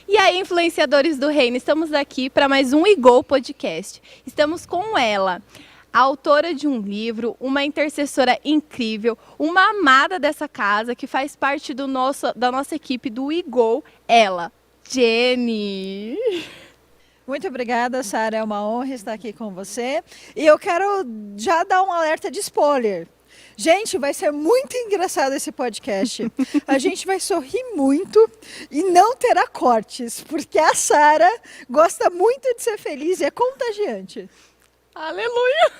E aí, influenciadores do reino, estamos aqui para mais um Igol Podcast. Estamos com ela, a autora de um livro, uma intercessora incrível, uma amada dessa casa que faz parte da nossa equipe do Igol, ela, Jenny. Muito obrigada, Sara. É uma honra estar aqui com você. E eu quero já dar um alerta de spoiler. Gente, vai ser muito engraçado esse podcast. A gente vai sorrir muito e não terá cortes, porque a Sara gosta muito de ser feliz e é contagiante. Aleluia!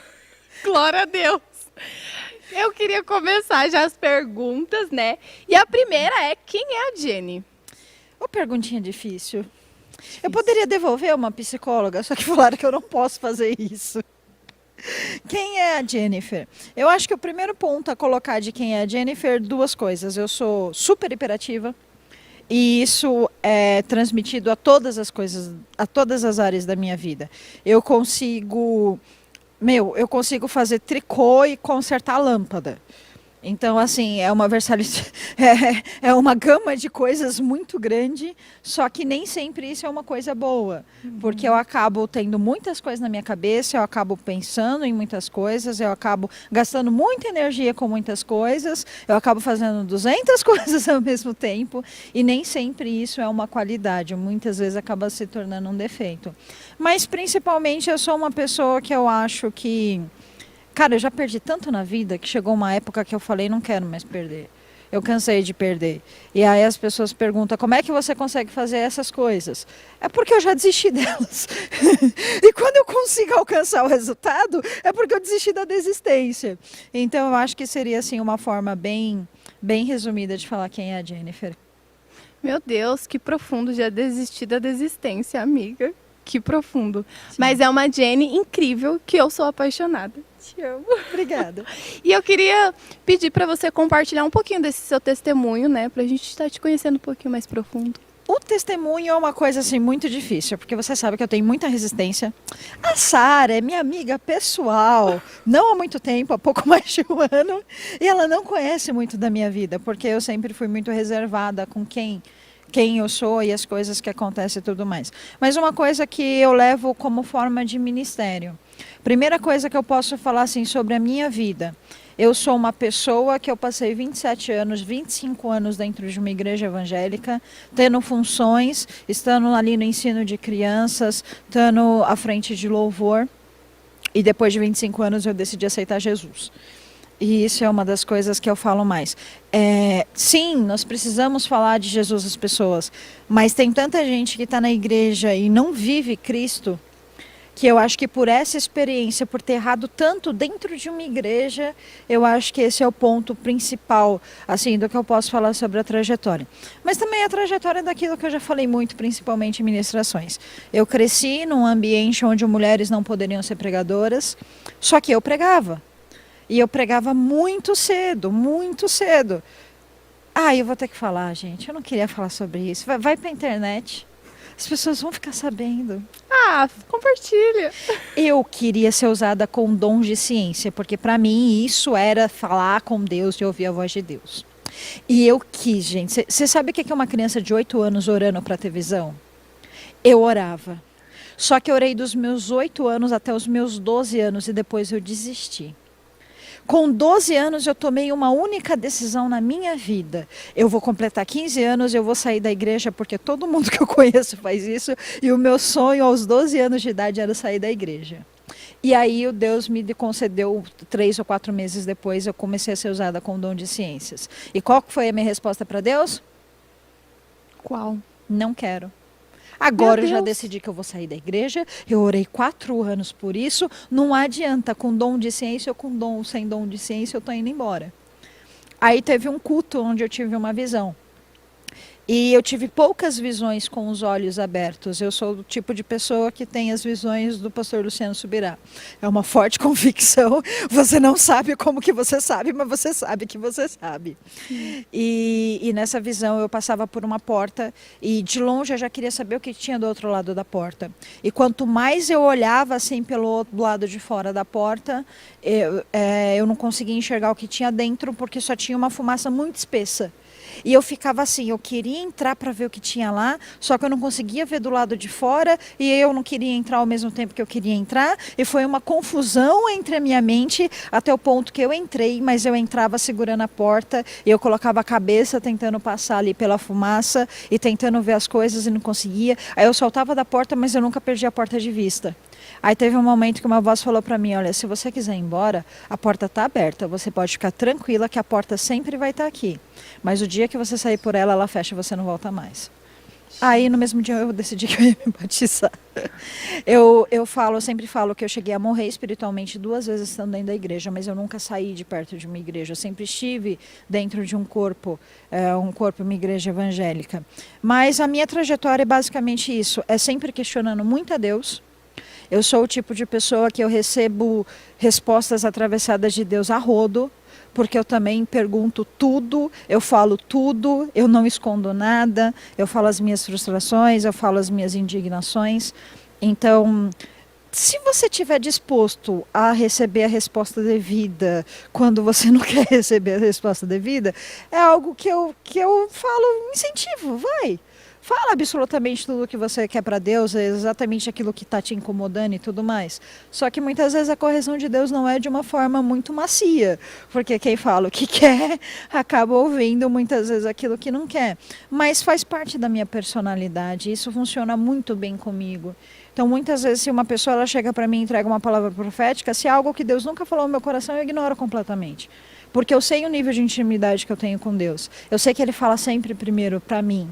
Glória a Deus! Eu queria começar já as perguntas, né? E a primeira é, quem é a Jenny? Uma perguntinha difícil. Eu poderia devolver uma psicóloga, só que falaram que eu não posso fazer isso. Quem é a Jennifer? Eu acho que o primeiro ponto a colocar de quem é a Jennifer, duas coisas. Eu sou super hiperativa e isso é transmitido a todas as coisas, a todas as áreas da minha vida. Eu consigo fazer tricô e consertar lâmpada. Então, assim, é uma é uma gama de coisas muito grande, só que nem sempre isso é uma coisa boa, porque eu acabo tendo muitas coisas na minha cabeça, eu acabo pensando em muitas coisas, eu acabo gastando muita energia com muitas coisas, eu acabo fazendo 200 coisas ao mesmo tempo, e nem sempre isso é uma qualidade, muitas vezes acaba se tornando um defeito. Mas, principalmente, eu sou uma pessoa que eu acho que... Cara, eu já perdi tanto na vida que chegou uma época que eu falei, não quero mais perder. Eu cansei de perder. E aí as pessoas perguntam, como é que você consegue fazer essas coisas? É porque eu já desisti delas. E quando eu consigo alcançar o resultado, é porque eu desisti da desistência. Então eu acho que seria assim uma forma bem resumida de falar quem é a Jennifer. Meu Deus, que profundo, já desisti da desistência, amiga. Que profundo. Sim. Mas é uma Jenny incrível que eu sou apaixonada. Te amo. Obrigada. E eu queria pedir para você compartilhar um pouquinho desse seu testemunho, né? Pra gente estar te conhecendo um pouquinho mais profundo. O testemunho é uma coisa assim muito difícil, porque você sabe que eu tenho muita resistência. A Sara é minha amiga pessoal, não há muito tempo, há pouco mais de um ano, e ela não conhece muito da minha vida, porque eu sempre fui muito reservada com quem eu sou e as coisas que acontecem e tudo mais. Mas uma coisa que eu levo como forma de ministério. Primeira coisa que eu posso falar assim sobre a minha vida. Eu sou uma pessoa que eu passei 27 anos, 25 anos dentro de uma igreja evangélica, tendo funções, estando ali no ensino de crianças, estando à frente de louvor. E depois de 25 anos eu decidi aceitar Jesus. E isso é uma das coisas que eu falo mais. Sim, nós precisamos falar de Jesus às pessoas, mas tem tanta gente que está na igreja e não vive Cristo, que eu acho que por essa experiência, por ter errado tanto dentro de uma igreja, eu acho que esse é o ponto principal, assim, do que eu posso falar sobre a trajetória. Mas também a trajetória daquilo que eu já falei muito, principalmente em ministrações. Eu cresci num ambiente onde mulheres não poderiam ser pregadoras, só que eu pregava. E eu pregava muito cedo, muito cedo. Eu vou ter que falar, gente. Eu não queria falar sobre isso. Vai pra internet. As pessoas vão ficar sabendo. Compartilha. Eu queria ser usada com dons de ciência, porque para mim isso era falar com Deus e ouvir a voz de Deus. E eu quis, gente. Você sabe o que é uma criança de 8 anos orando para ter visão? Eu orava. Só que eu orei dos meus 8 anos até os meus 12 anos e depois eu desisti. Com 12 anos eu tomei uma única decisão na minha vida. Eu vou completar 15 anos, eu vou sair da igreja, porque todo mundo que eu conheço faz isso. E o meu sonho aos 12 anos de idade era sair da igreja. E aí o Deus me concedeu 3 ou 4 meses depois, eu comecei a ser usada com dom de ciências. E qual foi a minha resposta para Deus? Qual? Não quero. Agora eu já decidi que eu vou sair da igreja, eu orei 4 anos por isso, não adianta, com dom de ciência ou com dom sem dom de ciência, eu tô indo embora. Aí teve um culto onde eu tive uma visão. E eu tive poucas visões com os olhos abertos. Eu sou do tipo de pessoa que tem as visões do pastor Luciano Subirá. É uma forte convicção. Você não sabe como que você sabe, mas você sabe que você sabe. E nessa visão eu passava por uma porta e de longe eu já queria saber o que tinha do outro lado da porta. E quanto mais eu olhava assim pelo outro lado de fora da porta, eu não conseguia enxergar o que tinha dentro porque só tinha uma fumaça muito espessa. E eu ficava assim, eu queria entrar para ver o que tinha lá, só que eu não conseguia ver do lado de fora e eu não queria entrar ao mesmo tempo que eu queria entrar. E foi uma confusão entre a minha mente até o ponto que eu entrei, mas eu entrava segurando a porta e eu colocava a cabeça tentando passar ali pela fumaça e tentando ver as coisas e não conseguia. Aí eu soltava da porta, mas eu nunca perdi a porta de vista. Aí teve um momento que uma voz falou para mim, olha, se você quiser ir embora, a porta está aberta, você pode ficar tranquila que a porta sempre vai estar aqui. Mas o dia que você sair por ela, ela fecha e você não volta mais. Aí no mesmo dia eu decidi que eu ia me batizar. Eu sempre falo que eu cheguei a morrer espiritualmente 2 vezes estando dentro da igreja, mas eu nunca saí de perto de uma igreja. Eu sempre estive dentro de um corpo, uma igreja evangélica. Mas a minha trajetória é basicamente isso, é sempre questionando muito a Deus. Eu sou o tipo de pessoa que eu recebo respostas atravessadas de Deus a rodo, porque eu também pergunto tudo, eu falo tudo, eu não escondo nada, eu falo as minhas frustrações, eu falo as minhas indignações. Então, se você estiver disposto a receber a resposta devida quando você não quer receber a resposta devida, é algo que eu falo, incentivo, vai. Fala absolutamente tudo o que você quer para Deus, é exatamente aquilo que está te incomodando e tudo mais. Só que muitas vezes a correção de Deus não é de uma forma muito macia, porque quem fala o que quer acaba ouvindo muitas vezes aquilo que não quer. Mas faz parte da minha personalidade, isso funciona muito bem comigo. Então muitas vezes se uma pessoa ela chega para mim e entrega uma palavra profética, se é algo que Deus nunca falou no meu coração, eu ignoro completamente. Porque eu sei o nível de intimidade que eu tenho com Deus. Eu sei que Ele fala sempre primeiro para mim.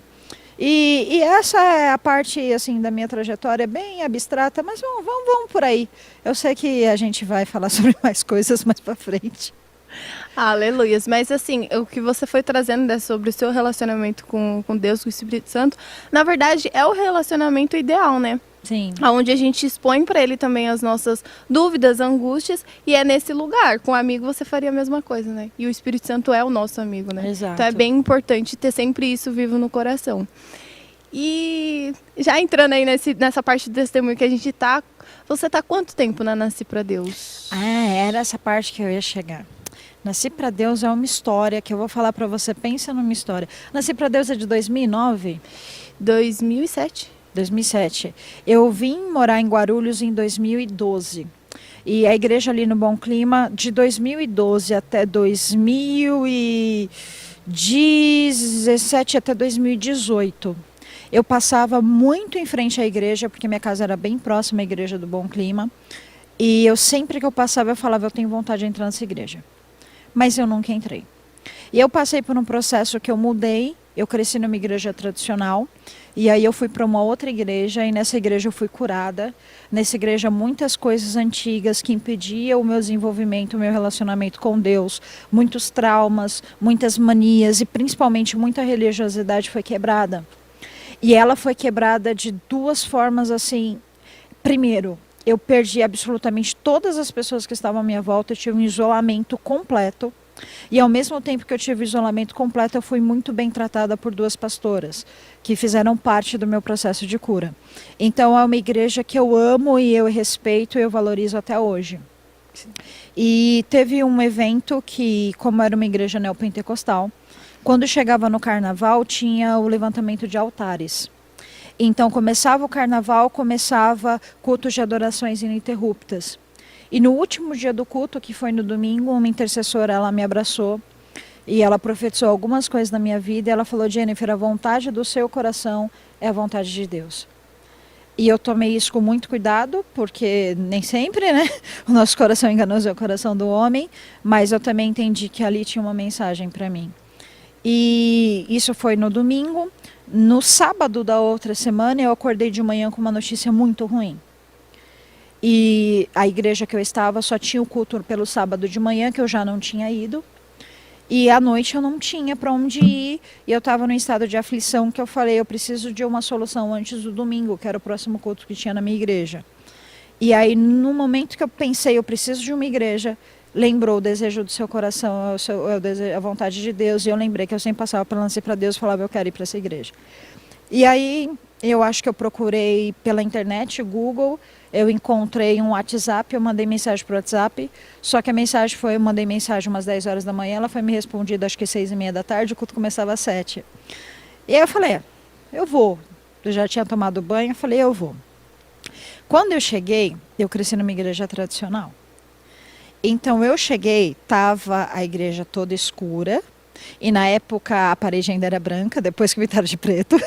E essa é a parte assim da minha trajetória, bem abstrata, mas vamos por aí. Eu sei que a gente vai falar sobre mais coisas mais para frente. Aleluias, mas assim, o que você foi trazendo, né, sobre o seu relacionamento com Deus, com o Espírito Santo, na verdade é o relacionamento ideal, né? Sim. Onde a gente expõe para ele também as nossas dúvidas, angústias, e é nesse lugar. Com um amigo você faria a mesma coisa, né? E o Espírito Santo é o nosso amigo, né? Exato. Então é bem importante ter sempre isso vivo no coração. E já entrando aí nessa parte do testemunho que a gente tá, você tá quanto tempo na Nasci para Deus? Era essa parte que eu ia chegar. Nasci para Deus é uma história que eu vou falar para você, pensa numa história. Nasci para Deus é de 2009? 2007. 2007. Eu vim morar em Guarulhos em 2012. E a igreja ali no Bom Clima, de 2012 até 2017 até 2018. Eu passava muito em frente à igreja, porque minha casa era bem próxima à igreja do Bom Clima. E eu sempre que eu passava, eu falava, eu tenho vontade de entrar nessa igreja. Mas eu nunca entrei. E eu passei por um processo que eu mudei. Eu cresci numa igreja tradicional e aí eu fui para uma outra igreja e nessa igreja eu fui curada. Nessa igreja muitas coisas antigas que impediam o meu desenvolvimento, o meu relacionamento com Deus, muitos traumas, muitas manias e principalmente muita religiosidade foi quebrada. E ela foi quebrada de 2 formas assim. Primeiro, eu perdi absolutamente todas as pessoas que estavam à minha volta, eu tive um isolamento completo. E ao mesmo tempo que eu tive isolamento completo, eu fui muito bem tratada por 2 pastoras, que fizeram parte do meu processo de cura. Então é uma igreja que eu amo e eu respeito e eu valorizo até hoje. E teve um evento que, como era uma igreja neopentecostal, quando chegava no carnaval tinha o levantamento de altares. Então começava o carnaval, começava cultos de adorações ininterruptas. E no último dia do culto, que foi no domingo, uma intercessora, ela me abraçou e ela profetizou algumas coisas na minha vida e ela falou, Jennifer, a vontade do seu coração é a vontade de Deus. E eu tomei isso com muito cuidado, porque nem sempre, né? O nosso coração enganoso é o coração do homem, mas eu também entendi que ali tinha uma mensagem para mim. E isso foi no domingo. No sábado da outra semana, eu acordei de manhã com uma notícia muito ruim. E a igreja que eu estava só tinha o culto pelo sábado de manhã, que eu já não tinha ido. E à noite eu não tinha para onde ir. E eu estava num estado de aflição que eu falei, eu preciso de uma solução antes do domingo, que era o próximo culto que tinha na minha igreja. E aí, no momento que eu pensei, eu preciso de uma igreja, lembrou o desejo do seu coração, a vontade de Deus. E eu lembrei que eu sempre passava para Nasci para Deus e falava, eu quero ir para essa igreja. E aí Eu acho que eu procurei pela internet, Google, eu encontrei um WhatsApp, eu mandei mensagem pro WhatsApp, só que a mensagem foi, eu mandei mensagem umas 10 horas da manhã, ela foi me respondida acho que 6:30 da tarde, o culto começava às 7. E aí eu falei, eu vou. Eu já tinha tomado banho, eu falei, eu vou. Quando eu cheguei, eu cresci numa igreja tradicional. Então eu cheguei, tava a igreja toda escura, e na época a parede ainda era branca, depois que pintaram de preto.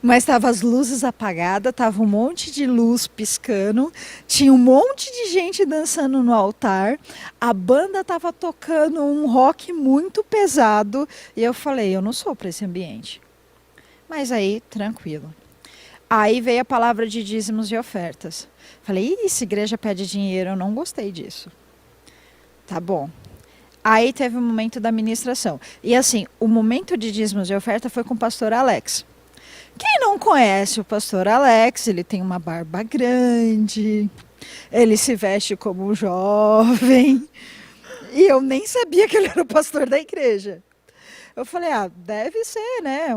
Mas tava as luzes apagadas, tava um monte de luz piscando, tinha um monte de gente dançando no altar, a banda tava tocando um rock muito pesado, e eu falei, eu não sou para esse ambiente. Mas aí, tranquilo. Aí veio a palavra de dízimos e ofertas. Falei, essa igreja pede dinheiro, eu não gostei disso. Tá bom. Aí teve o momento da ministração. E assim, o momento de dízimos e oferta foi com o pastor Alex. Quem não conhece o pastor Alex, ele tem uma barba grande, ele se veste como um jovem. E eu nem sabia que ele era o pastor da igreja. Eu falei, deve ser, né?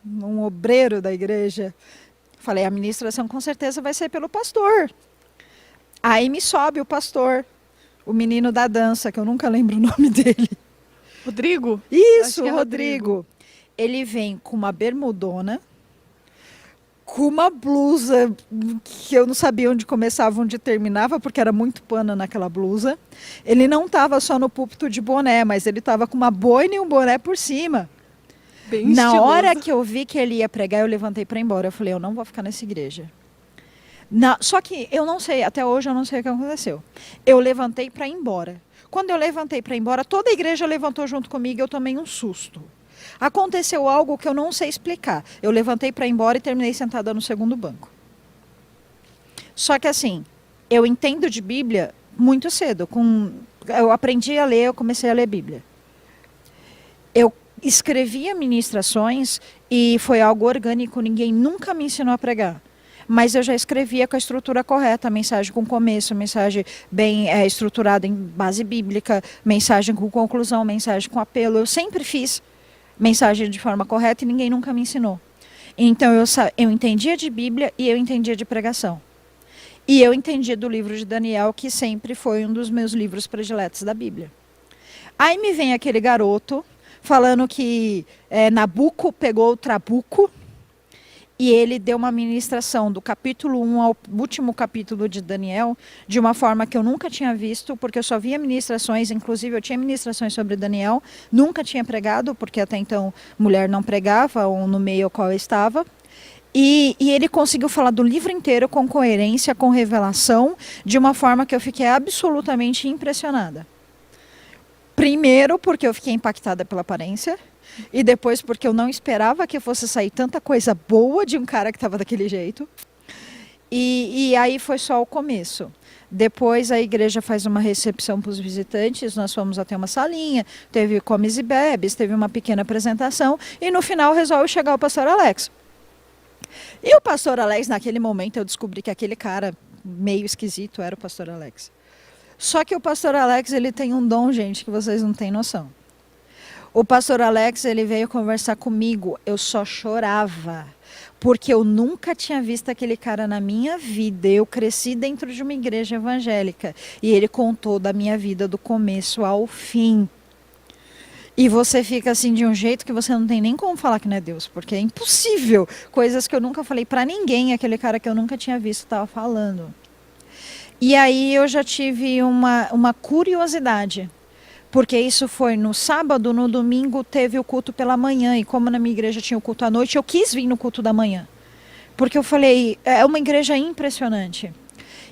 Um obreiro da igreja. Falei, a ministração com certeza vai ser pelo pastor. Aí me sobe o pastor, o menino da dança, que eu nunca lembro o nome dele. Rodrigo? Isso, Acho que é Rodrigo. Ele vem com uma bermudona, com uma blusa que eu não sabia onde começava, onde terminava, porque era muito pano naquela blusa. Ele não estava só no púlpito de boné, mas ele estava com uma boina e um boné por cima. Bem Na estiloso. hora que eu vi que ele ia pregar, eu levantei para ir embora. Eu falei, eu não vou ficar nessa igreja. Só que eu não sei, até hoje eu não sei o que aconteceu. Eu levantei para ir embora. Quando eu levantei para ir embora, toda a igreja levantou junto comigo e eu tomei um susto. Aconteceu algo que eu não sei explicar. Eu levantei para ir embora e terminei sentada no segundo banco. Só que assim, eu entendo de Bíblia muito cedo. Eu aprendi a ler, eu comecei a ler Bíblia. Eu escrevia ministrações e foi algo orgânico, ninguém nunca me ensinou a pregar. Mas eu já escrevia com a estrutura correta, mensagem com começo, mensagem bem estruturada em base bíblica, mensagem com conclusão, mensagem com apelo. Eu sempre fiz mensagem de forma correta e ninguém nunca me ensinou. Então eu entendia de Bíblia e eu entendia de pregação. E eu entendia do livro de Daniel, que sempre foi um dos meus livros prediletos da Bíblia. Aí me vem aquele garoto falando que Nabuco pegou o Trabuco, e ele deu uma ministração do capítulo 1 ao último capítulo de Daniel, de uma forma que eu nunca tinha visto, porque eu só via ministrações, inclusive eu tinha ministrações sobre Daniel, nunca tinha pregado, porque até então mulher não pregava, ou no meio ao qual eu estava. E ele conseguiu falar do livro inteiro com coerência, com revelação, de uma forma que eu fiquei absolutamente impressionada. Primeiro, porque eu fiquei impactada pela aparência. E depois porque eu não esperava que fosse sair tanta coisa boa de um cara que estava daquele jeito. E aí foi só o começo. Depois a igreja faz uma recepção para os visitantes, nós fomos até uma salinha, teve comes e bebes, teve uma pequena apresentação e no final resolve chegar o pastor Alex. E o pastor Alex, naquele momento eu descobri que aquele cara meio esquisito era o pastor Alex. Só que o pastor Alex, ele tem um dom, gente, que vocês não têm noção. O pastor Alex, ele veio conversar comigo, eu só chorava, porque eu nunca tinha visto aquele cara na minha vida. Eu cresci dentro de uma igreja evangélica e ele contou da minha vida do começo ao fim. E você fica assim de um jeito que você não tem nem como falar que não é Deus, porque é impossível. Coisas que eu nunca falei para ninguém, aquele cara que eu nunca tinha visto estava falando. E aí eu já tive uma curiosidade. Porque isso foi no sábado, no domingo teve o culto pela manhã. E como na minha igreja tinha o culto à noite, eu quis vir no culto da manhã. Porque eu falei, é uma igreja impressionante.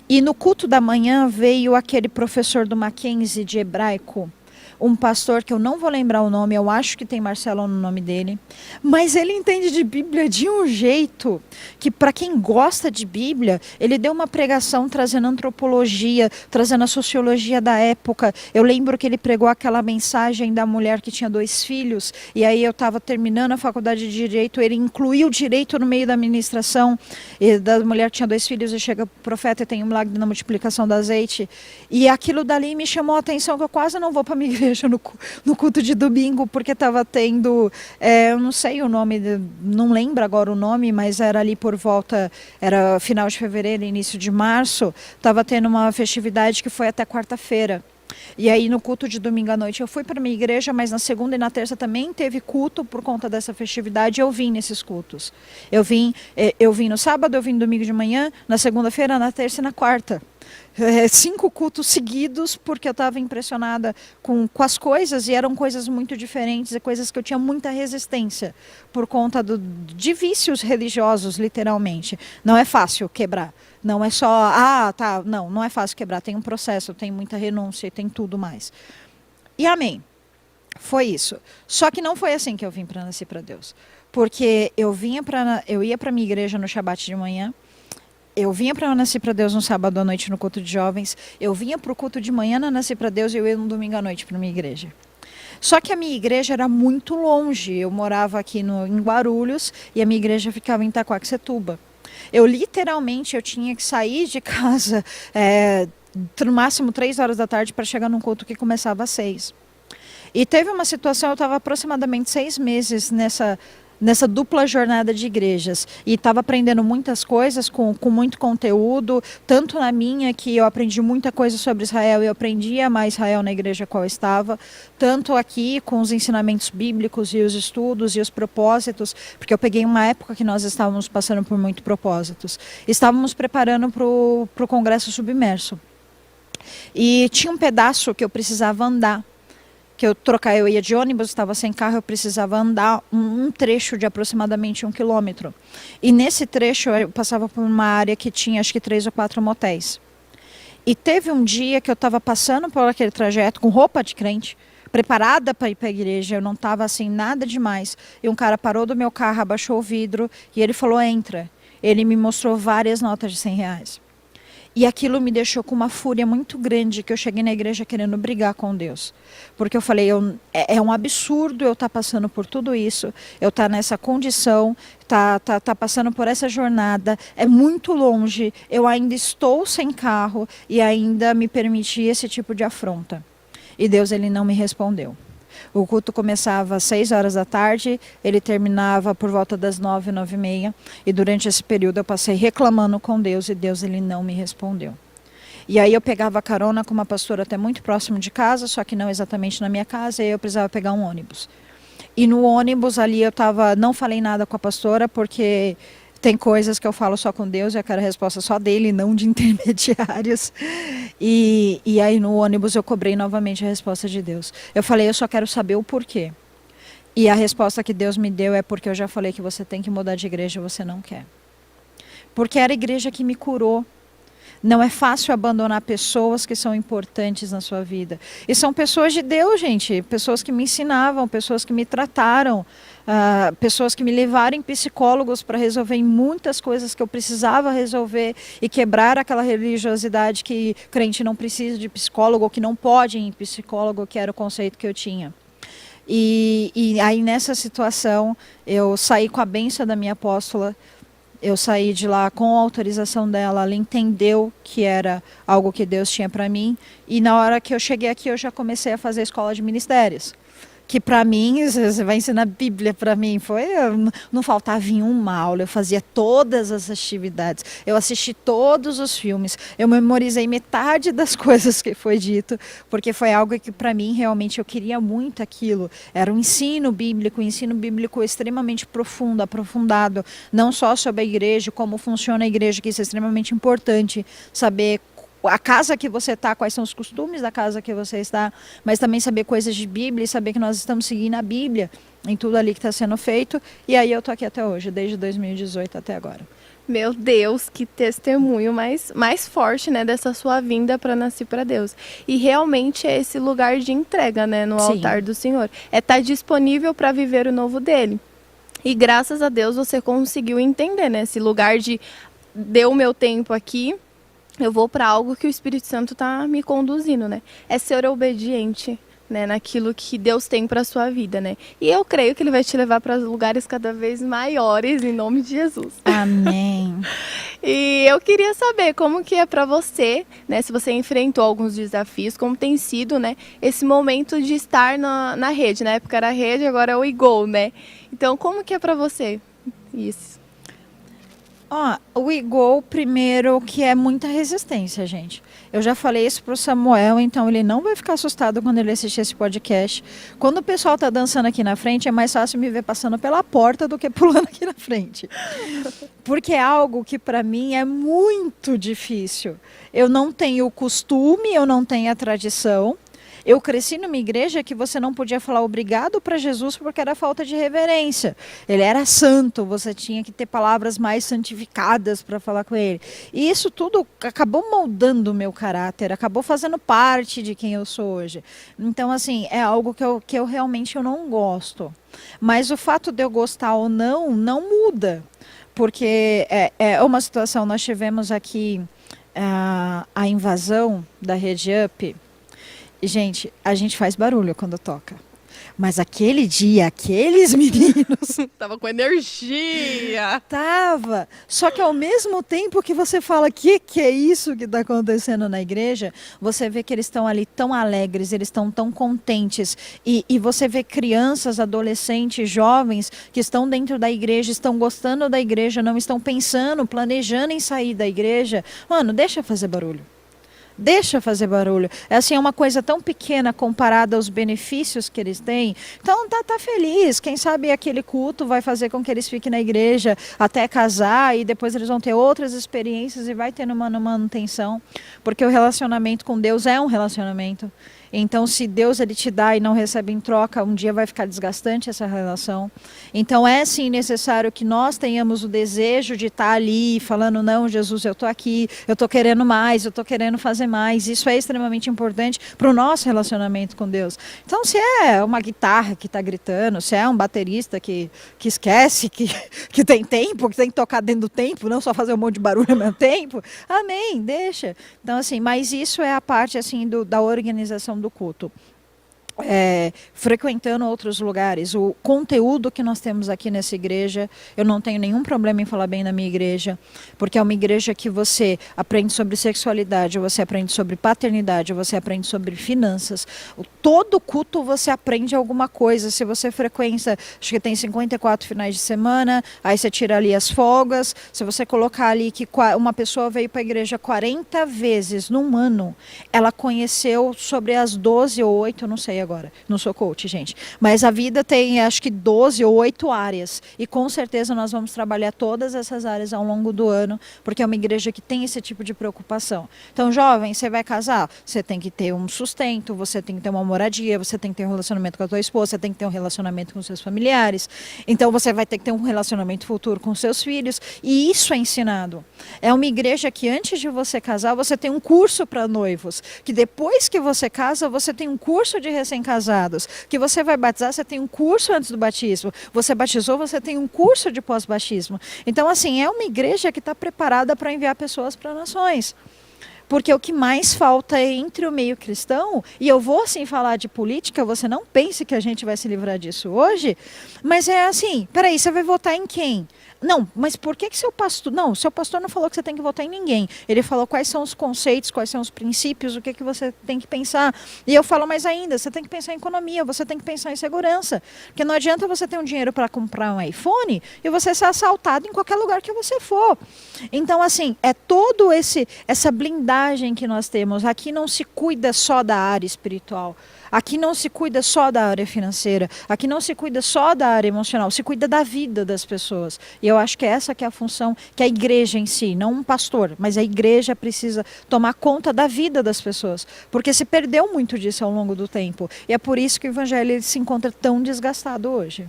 E no culto da manhã veio aquele professor do Mackenzie de hebraico. Um pastor que eu não vou lembrar o nome, eu acho que tem Marcelo no nome dele. Mas ele entende de Bíblia de um jeito que, para quem gosta de Bíblia, ele deu uma pregação trazendo antropologia, trazendo a sociologia da época. Eu lembro que ele pregou aquela mensagem da mulher que tinha 2 filhos. E aí eu estava terminando a faculdade de Direito, ele incluiu o direito no meio da ministração. E da mulher que tinha 2 filhos e chega o profeta e tem um milagre na multiplicação do azeite. E aquilo dali me chamou a atenção, que eu quase não vou para a minha igreja igreja no culto de domingo, porque estava tendo, eu não sei o nome, não lembro agora o nome, mas era ali por volta, era final de fevereiro, início de março, estava tendo uma festividade que foi até quarta-feira. E aí no culto de domingo à noite eu fui para minha igreja, mas na segunda e na terça também teve culto por conta dessa festividade. Eu vim nesses cultos. Eu vim no sábado, eu vim no domingo de manhã, na segunda-feira, na terça e na quarta. 5 cultos seguidos, porque eu estava impressionada com as coisas, e eram coisas muito diferentes, e coisas que eu tinha muita resistência por conta de vícios religiosos, literalmente. Não é fácil quebrar. Não é só, não é fácil quebrar, tem um processo, tem muita renúncia e tem tudo mais. E amém. Foi isso. Só que não foi assim que eu vim para Nascer para Deus. Porque eu ia para minha igreja no Shabat de manhã, eu vinha para Nascer para Deus no sábado à noite no culto de jovens, eu vinha para o culto de manhã na Nascer para Deus e eu ia no domingo à noite para minha igreja. Só que a minha igreja era muito longe, eu morava aqui em Guarulhos e a minha igreja ficava em Itaquaquecetuba. Eu literalmente tinha que sair de casa no máximo 3 horas da tarde para chegar num culto que começava às 6. E teve uma situação, eu estava aproximadamente 6 meses nessa dupla jornada de igrejas e estava aprendendo muitas coisas com muito conteúdo, tanto na minha, que eu aprendi muita coisa sobre Israel e eu aprendi a amar Israel na igreja qual eu estava, tanto aqui com os ensinamentos bíblicos e os estudos e os propósitos, porque eu peguei uma época que nós estávamos passando por muitos propósitos. Estávamos preparando para o Congresso Submerso e tinha um pedaço que eu precisava andar, eu ia de ônibus, estava sem carro, eu precisava andar um trecho de aproximadamente 1 quilômetro. E nesse trecho eu passava por uma área que tinha acho que 3 ou 4 motéis. E teve um dia que eu estava passando por aquele trajeto com roupa de crente, preparada para ir para a igreja, eu não estava assim nada demais. E um cara parou do meu carro, abaixou o vidro e ele falou, entra. Ele me mostrou várias notas de R$ 100. E aquilo me deixou com uma fúria muito grande, que eu cheguei na igreja querendo brigar com Deus. Porque eu falei, é um absurdo eu estar passando por tudo isso, eu estar nessa condição, tá passando por essa jornada, é muito longe, eu ainda estou sem carro e ainda me permitir esse tipo de afronta. E Deus, ele não me respondeu. O culto começava às 6 horas da tarde, ele terminava por volta das 9, 9h30. E durante esse período eu passei reclamando com Deus e Deus, ele não me respondeu. E aí eu pegava carona com uma pastora até muito próximo de casa, só que não exatamente na minha casa, e aí eu precisava pegar um ônibus. E no ônibus ali não falei nada com a pastora, porque tem coisas que eu falo só com Deus e eu quero a resposta só dele, não de intermediários. E aí no ônibus eu cobrei novamente a resposta de Deus. Eu falei, eu só quero saber o porquê. E a resposta que Deus me deu é porque eu já falei que você tem que mudar de igreja e você não quer. Porque era a igreja que me curou. Não é fácil abandonar pessoas que são importantes na sua vida. E são pessoas de Deus, gente. Pessoas que me ensinavam, pessoas que me trataram, pessoas que me levaram em psicólogos para resolver muitas coisas que eu precisava resolver e quebrar aquela religiosidade que crente não precisa de psicólogo, ou que não pode ir em psicólogo, que era o conceito que eu tinha. E aí nessa situação eu saí com a bênção da minha apóstola. Eu saí de lá com a autorização dela, ela entendeu que era algo que Deus tinha para mim. E na hora que eu cheguei aqui, eu já comecei a fazer a escola de ministérios. Que para mim, você vai ensinar a Bíblia para mim, não faltava em uma aula, eu fazia todas as atividades, eu assisti todos os filmes, eu memorizei metade das coisas que foi dito, porque foi algo que para mim realmente eu queria muito aquilo. Era um ensino bíblico extremamente profundo, aprofundado, não só sobre a igreja, como funciona a igreja, que isso é extremamente importante, saber a casa que você está, quais são os costumes da casa que você está, mas também saber coisas de Bíblia e saber que nós estamos seguindo a Bíblia em tudo ali que está sendo feito. E aí eu estou aqui até hoje, desde 2018 até agora. Meu Deus, que testemunho mais forte, né, dessa sua vinda para Nascer para Deus. E realmente é esse lugar de entrega, né, no altar do Senhor. É estar disponível para viver o novo dele. E graças a Deus você conseguiu entender, né, esse lugar de deu o meu tempo aqui, eu vou para algo que o Espírito Santo está me conduzindo, né? É ser obediente, né, naquilo que Deus tem para sua vida, né? E eu creio que Ele vai te levar para lugares cada vez maiores, em nome de Jesus. Amém. E eu queria saber como que é para você, né, se você enfrentou alguns desafios, como tem sido, né, esse momento de estar na rede. Na época era a rede, agora é o Igol, né? Então, como que é para você isso? Ó, o Igol, primeiro, que é muita resistência, gente. Eu já falei isso pro Samuel, então ele não vai ficar assustado quando ele assistir esse podcast. Quando o pessoal tá dançando aqui na frente, é mais fácil me ver passando pela porta do que pulando aqui na frente. Porque é algo que para mim é muito difícil. Eu não tenho o costume, eu não tenho a tradição. Eu cresci numa igreja que você não podia falar obrigado para Jesus porque era falta de reverência. Ele era santo, você tinha que ter palavras mais santificadas para falar com ele. E isso tudo acabou moldando o meu caráter, acabou fazendo parte de quem eu sou hoje. Então, assim, é algo que eu realmente eu não gosto. Mas o fato de eu gostar ou não, não muda. Porque é uma situação, nós tivemos aqui a invasão da Rede Up. Gente, a gente faz barulho quando toca. Mas aquele dia, aqueles meninos... Tava com energia! Tava! Só que ao mesmo tempo que você fala que é isso que está acontecendo na igreja, você vê que eles estão ali tão alegres, eles estão tão contentes. E você vê crianças, adolescentes, jovens que estão dentro da igreja, estão gostando da igreja, não estão pensando, planejando em sair da igreja. Mano, deixa fazer barulho. Deixa fazer barulho. É assim, é uma coisa tão pequena comparada aos benefícios que eles têm. Então tá feliz. Quem sabe aquele culto vai fazer com que eles fiquem na igreja até casar e depois eles vão ter outras experiências e vai tendo uma manutenção. Porque o relacionamento com Deus é um relacionamento. Então, se Deus ele te dá e não recebe em troca, um dia vai ficar desgastante essa relação. Então, é sim necessário que nós tenhamos o desejo de estar ali falando, não, Jesus, eu estou aqui, eu estou querendo mais, eu estou querendo fazer mais. Isso é extremamente importante para o nosso relacionamento com Deus. Então, se é uma guitarra que está gritando, se é um baterista que esquece que tem tempo, que tem que tocar dentro do tempo, não só fazer um monte de barulho ao mesmo tempo, amém, deixa. Então, assim, mas isso é a parte assim da organização do culto. Frequentando outros lugares, o conteúdo que nós temos aqui nessa igreja, eu não tenho nenhum problema em falar bem da minha igreja, porque é uma igreja que você aprende sobre sexualidade, você aprende sobre paternidade, você aprende sobre finanças. Todo culto você aprende alguma coisa. Se você frequenta, acho que tem 54 finais de semana, aí você tira ali as folgas, se você colocar ali que uma pessoa veio para a igreja 40 vezes num ano, ela conheceu sobre as 12 ou 8, não sei agora, não sou coach, gente, mas a vida tem acho que 12 ou 8 áreas e com certeza nós vamos trabalhar todas essas áreas ao longo do ano, porque é uma igreja que tem esse tipo de preocupação. Então, jovem, você vai casar, você tem que ter um sustento, você tem que ter uma moradia, você tem que ter um relacionamento com a tua esposa, você tem que ter um relacionamento com seus familiares, então você vai ter que ter um relacionamento futuro com seus filhos, e isso é ensinado. É uma igreja que antes de você casar, você tem um curso para noivos, que depois que você casa, você tem um curso de recém-casados, que você vai batizar, você tem um curso antes do batismo, você batizou, você tem um curso de pós-batismo. Então, assim, é uma igreja que está preparada para enviar pessoas para nações. Porque o que mais falta é entre o meio cristão, e eu vou assim falar de política, você não pense que a gente vai se livrar disso hoje, mas é assim, peraí, você vai votar em quem? Não, mas por que seu pastor... Não, seu pastor não falou que você tem que votar em ninguém. Ele falou quais são os conceitos, quais são os princípios, o que você tem que pensar. E eu falo mais ainda, você tem que pensar em economia, você tem que pensar em segurança. Porque não adianta você ter um dinheiro para comprar um iPhone e você ser assaltado em qualquer lugar que você for. Então, assim, é todo essa blindagem que nós temos. Aqui não se cuida só da área espiritual. Aqui não se cuida só da área financeira, aqui não se cuida só da área emocional, se cuida da vida das pessoas. E eu acho que essa que é a função que a igreja em si, não um pastor, mas a igreja precisa tomar conta da vida das pessoas, porque se perdeu muito disso ao longo do tempo. E é por isso que o evangelho se encontra tão desgastado hoje.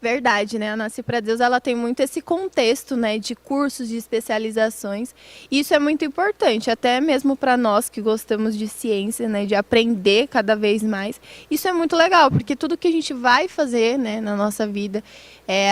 Verdade, né? A Nasce para Deus, ela tem muito esse contexto, né, de cursos, de especializações. E isso é muito importante, até mesmo para nós que gostamos de ciência, né, de aprender cada vez mais. Isso é muito legal, porque tudo que a gente vai fazer, né, na nossa vida,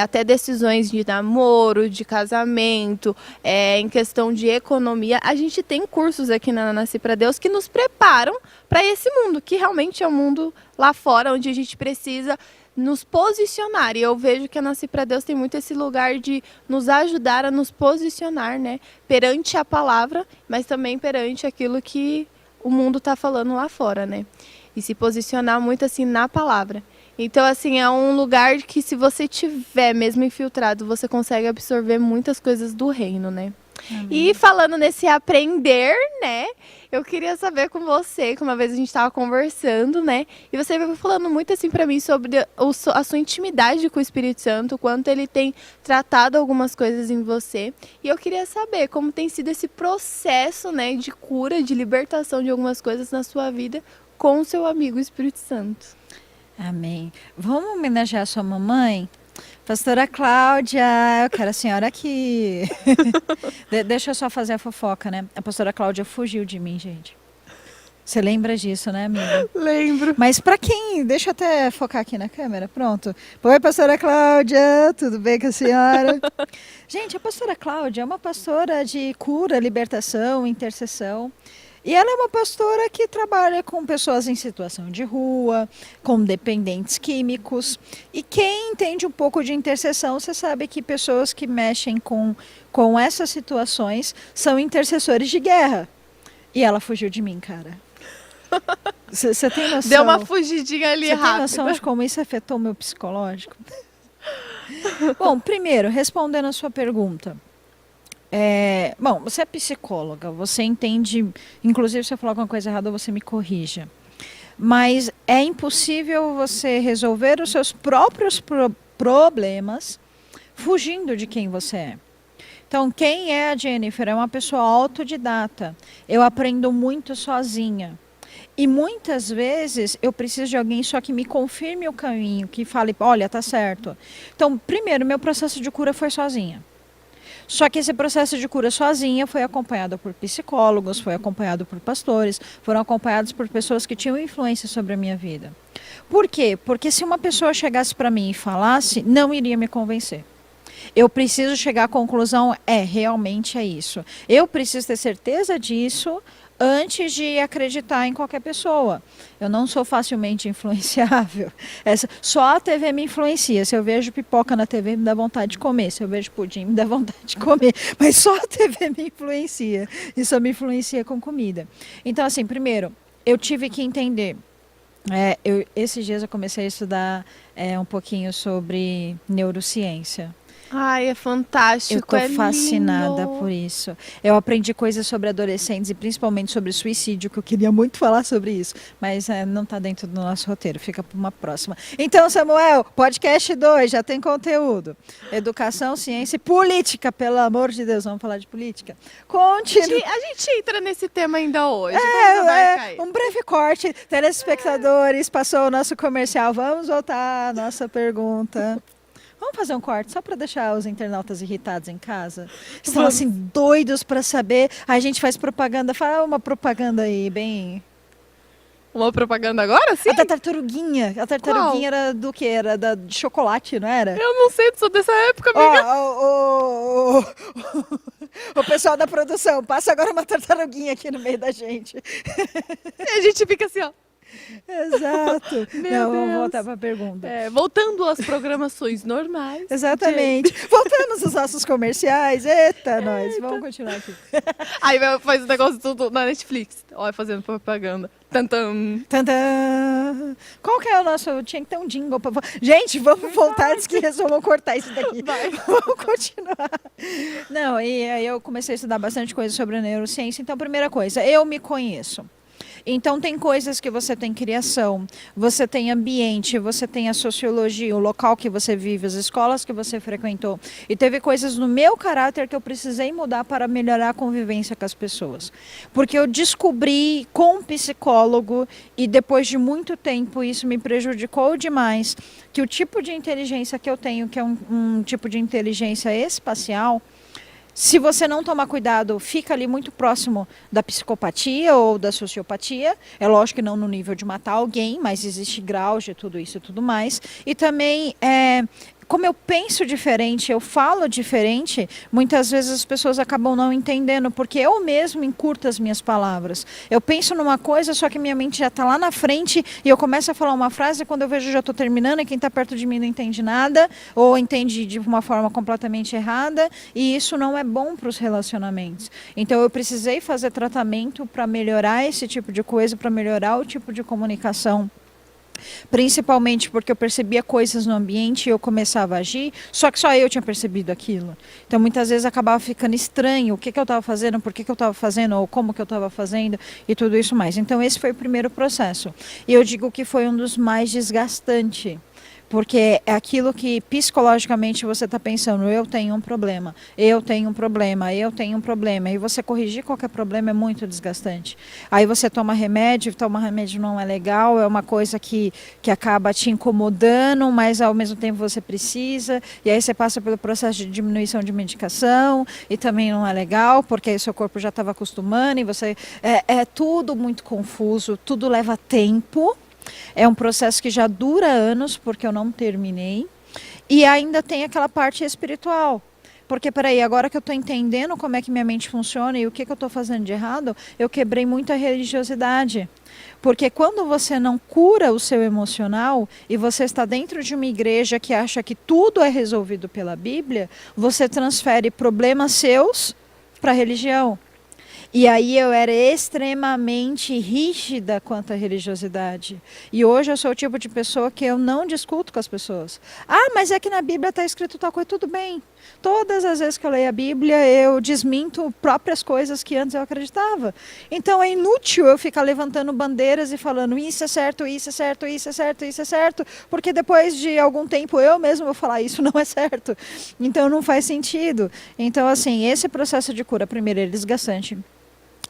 até decisões de namoro, de casamento, em questão de economia, a gente tem cursos aqui na Nasce para Deus que nos preparam para esse mundo, que realmente é um mundo lá fora, onde a gente precisa nos posicionar. E eu vejo que a Nasci para Deus tem muito esse lugar de nos ajudar a nos posicionar, né? Perante a palavra, mas também perante aquilo que o mundo está falando lá fora, né? E se posicionar muito assim na palavra. Então, assim, é um lugar que se você tiver mesmo infiltrado, você consegue absorver muitas coisas do reino, né? E falando nesse aprender, né? Eu queria saber com você, que uma vez a gente estava conversando, né? E você veio falando muito assim para mim sobre a sua intimidade com o Espírito Santo, o quanto ele tem tratado algumas coisas em você. E eu queria saber como tem sido esse processo, né, de cura, de libertação de algumas coisas na sua vida com o seu amigo Espírito Santo. Amém. Vamos homenagear a sua mamãe? Pastora Cláudia, eu quero a senhora aqui. Deixa eu só fazer a fofoca, né? A pastora Cláudia fugiu de mim, gente. Você lembra disso, né, amiga? Lembro. Mas para quem... Deixa eu até focar aqui na câmera, pronto. Oi, pastora Cláudia, tudo bem com a senhora? Gente, a pastora Cláudia é uma pastora de cura, libertação, intercessão. E ela é uma pastora que trabalha com pessoas em situação de rua, com dependentes químicos. E quem entende um pouco de intercessão, você sabe que pessoas que mexem com essas situações são intercessores de guerra. E ela fugiu de mim, cara. Você tem noção? Deu uma fugidinha ali rápida. Você tem noção de como isso afetou o meu psicológico? Bom, primeiro, respondendo a sua pergunta. Bom, você é psicóloga, você entende, inclusive se eu falar alguma coisa errada, você me corrija. Mas é impossível você resolver os seus próprios problemas fugindo de quem você é. Então, quem é a Jennifer? É uma pessoa autodidata. Eu aprendo muito sozinha. E muitas vezes eu preciso de alguém só que me confirme o caminho, que fale, olha, tá certo. Então, primeiro, meu processo de cura foi sozinha. Só que esse processo de cura sozinha foi acompanhado por psicólogos, foi acompanhado por pastores, foram acompanhados por pessoas que tinham influência sobre a minha vida. Por quê? Porque se uma pessoa chegasse para mim e falasse, não iria me convencer. Eu preciso chegar à conclusão, realmente é isso. Eu preciso ter certeza disso antes de acreditar em qualquer pessoa. Eu não sou facilmente influenciável. Só a TV me influencia. Se eu vejo pipoca na TV, me dá vontade de comer. Se eu vejo pudim, me dá vontade de comer. Mas só a TV me influencia. E só me influencia com comida. Então, assim, primeiro, eu tive que entender. Esses dias eu comecei a estudar um pouquinho sobre neurociência. Ai, é fantástico, eu tô fascinada por isso. Eu aprendi coisas sobre adolescentes e principalmente sobre suicídio, que eu queria muito falar sobre isso, mas não está dentro do nosso roteiro, fica para uma próxima. Então, Samuel, podcast 2, já tem conteúdo. Educação, ciência e política, pelo amor de Deus, vamos falar de política? Continua. A gente entra nesse tema ainda hoje. Um breve corte, telespectadores, passou o nosso comercial, vamos voltar à nossa pergunta. Vamos fazer um corte só para deixar os internautas irritados em casa? Estão assim doidos para saber. A gente faz propaganda, fala uma propaganda aí, bem... Uma propaganda agora, sim? A da tartaruguinha. A tartaruguinha Qual? Era do quê? Era de chocolate, não era? Eu não sei, sou dessa época, amiga. O pessoal da produção, passa agora uma tartaruguinha aqui no meio da gente. E a gente fica assim, ó. Exato. Vamos voltar para a pergunta. Voltando às programações normais. Exatamente. Voltamos aos nossos comerciais. Eita, nós. Vamos continuar aqui. Aí faz o negócio tudo na Netflix. Olha, fazendo propaganda. Tantam. Tantam. Qual que é o nosso... Tinha que ter um jingle. Gente, vamos voltar antes que resolvam cortar isso daqui. Vai. Vamos continuar. Não, e aí eu comecei a estudar bastante coisa sobre a neurociência. Então, primeira coisa, eu me conheço. Então, tem coisas que você tem criação, você tem ambiente, você tem a sociologia, o local que você vive, as escolas que você frequentou. E teve coisas no meu caráter que eu precisei mudar para melhorar a convivência com as pessoas. Porque eu descobri com um psicólogo, e depois de muito tempo isso me prejudicou demais, que o tipo de inteligência que eu tenho, que é um tipo de inteligência espacial, se você não tomar cuidado, fica ali muito próximo da psicopatia ou da sociopatia. É lógico que não no nível de matar alguém, mas existe graus de tudo isso e tudo mais. E também como eu penso diferente, eu falo diferente, muitas vezes as pessoas acabam não entendendo, porque eu mesmo encurto as minhas palavras. Eu penso numa coisa, só que minha mente já está lá na frente e eu começo a falar uma frase, e quando eu vejo já estou terminando e quem está perto de mim não entende nada, ou entende de uma forma completamente errada, e isso não é bom para os relacionamentos. Então eu precisei fazer tratamento para melhorar esse tipo de coisa, para melhorar o tipo de comunicação. Principalmente porque eu percebia coisas no ambiente e eu começava a agir, só que só eu tinha percebido aquilo. Então muitas vezes acabava ficando estranho o que eu estava fazendo, por que eu estava fazendo, ou como que eu estava fazendo e tudo isso mais. Então esse foi o primeiro processo. E eu digo que foi um dos mais desgastantes. Porque é aquilo que psicologicamente você está pensando, eu tenho um problema, eu tenho um problema, eu tenho um problema. E você corrigir qualquer problema é muito desgastante. Aí você toma remédio não é legal, é uma coisa que acaba te incomodando, mas ao mesmo tempo você precisa. E aí você passa pelo processo de diminuição de medicação e também não é legal, porque aí seu corpo já estava acostumando e você... É tudo muito confuso, tudo leva tempo. É um processo que já dura anos, porque eu não terminei. E ainda tem aquela parte espiritual. Porque, peraí, agora que eu estou entendendo como é que minha mente funciona e o que eu estou fazendo de errado, eu quebrei muita religiosidade. Porque quando você não cura o seu emocional e você está dentro de uma igreja que acha que tudo é resolvido pela Bíblia, você transfere problemas seus para a religião. E aí eu era extremamente rígida quanto à religiosidade. E hoje eu sou o tipo de pessoa que eu não discuto com as pessoas. Ah, mas é que na Bíblia está escrito tal coisa, tudo bem. Todas as vezes que eu leio a Bíblia, eu desminto próprias coisas que antes eu acreditava. Então é inútil eu ficar levantando bandeiras e falando isso é certo, isso é certo, isso é certo, isso é certo, porque depois de algum tempo eu mesmo vou falar isso não é certo. Então não faz sentido. Então assim, esse processo de cura, primeiro, ele é desgastante.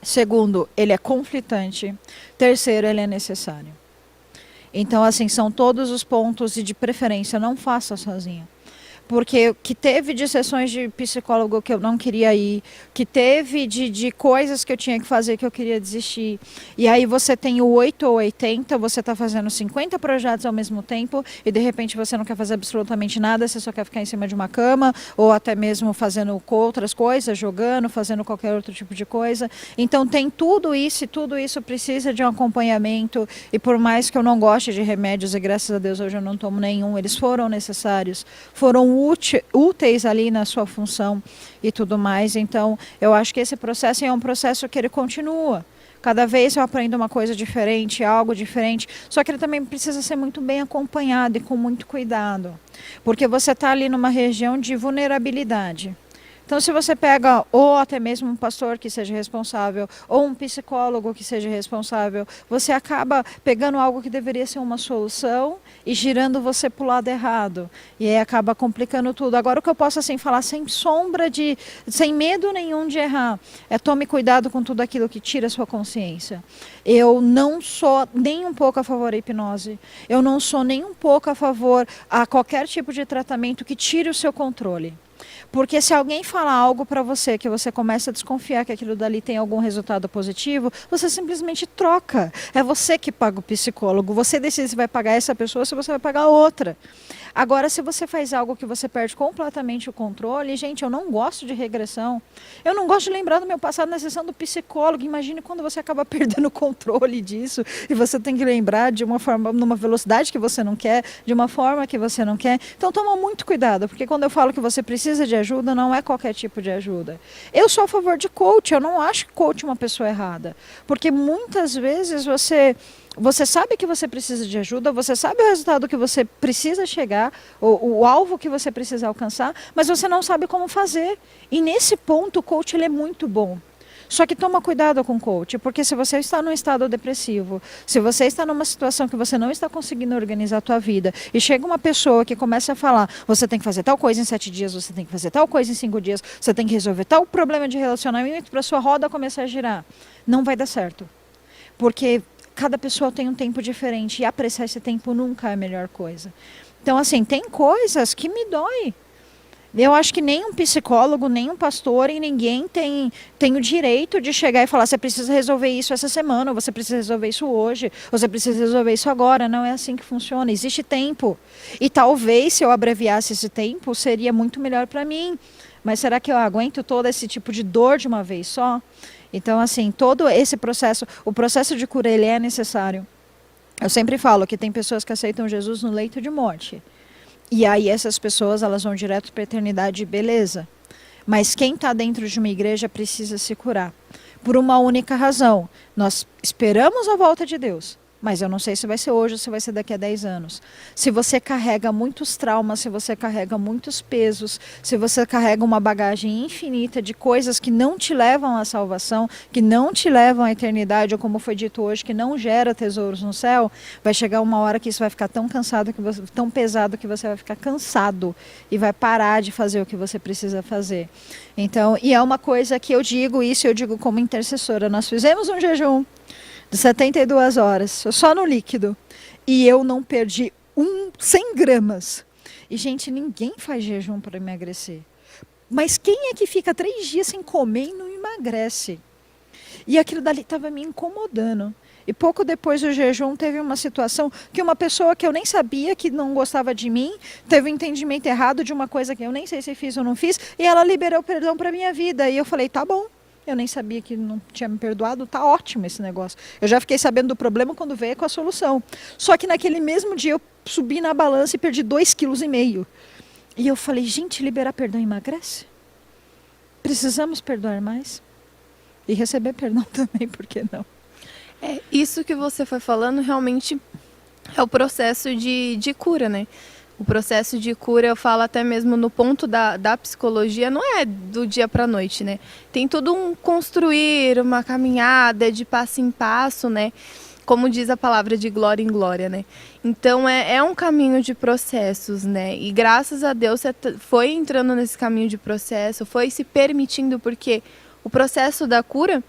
Segundo, ele é conflitante. Terceiro, ele é necessário. Então, assim, são todos os pontos e de preferência, não faça sozinho. Porque que teve de sessões de psicólogo que eu não queria ir, que teve de coisas que eu tinha que fazer que eu queria desistir. E aí você tem o 8 ou 80, você está fazendo 50 projetos ao mesmo tempo e de repente você não quer fazer absolutamente nada, você só quer ficar em cima de uma cama ou até mesmo fazendo outras coisas, jogando, fazendo qualquer outro tipo de coisa. Então tem tudo isso e tudo isso precisa de um acompanhamento e por mais que eu não goste de remédios e graças a Deus hoje eu não tomo nenhum, eles foram necessários, foram úteis ali na sua função e tudo mais. Então, eu acho que esse processo é um processo que ele continua. Cada vez eu aprendo uma coisa diferente, algo diferente, só que ele também precisa ser muito bem acompanhado e com muito cuidado. Porque você está ali numa região de vulnerabilidade. Então, se você pega ou até mesmo um pastor que seja responsável, ou um psicólogo que seja responsável, você acaba pegando algo que deveria ser uma solução e girando você para o lado errado. E aí acaba complicando tudo. Agora, o que eu posso assim falar sem sem medo nenhum de errar, é tome cuidado com tudo aquilo que tira a sua consciência. Eu não sou nem um pouco a favor da hipnose. Eu não sou nem um pouco a favor a qualquer tipo de tratamento que tire o seu controle. Porque se alguém falar algo para você que você começa a desconfiar que aquilo dali tem algum resultado positivo, você simplesmente troca. É você que paga o psicólogo, você decide se vai pagar essa pessoa ou se você vai pagar outra. Agora, se você faz algo que você perde completamente o controle, gente, eu não gosto de regressão. Eu não gosto de lembrar do meu passado na sessão do psicólogo. Imagine quando você acaba perdendo o controle disso e você tem que lembrar de uma forma, numa velocidade que você não quer, de uma forma que você não quer. Então, toma muito cuidado, porque quando eu falo que você precisa de ajuda, não é qualquer tipo de ajuda. Eu sou a favor de coach, eu não acho que coach é uma pessoa errada, porque muitas vezes você sabe que você precisa de ajuda, você sabe o resultado que você precisa chegar, o alvo que você precisa alcançar, mas você não sabe como fazer. E nesse ponto o coach ele é muito bom. Só que toma cuidado com o coach, porque se você está num estado depressivo, se você está numa situação que você não está conseguindo organizar a tua vida, e chega uma pessoa que começa a falar, você tem que fazer tal coisa em 7 dias, você tem que fazer tal coisa em 5 dias, você tem que resolver tal problema de relacionamento para a sua roda começar a girar, não vai dar certo. Porque cada pessoa tem um tempo diferente e apreciar esse tempo nunca é a melhor coisa. Então, assim, tem coisas que me dói. Eu acho que nem um psicólogo, nem um pastor e ninguém tem o direito de chegar e falar: você precisa resolver isso essa semana, ou você precisa resolver isso hoje, ou você precisa resolver isso agora. Não é assim que funciona. Existe tempo. E talvez, se eu abreviasse esse tempo, seria muito melhor para mim. Mas será que eu aguento todo esse tipo de dor de uma vez só? Então, assim, todo esse processo, o processo de cura, ele é necessário. Eu sempre falo que tem pessoas que aceitam Jesus no leito de morte. E aí essas pessoas, elas vão direto para a eternidade, beleza. Mas quem está dentro de uma igreja precisa se curar. Por uma única razão. Nós esperamos a volta de Deus. Mas eu não sei se vai ser hoje ou se vai ser daqui a 10 anos. Se você carrega muitos traumas, se você carrega muitos pesos, se você carrega uma bagagem infinita de coisas que não te levam à salvação, que não te levam à eternidade, ou como foi dito hoje, que não gera tesouros no céu, vai chegar uma hora que isso vai ficar tão cansado, tão pesado, que você vai ficar cansado e vai parar de fazer o que você precisa fazer. Então, e é uma coisa que eu digo, isso eu digo como intercessora. Nós fizemos um jejum de 72 horas, só no líquido. E eu não perdi 100 gramas. E, gente, ninguém faz jejum para emagrecer. Mas quem é que fica 3 dias sem comer e não emagrece? E aquilo dali estava me incomodando. E pouco depois do jejum teve uma situação que uma pessoa que eu nem sabia que não gostava de mim, teve um entendimento errado de uma coisa que eu nem sei se fiz ou não fiz, e ela liberou perdão para minha vida. E eu falei, tá bom. Eu nem sabia que não tinha me perdoado, tá ótimo esse negócio. Eu já fiquei sabendo do problema quando veio com a solução. Só que naquele mesmo dia eu subi na balança e perdi 2,5 kg. E eu falei, gente, liberar perdão emagrece? Precisamos perdoar mais? E receber perdão também, por que não? Isso que você foi falando realmente é o processo de cura, né? O processo de cura, eu falo até mesmo no ponto da psicologia, não é do dia para a noite, né? Tem todo um construir, uma caminhada de passo em passo, né? Como diz a palavra, de glória em glória, né? Então, é um caminho de processos, né? E graças a Deus você foi entrando nesse caminho de processo, foi se permitindo, porque o processo da cura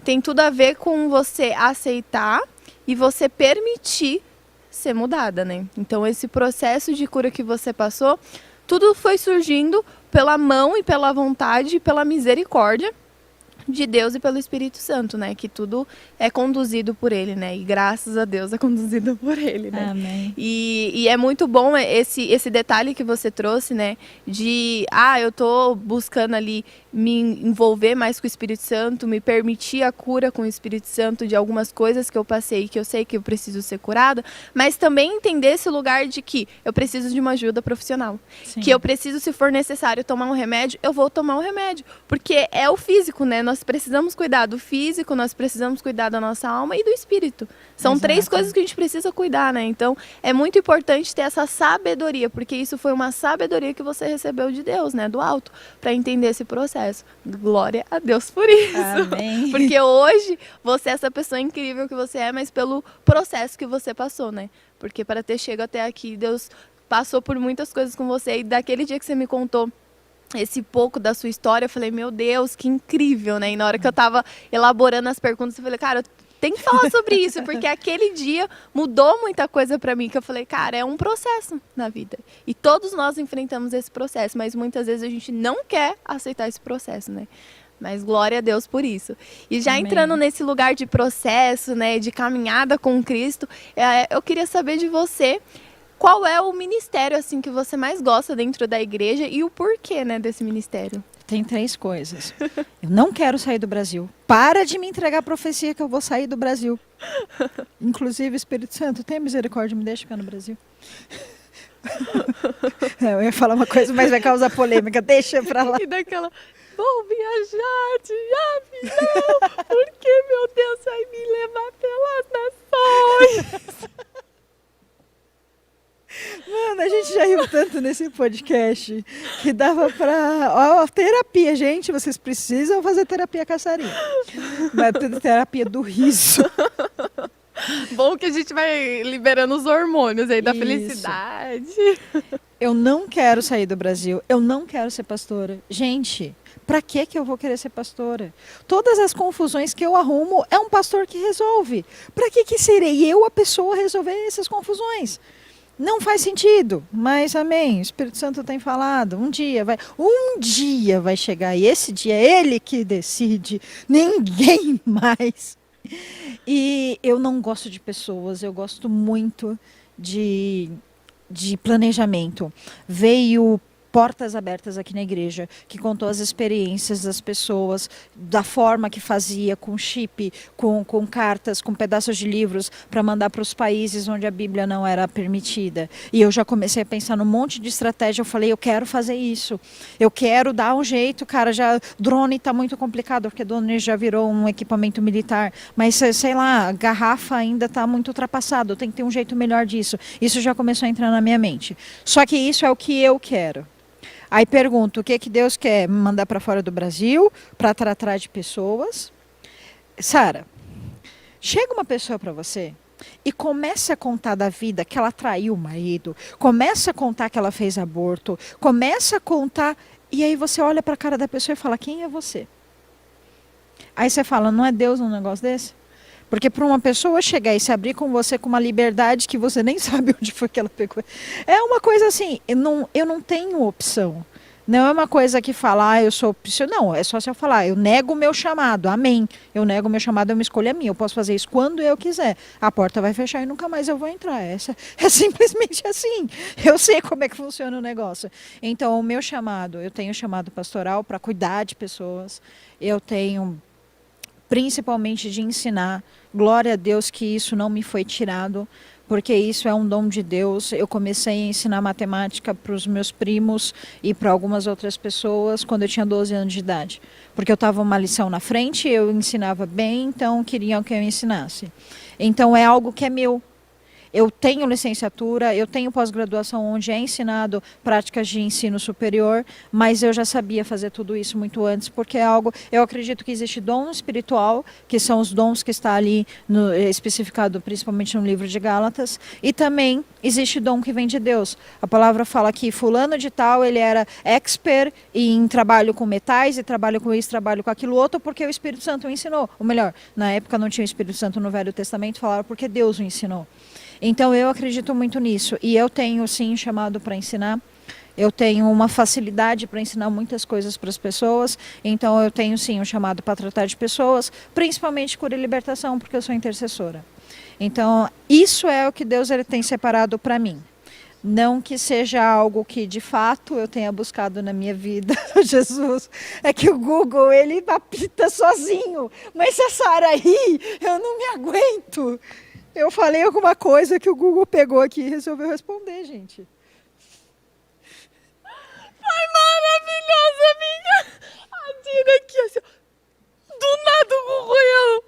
tem tudo a ver com você aceitar e você permitir ser mudada, né? Então, esse processo de cura que você passou, tudo foi surgindo pela mão e pela vontade e pela misericórdia de Deus e pelo Espírito Santo, né? Que tudo é conduzido por Ele, né? E graças a Deus é conduzido por Ele, né? Amém. E é muito bom esse detalhe que você trouxe, né? De, eu tô buscando ali me envolver mais com o Espírito Santo, me permitir a cura com o Espírito Santo de algumas coisas que eu passei, que eu sei que eu preciso ser curada, mas também entender esse lugar de que eu preciso de uma ajuda profissional. Sim. Que eu preciso, se for necessário, tomar um remédio, eu vou tomar um remédio. Porque é o físico, né? Nós precisamos cuidar do físico, nós precisamos cuidar da nossa alma e do espírito. São Exato. 3 coisas que a gente precisa cuidar, né? Então, é muito importante ter essa sabedoria, porque isso foi uma sabedoria que você recebeu de Deus, né? Do alto, para entender esse processo. Glória a Deus por isso. Amém. Porque hoje você é essa pessoa incrível que você é, mas pelo processo que você passou, né? Porque para ter chegado até aqui, Deus passou por muitas coisas com você. E daquele dia que você me contou esse pouco da sua história, eu falei, meu Deus, que incrível, né? E na hora que eu tava elaborando as perguntas, eu falei, cara, tem que falar sobre isso, porque aquele dia mudou muita coisa pra mim, que eu falei, cara, é um processo na vida. E todos nós enfrentamos esse processo, mas muitas vezes a gente não quer aceitar esse processo, né? Mas glória a Deus por isso. E já Amém. entrando nesse lugar de processo, né, de caminhada com Cristo, eu queria saber de você, qual é o ministério assim que você mais gosta dentro da igreja e o porquê, né, desse ministério? Tem 3 coisas. Eu não quero sair do Brasil. Para de me entregar a profecia que eu vou sair do Brasil. Inclusive, Espírito Santo, tenha misericórdia, me deixa ficar no Brasil. Eu ia falar uma coisa, mas vai causar polêmica. Deixa pra lá. E daquela, vou viajar de avião, porque meu Deus vai me levar pelas nações. Mano, a gente já riu tanto nesse podcast que dava pra... terapia, gente, vocês precisam fazer terapia caçarinha. Vai ter terapia do riso. Bom que a gente vai liberando os hormônios aí da Isso. felicidade. Eu não quero sair do Brasil, eu não quero ser pastora. Gente, pra que eu vou querer ser pastora? Todas as confusões que eu arrumo é um pastor que resolve. Pra que serei eu a pessoa a resolver essas confusões? Não faz sentido, mas amém. O Espírito Santo tem falado. Um dia vai chegar e esse dia é ele que decide, ninguém mais. E eu não gosto de pessoas, eu gosto muito de, de planejamento. Veio Portas Abertas aqui na igreja, que contou as experiências das pessoas, da forma que fazia, com chip, com cartas, com pedaços de livros, para mandar para os países onde a Bíblia não era permitida. E eu já comecei a pensar num monte de estratégia, eu falei, eu quero fazer isso. Eu quero dar um jeito, cara, já drone está muito complicado, porque drone já virou um equipamento militar, mas sei lá, garrafa ainda está muito ultrapassado, tem que ter um jeito melhor disso. Isso já começou a entrar na minha mente. Só que isso é o que eu quero. Aí pergunto, o que que Deus quer? Me mandar para fora do Brasil, para tratar de pessoas? Sara, chega uma pessoa para você e começa a contar da vida que ela traiu o marido, começa a contar que ela fez aborto, começa a contar, e aí você olha para a cara da pessoa e fala, quem é você? Aí você fala, não é Deus um negócio desse? Porque para uma pessoa chegar e se abrir com você com uma liberdade que você nem sabe onde foi que ela pegou. É uma coisa assim, eu não tenho opção. Não é uma coisa que falar, eu sou opcional. Não, é só se eu falar, eu nego o meu chamado, amém. Eu nego o meu chamado, é uma escolha minha. Eu posso fazer isso quando eu quiser. A porta vai fechar e nunca mais eu vou entrar. É simplesmente assim. Eu sei como é que funciona o negócio. Então, o meu chamado, eu tenho chamado pastoral para cuidar de pessoas. Eu tenho principalmente de ensinar. Glória a Deus que isso não me foi tirado, porque isso é um dom de Deus. Eu comecei a ensinar matemática para os meus primos e para algumas outras pessoas quando eu tinha 12 anos de idade. Porque eu estava uma lição na frente, eu ensinava bem, então queriam que eu ensinasse. Então é algo que é meu. Eu tenho licenciatura, eu tenho pós-graduação onde é ensinado práticas de ensino superior, mas eu já sabia fazer tudo isso muito antes, porque é algo, eu acredito que existe dom espiritual, que são os dons que está ali especificado principalmente no livro de Gálatas, e também existe dom que vem de Deus. A palavra fala que fulano de tal, ele era expert em trabalho com metais, e trabalho com isso, trabalho com aquilo outro, porque o Espírito Santo o ensinou. Ou melhor, na época não tinha o Espírito Santo no Velho Testamento, falaram porque Deus o ensinou. Então eu acredito muito nisso e eu tenho sim chamado para ensinar. Eu tenho uma facilidade para ensinar muitas coisas para as pessoas, então eu tenho sim um chamado para tratar de pessoas, principalmente cura e libertação, porque eu sou intercessora. Então isso é o que Deus ele tem separado para mim. Não que seja algo que de fato eu tenha buscado na minha vida, Jesus. É que o Google ele apita sozinho, mas se a Sara aí, eu não me aguento. Eu falei alguma coisa que o Google pegou aqui e resolveu responder, gente. Foi maravilhosa, amiga! A Dina aqui, assim, do nada o Google eu...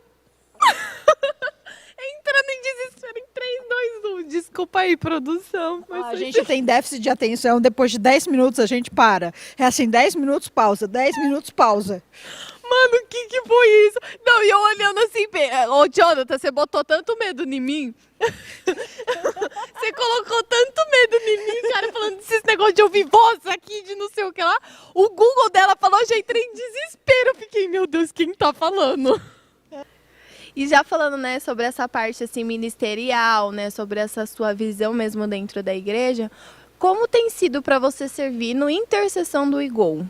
entrando em desespero em 3, 2, 1. Desculpa aí, produção. A gente tem déficit de atenção, depois de 10 minutos a gente para. É assim, 10 minutos pausa, 10 minutos pausa. Mano, o que foi isso? Não, e eu olhando assim, ô Jonathan, você botou tanto medo em mim. Você colocou tanto medo em mim, cara, falando desses negócios de ouvir voz aqui, de não sei o que lá. O Google dela falou, já entrei em desespero. Eu fiquei, meu Deus, quem tá falando? E já falando, né, sobre essa parte, assim, ministerial, né, sobre essa sua visão mesmo dentro da igreja, como tem sido para você servir no Intercessão do IGOL?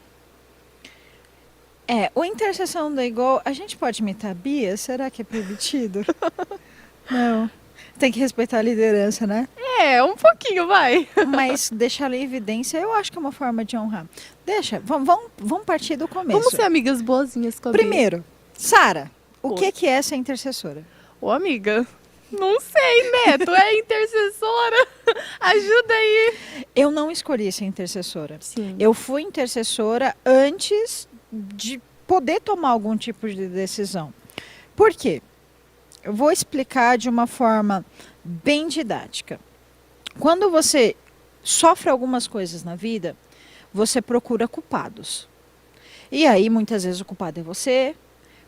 O Intercessão do IGOL, a gente pode imitar a Bia? Será que é permitido? Não. Tem que respeitar a liderança, né? Um pouquinho, vai. Mas deixar ali em evidência, eu acho que é uma forma de honrar. Vamos partir do começo. Vamos ser amigas boazinhas com a Bia. Primeiro, Sara, o que é ser intercessora? Ô, amiga, não sei, né? Tu é intercessora? Ajuda aí. Eu não escolhi ser intercessora. Sim. Eu fui intercessora antes de poder tomar algum tipo de decisão. Por quê? Eu vou explicar de uma forma bem didática. Quando você sofre algumas coisas na vida, você procura culpados. E aí, muitas vezes, o culpado é você,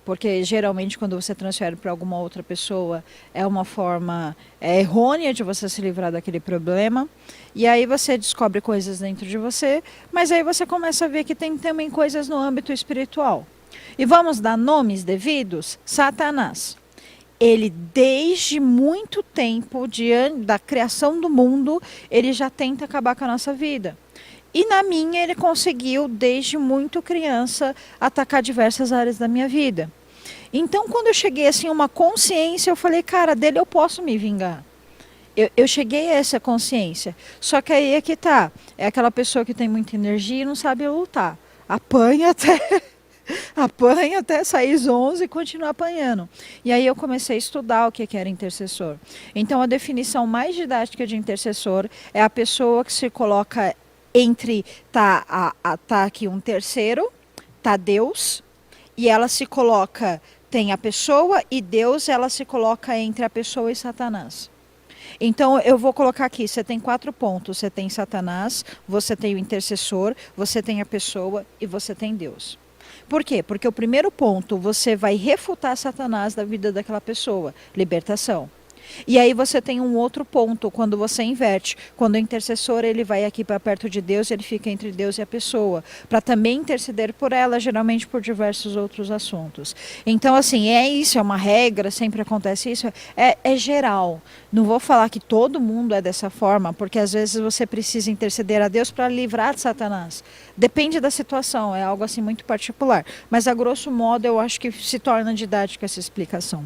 porque geralmente quando você transfere para alguma outra pessoa, é uma forma errônea de você se livrar daquele problema. E aí você descobre coisas dentro de você, mas aí você começa a ver que tem também coisas no âmbito espiritual. E vamos dar nomes devidos? Satanás. Ele, desde muito tempo, da criação do mundo, ele já tenta acabar com a nossa vida. E na minha, ele conseguiu, desde muito criança, atacar diversas áreas da minha vida. Então, quando eu cheguei assim, a uma consciência, eu falei, cara, dele eu posso me vingar. Eu cheguei a essa consciência. Só que aí é que tá. É aquela pessoa que tem muita energia e não sabe lutar. Apanha até... apanha até sair 11 e continua apanhando. E aí eu comecei a estudar o que era intercessor. Então, a definição mais didática de intercessor é a pessoa que se coloca entre tá aqui um terceiro, tá Deus, e ela se coloca, tem a pessoa e Deus, ela se coloca entre a pessoa e Satanás. Então, eu vou colocar aqui, você tem 4 pontos. Você tem Satanás, você tem o intercessor, você tem a pessoa e você tem Deus. Por quê? Porque o primeiro ponto, você vai refutar Satanás da vida daquela pessoa, libertação. E aí você tem um outro ponto, quando você inverte. Quando o intercessor ele vai aqui para perto de Deus, ele fica entre Deus e a pessoa, para também interceder por ela, geralmente por diversos outros assuntos. Então, assim, é isso, é uma regra, sempre acontece isso, é geral. Não vou falar que todo mundo é dessa forma, porque às vezes você precisa interceder a Deus para livrar de Satanás. Depende da situação, é algo assim muito particular. Mas a grosso modo eu acho que se torna didática essa explicação.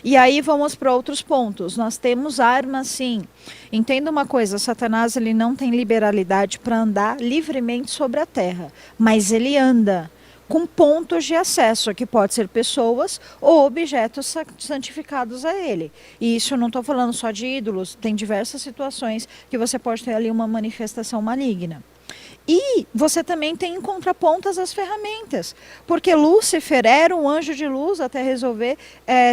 E aí vamos para outros pontos. Nós temos armas, sim. Entenda uma coisa, Satanás ele não tem liberalidade para andar livremente sobre a terra, mas ele anda com pontos de acesso, que pode ser pessoas ou objetos santificados a ele. E isso eu não estou falando só de ídolos, tem diversas situações que você pode ter ali uma manifestação maligna. E você também tem em contrapontas as ferramentas, porque Lúcifer era um anjo de luz até resolver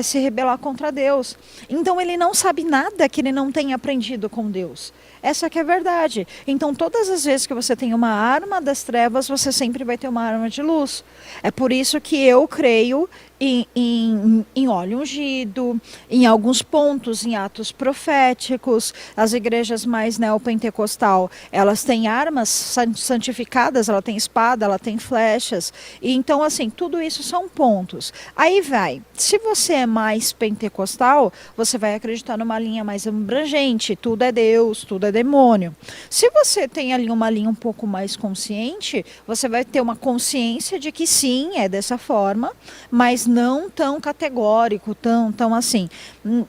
se rebelar contra Deus. Então ele não sabe nada que ele não tenha aprendido com Deus. Essa que é a verdade. Então todas as vezes que você tem uma arma das trevas, você sempre vai ter uma arma de luz. É por isso que eu creio em óleo ungido, em alguns pontos, em atos proféticos. As igrejas mais neopentecostal, elas têm armas santificadas, ela tem espada, ela tem flechas. E então, assim, tudo isso são pontos. Aí vai, se você é mais pentecostal, você vai acreditar numa linha mais abrangente, tudo é Deus, tudo é demônio. Se você tem ali uma linha um pouco mais consciente, você vai ter uma consciência de que sim, é dessa forma, mas não tão categórico, tão assim.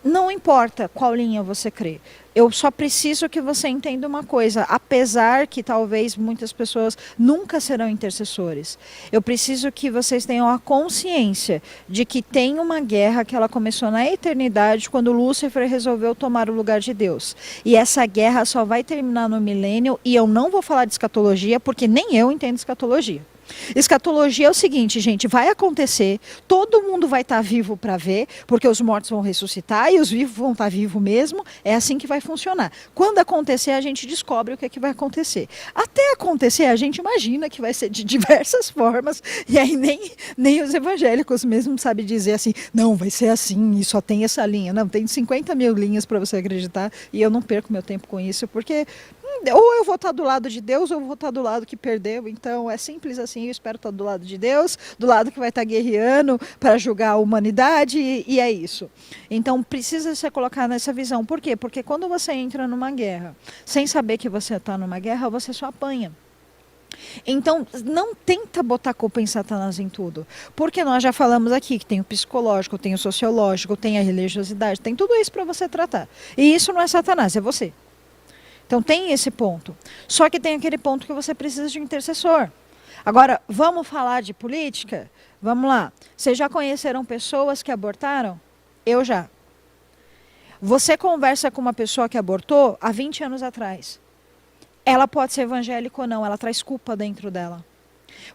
Não importa qual linha você crê. Eu só preciso que você entenda uma coisa, apesar que talvez muitas pessoas nunca serão intercessores. Eu preciso que vocês tenham a consciência de que tem uma guerra que ela começou na eternidade, quando Lúcifer resolveu tomar o lugar de Deus. E essa guerra só vai terminar no milênio, e eu não vou falar de escatologia, porque nem eu entendo escatologia. Escatologia é o seguinte, gente, vai acontecer, todo mundo vai estar vivo para ver, porque os mortos vão ressuscitar e os vivos vão estar vivos mesmo, é assim que vai funcionar. Quando acontecer, a gente descobre o que é que vai acontecer. Até acontecer, a gente imagina que vai ser de diversas formas, e aí nem os evangélicos mesmo sabem dizer assim, não, vai ser assim, e só tem essa linha. Não, tem 50 mil linhas para você acreditar, e eu não perco meu tempo com isso, porque ou eu vou estar do lado de Deus, ou eu vou estar do lado que perdeu. Então é simples assim, eu espero estar do lado de Deus, do lado que vai estar guerreando para julgar a humanidade, e é isso. Então precisa se colocar nessa visão. Por quê? Porque quando você entra numa guerra, sem saber que você está numa guerra, você só apanha. Então, não tenta botar culpa em Satanás em tudo. Porque nós já falamos aqui que tem o psicológico, tem o sociológico, tem a religiosidade, tem tudo isso para você tratar. E isso não é Satanás, é você. Então tem esse ponto. Só que tem aquele ponto que você precisa de um intercessor. Agora, vamos falar de política? Vamos lá. Vocês já conheceram pessoas que abortaram? Eu já. Você conversa com uma pessoa que abortou há 20 anos atrás. Ela pode ser evangélica ou não, ela traz culpa dentro dela.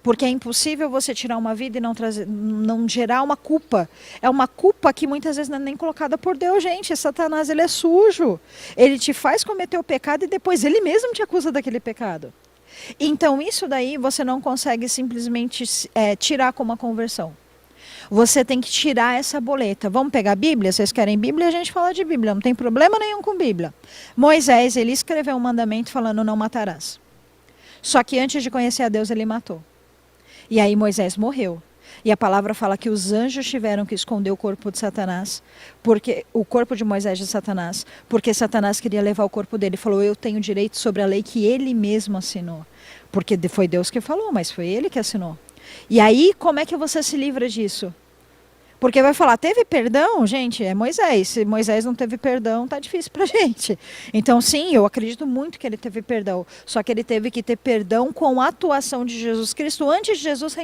Porque é impossível você tirar uma vida e não gerar uma culpa. É uma culpa que muitas vezes não é nem colocada por Deus, gente. Satanás, ele é sujo. Ele te faz cometer o pecado e depois ele mesmo te acusa daquele pecado. Então isso daí você não consegue simplesmente tirar como uma conversão. Você tem que tirar essa boleta. Vamos pegar a Bíblia? Vocês querem Bíblia? A gente fala de Bíblia. Não tem problema nenhum com Bíblia. Moisés, ele escreveu um mandamento falando não matarás. Só que antes de conhecer a Deus, ele matou. E aí Moisés morreu. E a palavra fala que os anjos tiveram que esconder o corpo de Satanás, porque o corpo de Moisés de Satanás, porque Satanás queria levar o corpo dele. Ele falou, eu tenho direito sobre a lei que ele mesmo assinou. Porque foi Deus que falou, mas foi ele que assinou. E aí, como é que você se livra disso? Porque vai falar, teve perdão? Gente, é Moisés. Se Moisés não teve perdão, tá difícil pra gente. Então, sim, eu acredito muito que ele teve perdão. Só que ele teve que ter perdão com a atuação de Jesus Cristo antes de Jesus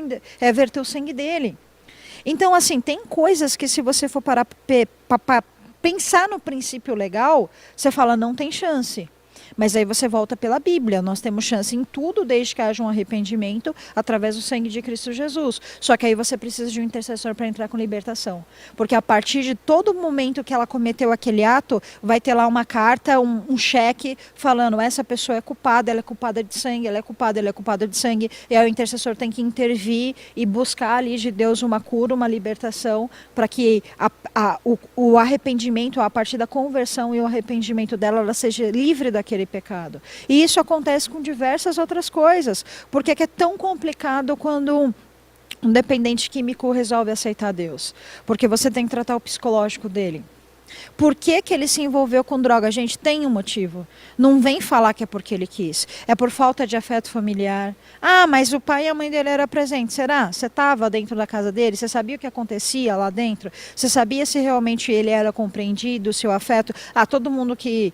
verter o sangue dele. Então, assim, tem coisas que se você for parar para pensar no princípio legal, você fala, não tem chance. Mas aí você volta pela Bíblia. Nós temos chance em tudo desde que haja um arrependimento através do sangue de Cristo Jesus. Só que aí você precisa de um intercessor para entrar com libertação. Porque a partir de todo momento que ela cometeu aquele ato, vai ter lá uma carta, um cheque falando essa pessoa é culpada, ela é culpada de sangue, ela é culpada de sangue. E aí o intercessor tem que intervir e buscar ali de Deus uma cura, uma libertação, para que o arrependimento, a partir da conversão e o arrependimento dela, ela seja livre daquele pecado. E isso acontece com diversas outras coisas. Porque é tão complicado quando um dependente químico resolve aceitar Deus? Porque você tem que tratar o psicológico dele. Por que que ele se envolveu com droga? Gente, tem um motivo. Não vem falar que é porque ele quis. É por falta de afeto familiar. Ah, mas o pai e a mãe dele eram presentes. Será? Você estava dentro da casa dele? Você sabia o que acontecia lá dentro? Você sabia se realmente ele era compreendido, o seu afeto? Ah, todo mundo que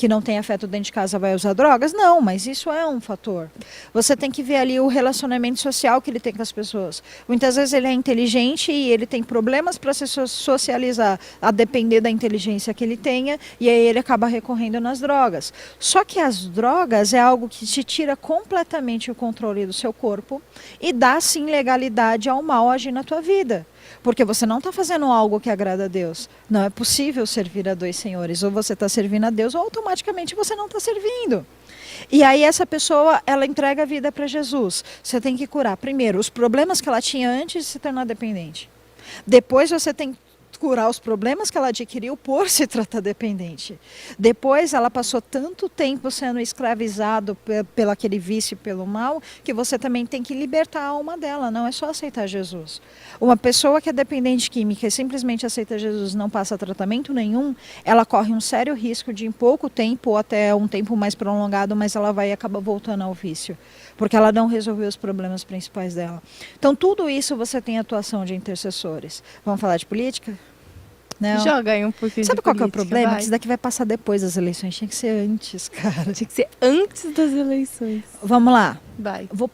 não tem afeto dentro de casa vai usar drogas? Não, mas isso é um fator. Você tem que ver ali o relacionamento social que ele tem com as pessoas. Muitas vezes ele é inteligente e ele tem problemas para se socializar, a depender da inteligência que ele tenha, e aí ele acaba recorrendo nas drogas. Só que as drogas é algo que te tira completamente o controle do seu corpo e dá sim legalidade ao mal agir na tua vida. Porque você não está fazendo algo que agrada a Deus. Não é possível servir a dois senhores. Ou você está servindo a Deus ou automaticamente você não está servindo. E aí essa pessoa, ela entrega a vida para Jesus. Você tem que curar, primeiro, os problemas que ela tinha antes de se tornar dependente. Depois você tem que curar os problemas que ela adquiriu por se tratar dependente. Depois ela passou tanto tempo sendo escravizado pelo aquele vício, pelo mal, que você também tem que libertar a alma dela, não é só aceitar Jesus. Uma pessoa que é dependente química e simplesmente aceita Jesus e não passa tratamento nenhum, ela corre um sério risco de em pouco tempo ou até um tempo mais prolongado, mas ela vai acabar voltando ao vício, porque ela não resolveu os problemas principais dela. Então tudo isso você tem atuação de intercessores. Vamos falar de política? Não. Joga aí um pouquinho. Sabe de qual que é o política, problema? vai. Que isso daqui vai passar depois das eleições. Tinha que ser antes, cara. Tinha que ser antes das eleições. Vamos lá. Vai. Vou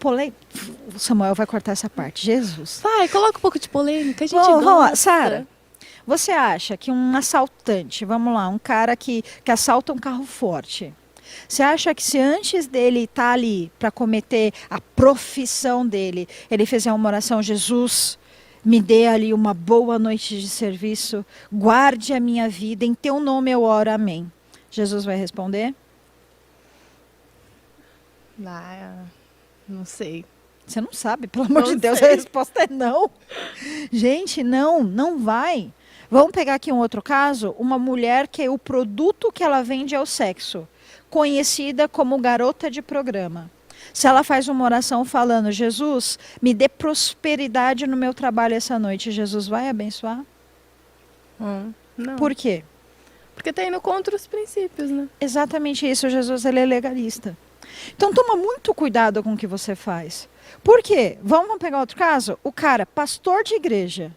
O Samuel vai cortar essa parte. Jesus. Vai, coloca um pouco de polêmica, a gente Vamos lá. gosta. Sara, você acha que um assaltante, vamos lá, um cara que assalta um carro forte, você acha que se antes dele estar ali para cometer a profissão dele, ele fizer uma oração, Jesus, me dê ali uma boa noite de serviço, guarde a minha vida, em teu nome eu oro, amém. Jesus vai responder? Não sei. Você não sabe, pelo amor Não de Deus, sei. a resposta é não. Gente, não vai. Vamos pegar aqui um outro caso, uma mulher que o produto que ela vende é o sexo, conhecida como garota de programa. Se ela faz uma oração falando, Jesus, me dê prosperidade no meu trabalho essa noite, Jesus vai abençoar? Não. Por quê? Porque tá indo contra os princípios, né? Exatamente isso, Jesus ele é legalista. Então toma muito cuidado com o que você faz. Por quê? Vamos pegar outro caso? O cara, pastor de igreja.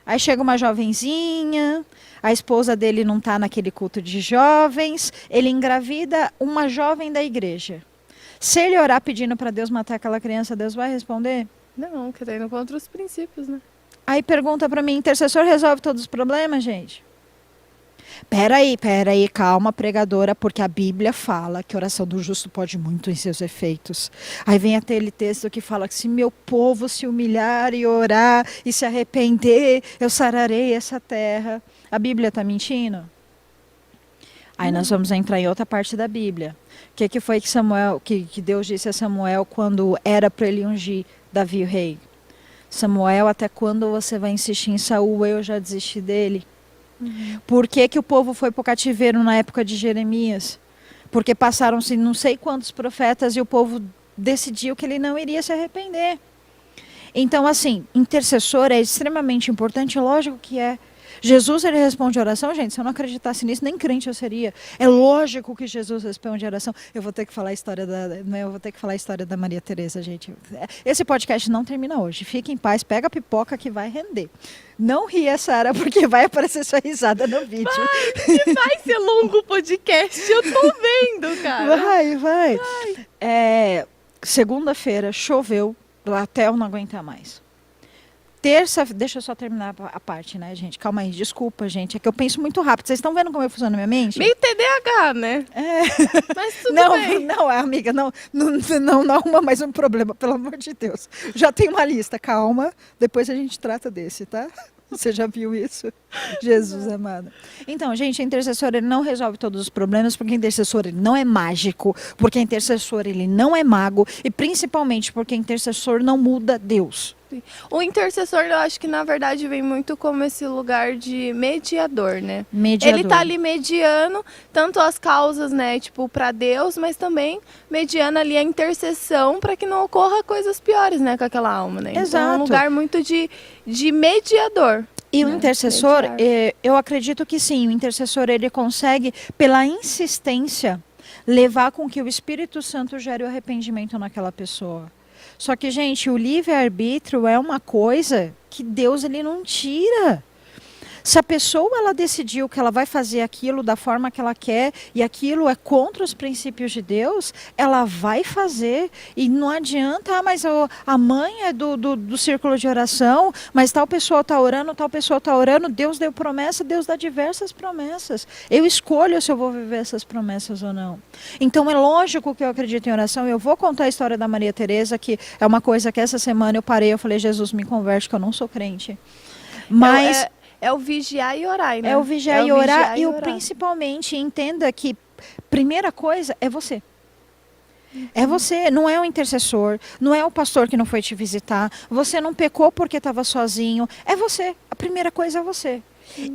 Aí chega uma jovenzinha, a esposa dele não está naquele culto de jovens, ele engravida uma jovem da igreja. Se ele orar pedindo para Deus matar aquela criança, Deus vai responder? Não, porque tá indo contra os princípios, né? Aí pergunta para mim, intercessor resolve todos os problemas, gente? Peraí, calma, pregadora, porque a Bíblia fala que a oração do justo pode muito em seus efeitos. Aí vem aquele texto que fala que se meu povo se humilhar e orar e se arrepender, eu sararei essa terra. A Bíblia está mentindo? Aí nós vamos entrar em outra parte da Bíblia. O que foi que Deus disse a Samuel quando era para ele ungir Davi o rei? Samuel, até quando você vai insistir em Saul? Eu já desisti dele. Por que o povo foi para o cativeiro na época de Jeremias? Porque passaram-se não sei quantos profetas e o povo decidiu que ele não iria se arrepender. Então, assim, intercessor é extremamente importante, lógico que é. Jesus, ele responde oração, gente, se eu não acreditasse nisso, nem crente eu seria. É lógico que Jesus responde oração. Eu vou ter que falar a história da Maria Teresa, gente. Esse podcast não termina hoje. Fique em paz, pega a pipoca que vai render. Não ria, Sara, porque vai aparecer sua risada no vídeo. Vai ser longo o podcast, eu tô vendo, cara. Vai. Segunda-feira, choveu, até eu não aguentar mais. Terça, deixa eu só terminar a parte, né, gente? Calma aí, desculpa, gente. É que eu penso muito rápido. Vocês estão vendo como eu funciono na minha mente? Meio TDAH, né? Mas tudo bem. Não, amiga, não arruma mais um problema, pelo amor de Deus. Já tem uma lista, calma. Depois a gente trata desse, tá? Você já viu isso? Jesus amado. Então, gente, o intercessor ele não resolve todos os problemas, porque o intercessor ele não é mágico, porque o intercessor ele não é mago, e principalmente porque o intercessor não muda Deus. O intercessor, eu acho que na verdade vem muito como esse lugar de mediador, né? Mediador. Ele tá ali mediando tanto as causas, né, tipo, para Deus, mas também mediando ali a intercessão para que não ocorra coisas piores, né, com aquela alma, né? Exato. Então é um lugar muito de mediador. E o né? intercessor, eu acredito que sim, o intercessor ele consegue, pela insistência, levar com que o Espírito Santo gere o arrependimento naquela pessoa. Só que, gente, o livre-arbítrio é uma coisa que Deus ele não tira. Se a pessoa ela decidiu que ela vai fazer aquilo da forma que ela quer e aquilo é contra os princípios de Deus, ela vai fazer. E não adianta, mas a mãe é do círculo de oração, mas tal pessoa está orando, Deus deu promessa, Deus dá diversas promessas. Eu escolho se eu vou viver essas promessas ou não. Então é lógico que eu acredito em oração. Eu vou contar a história da Maria Teresa, que é uma coisa que essa semana eu parei, eu falei, Jesus, me converte, que eu não sou crente. Mas... É o vigiar e orar, né? É o vigiar e orar. E principalmente entenda que primeira coisa é você. É você, não é o intercessor, não é o pastor que não foi te visitar, você não pecou porque estava sozinho, é você. A primeira coisa é você.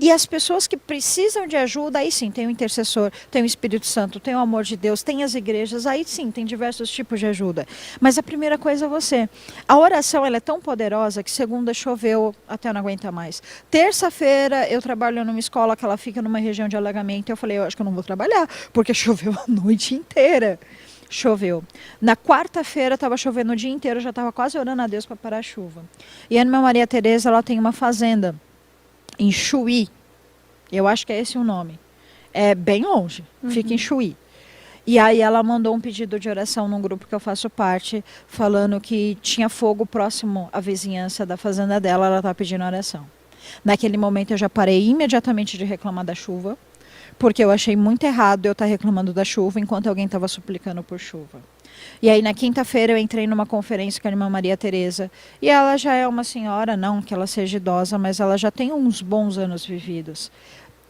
E as pessoas que precisam de ajuda, aí sim, tem o intercessor, tem o Espírito Santo, tem o amor de Deus, tem as igrejas, aí sim, tem diversos tipos de ajuda. Mas a primeira coisa é você. A oração, ela é tão poderosa que segunda choveu até não aguentar mais. Terça-feira, eu trabalho numa escola que ela fica numa região de alagamento, eu falei, eu acho que eu não vou trabalhar, porque choveu a noite inteira. Choveu. Na quarta-feira estava chovendo o dia inteiro, eu já estava quase orando a Deus para parar a chuva. E a irmã Maria Teresa, ela tem uma fazenda em Chuí, eu acho que é esse o nome, é bem longe, fica em Chuí. E aí ela mandou um pedido de oração num grupo que eu faço parte, falando que tinha fogo próximo à vizinhança da fazenda dela, ela estava pedindo oração. Naquele momento eu já parei imediatamente de reclamar da chuva, porque eu achei muito errado eu estar reclamando da chuva enquanto alguém estava suplicando por chuva. E aí na quinta-feira eu entrei numa conferência com a irmã Maria Teresa, e ela já é uma senhora, não que ela seja idosa, mas ela já tem uns bons anos vividos.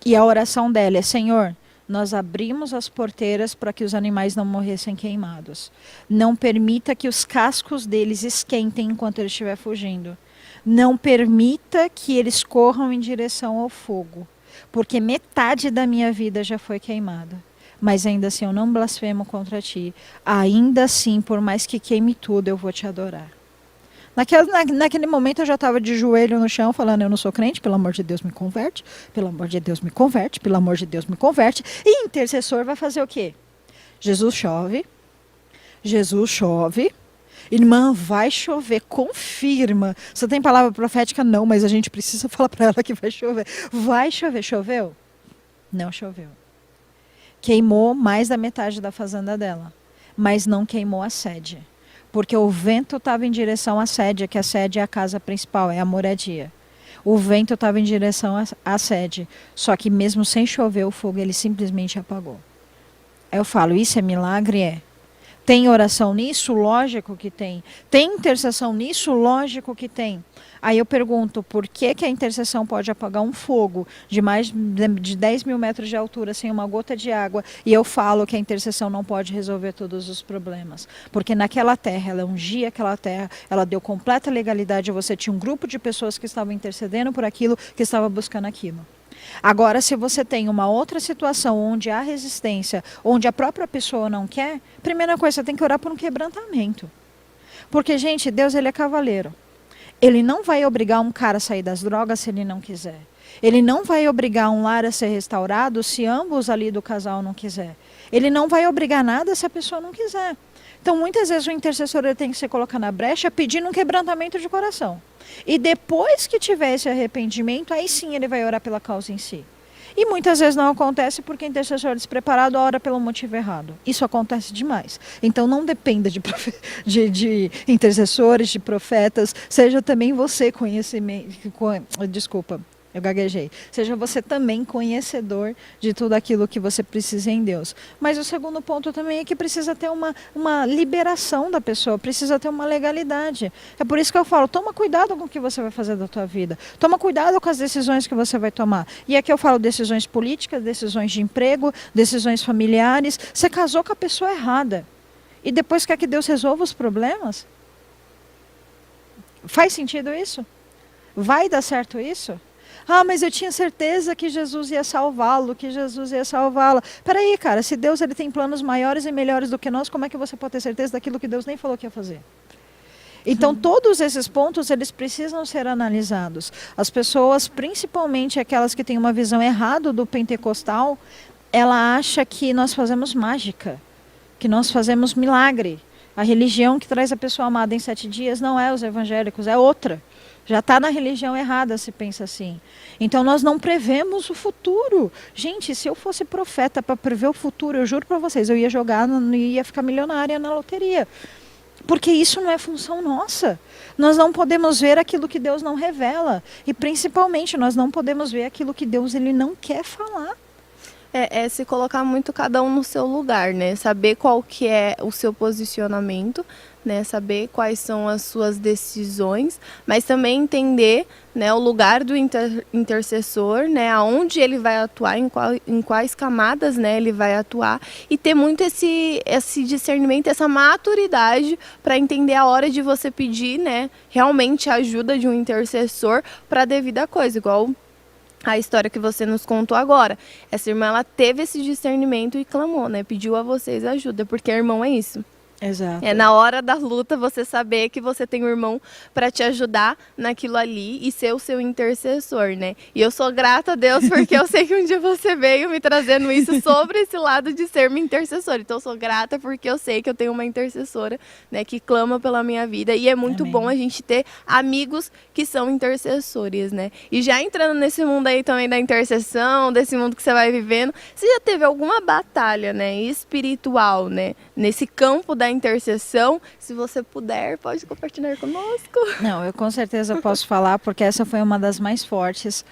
E a oração dela é, Senhor, nós abrimos as porteiras para que os animais não morressem queimados. Não permita que os cascos deles esquentem enquanto ele estiver fugindo. Não permita que eles corram em direção ao fogo, porque metade da minha vida já foi queimada. Mas ainda assim eu não blasfemo contra ti. Ainda assim, por mais que queime tudo, eu vou te adorar. Naquele momento eu já estava de joelho no chão, falando, eu não sou crente, pelo amor de Deus me converte, pelo amor de Deus me converte, pelo amor de Deus me converte. E intercessor vai fazer o quê? Jesus chove, irmã, vai chover, confirma. Você tem palavra profética? Não, mas a gente precisa falar para ela que vai chover. Vai chover, choveu? Não choveu. Queimou mais da metade da fazenda dela, mas não queimou a sede, porque o vento estava em direção à sede, que a sede é a casa principal, é a moradia. O vento estava em direção à sede, só que mesmo sem chover o fogo, ele simplesmente apagou. Aí eu falo, isso é milagre? É. Tem oração nisso? Lógico que tem. Tem intercessão nisso? Lógico que tem. Aí eu pergunto, por que a intercessão pode apagar um fogo de mais de 10 mil metros de altura sem uma gota de água? E eu falo que a intercessão não pode resolver todos os problemas. Porque naquela terra, ela ungia aquela terra, ela deu completa legalidade. Você tinha um grupo de pessoas que estavam intercedendo por aquilo, que estava buscando aquilo. Agora, se você tem uma outra situação onde há resistência, onde a própria pessoa não quer, primeira coisa, você tem que orar por um quebrantamento. Porque, gente, Deus ele é cavaleiro. Ele não vai obrigar um cara a sair das drogas se ele não quiser. Ele não vai obrigar um lar a ser restaurado se ambos ali do casal não quiser. Ele não vai obrigar nada se a pessoa não quiser. Então, muitas vezes o intercessor ele tem que se colocar na brecha pedindo um quebrantamento de coração. E depois que tiver esse arrependimento, aí sim ele vai orar pela causa em si. E muitas vezes não acontece porque o intercessor despreparado ora pelo motivo errado. Isso acontece demais. Então não dependa de intercessores, de profetas. Seja também você eu gaguejei. Seja você também conhecedor de tudo aquilo que você precisa em Deus. Mas o segundo ponto também é que precisa ter uma liberação da pessoa, precisa ter uma legalidade. É por isso que eu falo, toma cuidado com o que você vai fazer da tua vida. Toma cuidado com as decisões que você vai tomar. E aqui eu falo decisões políticas, decisões de emprego, decisões familiares. Você casou com a pessoa errada. E depois quer que Deus resolva os problemas? Faz sentido isso? Vai dar certo isso? Ah, mas eu tinha certeza que Jesus ia salvá-lo, que Jesus ia salvá-la. Peraí, cara, se Deus ele tem planos maiores e melhores do que nós, como é que você pode ter certeza daquilo que Deus nem falou que ia fazer? Então, todos esses pontos, eles precisam ser analisados. As pessoas, principalmente aquelas que têm uma visão errada do pentecostal, ela acha que nós fazemos mágica, que nós fazemos milagre. A religião que traz a pessoa amada em 7 dias não é os evangélicos, é outra. Já está na religião errada, se pensa assim. Então, nós não prevemos o futuro. Gente, se eu fosse profeta para prever o futuro, eu juro para vocês, eu ia jogar, ia ficar milionária na loteria. Porque isso não é função nossa. Nós não podemos ver aquilo que Deus não revela. E, principalmente, nós não podemos ver aquilo que Deus ele não quer falar. É se colocar muito cada um no seu lugar, né? Saber qual que é o seu posicionamento, né? Saber quais são as suas decisões, mas também entender, né, o lugar do intercessor, né? Aonde ele vai atuar, em quais camadas, né, ele vai atuar. E ter muito esse discernimento, essa maturidade para entender a hora de você pedir, né, realmente a ajuda de um intercessor para a devida coisa, igual a história que você nos contou agora. Essa irmã, ela teve esse discernimento e clamou, né? Pediu a vocês ajuda, porque irmão é isso. Exato. É na hora da luta você saber que você tem um irmão para te ajudar naquilo ali e ser o seu intercessor, né? E eu sou grata a Deus porque eu sei que um dia você veio me trazendo isso sobre esse lado de ser minha intercessora. Então eu sou grata porque eu sei que eu tenho uma intercessora, né, que clama pela minha vida, e é muito bom a gente ter amigos que são intercessores, né? E já entrando nesse mundo aí também da intercessão, desse mundo que você vai vivendo, você já teve alguma batalha, né, espiritual, né, nesse campo da intercessão? Se você puder, pode compartilhar conosco. Não, eu com certeza posso falar, porque essa foi uma das mais fortes,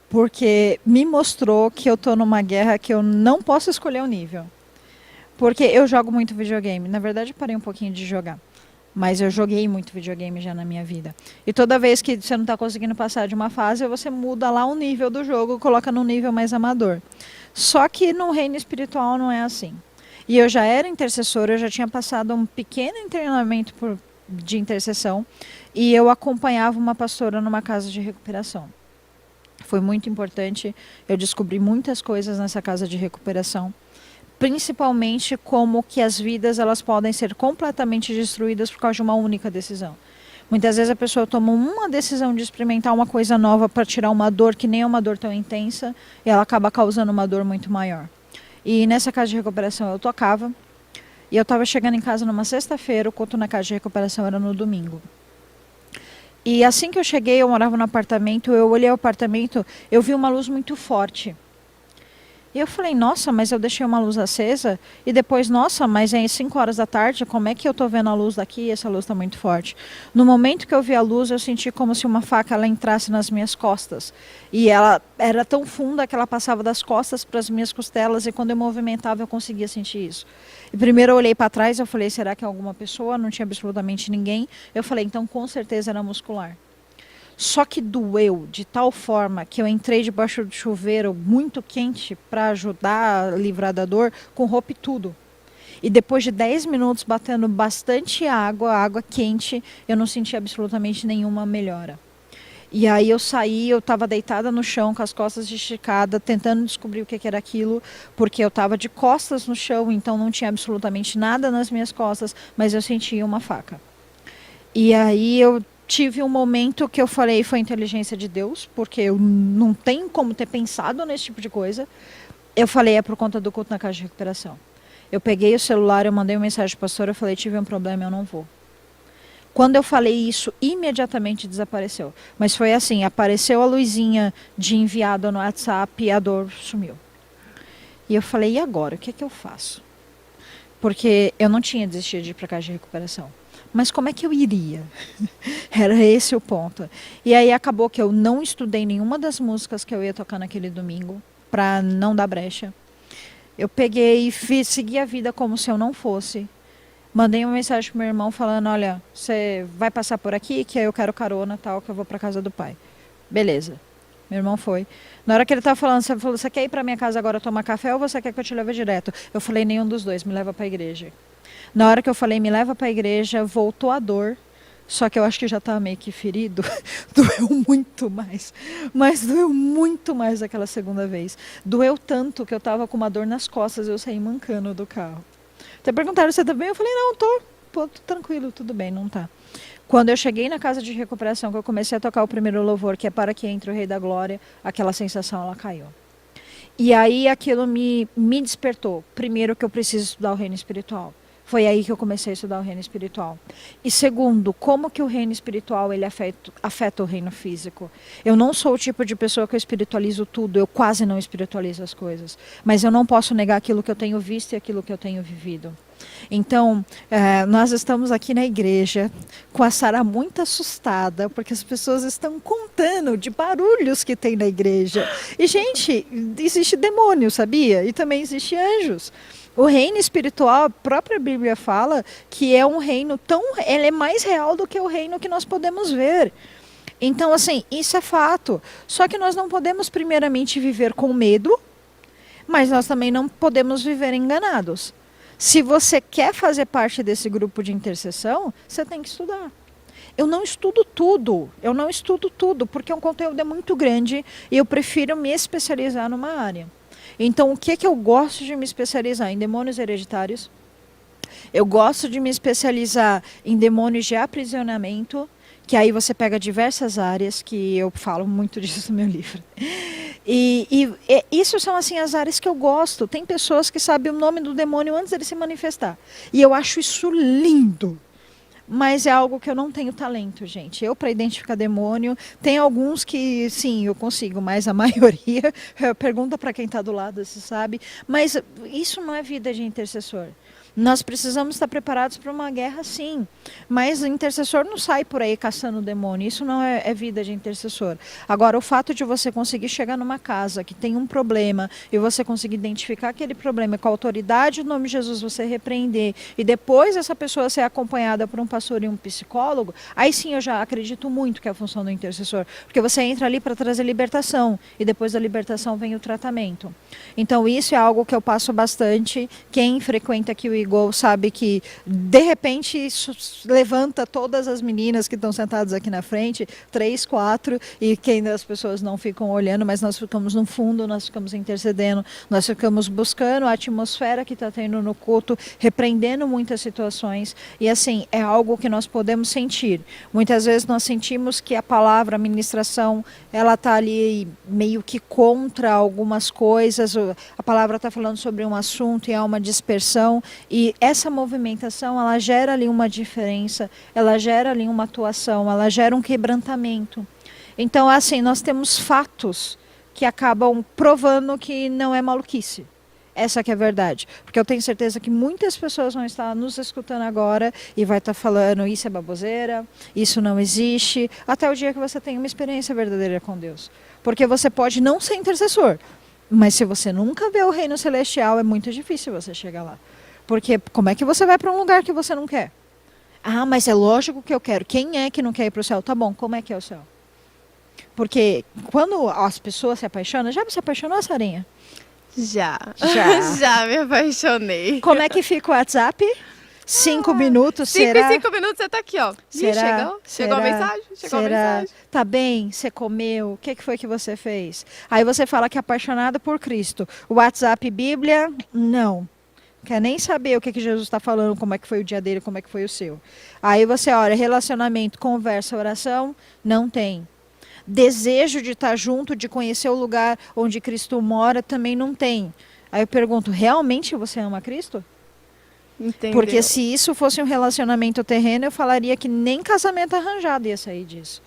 porque me mostrou que eu estou numa guerra que eu não posso escolher o nível. Porque eu jogo muito videogame. Na verdade, eu parei um pouquinho de jogar. Mas eu joguei muito videogame já na minha vida. E toda vez que você não está conseguindo passar de uma fase, você muda lá o nível do jogo, coloca num nível mais amador. Só que no reino espiritual não é assim. E eu já era intercessora, eu já tinha passado um pequeno treinamento de intercessão, e eu acompanhava uma pastora numa casa de recuperação. Foi muito importante, eu descobri muitas coisas nessa casa de recuperação, principalmente como que as vidas elas podem ser completamente destruídas por causa de uma única decisão. Muitas vezes a pessoa toma uma decisão de experimentar uma coisa nova para tirar uma dor que nem é uma dor tão intensa, e ela acaba causando uma dor muito maior. E nessa casa de recuperação eu tocava, e eu estava chegando em casa numa sexta-feira, o culto na casa de recuperação era no domingo. E assim que eu cheguei, eu morava no apartamento, eu olhei o apartamento, eu vi uma luz muito forte. E eu falei, nossa, mas eu deixei uma luz acesa, e depois, nossa, mas é 5 horas da tarde, como é que eu estou vendo a luz daqui e essa luz está muito forte? No momento que eu vi a luz, eu senti como se uma faca ela entrasse nas minhas costas. E ela era tão funda que ela passava das costas para as minhas costelas, e quando eu movimentava eu conseguia sentir isso. E primeiro eu olhei para trás, eu falei, será que é alguma pessoa? Não tinha absolutamente ninguém. Eu falei, então com certeza era muscular. Só que doeu de tal forma que eu entrei debaixo do chuveiro muito quente para ajudar a livrar da dor, com roupa e tudo. E depois de 10 minutos batendo bastante água quente, eu não senti absolutamente nenhuma melhora. E aí eu saí, eu estava deitada no chão com as costas esticadas, tentando descobrir o que era aquilo, porque eu estava de costas no chão, então não tinha absolutamente nada nas minhas costas, mas eu sentia uma faca. E aí eu tive um momento que eu falei foi inteligência de Deus, porque eu não tenho como ter pensado nesse tipo de coisa. Eu falei, é por conta do culto na casa de recuperação. Eu peguei o celular, eu mandei uma mensagem para o pastor, eu falei, tive um problema, eu não vou. Quando eu falei isso, imediatamente desapareceu. Mas foi assim, apareceu a luzinha de enviado no WhatsApp e a dor sumiu. E eu falei, e agora? O que é que eu faço? Porque eu não tinha desistido de ir para casa de recuperação. Mas como é que eu iria? Era esse o ponto. E aí acabou que eu não estudei nenhuma das músicas que eu ia tocar naquele domingo, para não dar brecha. Eu peguei e segui a vida como se eu não fosse. Mandei uma mensagem pro meu irmão falando, olha, você vai passar por aqui, que eu quero carona, tal, que eu vou para casa do pai. Beleza. Meu irmão foi. Na hora que ele estava falando, você falou, você quer ir para minha casa agora tomar café ou você quer que eu te leve direto? Eu falei, nenhum dos dois, me leva para a igreja. Na hora que eu falei, me leva para a igreja, voltou a dor. Só que eu acho que já estava meio que ferido. Doeu muito mais. Mas doeu muito mais aquela segunda vez. Doeu tanto que eu estava com uma dor nas costas e eu saí mancando do carro. Até perguntaram, você tá bem? Eu falei, não, tô tranquilo, tudo bem, não tá. Quando eu cheguei na casa de recuperação, que eu comecei a tocar o primeiro louvor, que é Para Que Entre o Rei da Glória, aquela sensação, ela caiu. E aí aquilo me despertou. Primeiro que eu preciso estudar o reino espiritual. Foi aí que eu comecei a estudar o reino espiritual. E segundo, como que o reino espiritual ele afeta o reino físico? Eu não sou o tipo de pessoa que eu espiritualizo tudo, eu quase não espiritualizo as coisas. Mas eu não posso negar aquilo que eu tenho visto e aquilo que eu tenho vivido. Então, nós estamos aqui na igreja com a Sara muito assustada, porque as pessoas estão contando de barulhos que tem na igreja. E, gente, existe demônio, sabia? E também existe anjos. O reino espiritual, a própria Bíblia fala que é um reino ele é mais real do que o reino que nós podemos ver. Então, assim, isso é fato. Só que nós não podemos primeiramente viver com medo, mas nós também não podemos viver enganados. Se você quer fazer parte desse grupo de intercessão, você tem que estudar. Eu não estudo tudo, porque um conteúdo é muito grande e eu prefiro me especializar numa área. Então, o que eu gosto de me especializar? Em demônios hereditários. Eu gosto de me especializar em demônios de aprisionamento, que aí você pega diversas áreas, que eu falo muito disso no meu livro. E isso são assim as áreas que eu gosto. Tem pessoas que sabem o nome do demônio antes dele se manifestar. E eu acho isso lindo. Mas é algo que eu não tenho talento, gente. Eu, para identificar demônio, tem alguns que, sim, eu consigo, mas a maioria, pergunta para quem está do lado, se sabe. Mas isso não é vida de intercessor. Nós precisamos estar preparados para uma guerra, sim. Mas o intercessor não sai por aí caçando demônio. Isso não é vida de intercessor. Agora, o fato de você conseguir chegar numa casa que tem um problema e você conseguir identificar aquele problema com a autoridade do nome de Jesus, você repreender e depois essa pessoa ser acompanhada por um pastor e um psicólogo, aí sim eu já acredito muito que é a função do intercessor. Porque você entra ali para trazer libertação e depois da libertação vem o tratamento. Então, isso é algo que eu passo bastante. Quem frequenta aqui o Igor sabe que de repente isso levanta todas as meninas que estão sentadas aqui na frente, 3, 4, e que ainda as pessoas não ficam olhando, mas nós ficamos no fundo, nós ficamos intercedendo, nós ficamos buscando a atmosfera que está tendo no culto, repreendendo muitas situações, e assim, é algo que nós podemos sentir. Muitas vezes nós sentimos que a palavra, a ministração, ela está ali meio que contra algumas coisas, a palavra está falando sobre um assunto e há uma dispersão, e essa movimentação, ela gera ali uma diferença, ela gera ali uma atuação, ela gera um quebrantamento. Então, assim, nós temos fatos que acabam provando que não é maluquice. Essa que é a verdade. Porque eu tenho certeza que muitas pessoas vão estar nos escutando agora e vai estar falando, isso é baboseira, isso não existe, até o dia que você tem uma experiência verdadeira com Deus. Porque você pode não ser intercessor, mas se você nunca vê o reino celestial, é muito difícil você chegar lá. Porque como é que você vai para um lugar que você não quer? Ah, mas é lógico que eu quero. Quem é que não quer ir para o céu? Tá bom, como é que é o céu? Porque quando as pessoas se apaixonam, já se apaixonou, Sarinha? Já. Já. Já me apaixonei. Como é que fica o WhatsApp? 5 minutos, 5 será? em 5 minutos você tá aqui, ó. Será? Chegou a mensagem? Chegou a mensagem. Tá bem? Você comeu? O que foi que você fez? Aí você fala que é apaixonada por Cristo. O WhatsApp, Bíblia? Não. quer nem saber o que Jesus está falando, como é que foi o dia dele, como é que foi o seu. Aí você olha, relacionamento, conversa, oração, não tem. Desejo de estar junto, de conhecer o lugar onde Cristo mora, também não tem. Aí eu pergunto, realmente você ama Cristo? Entendeu? Porque se isso fosse um relacionamento terreno, eu falaria que nem casamento arranjado ia sair disso.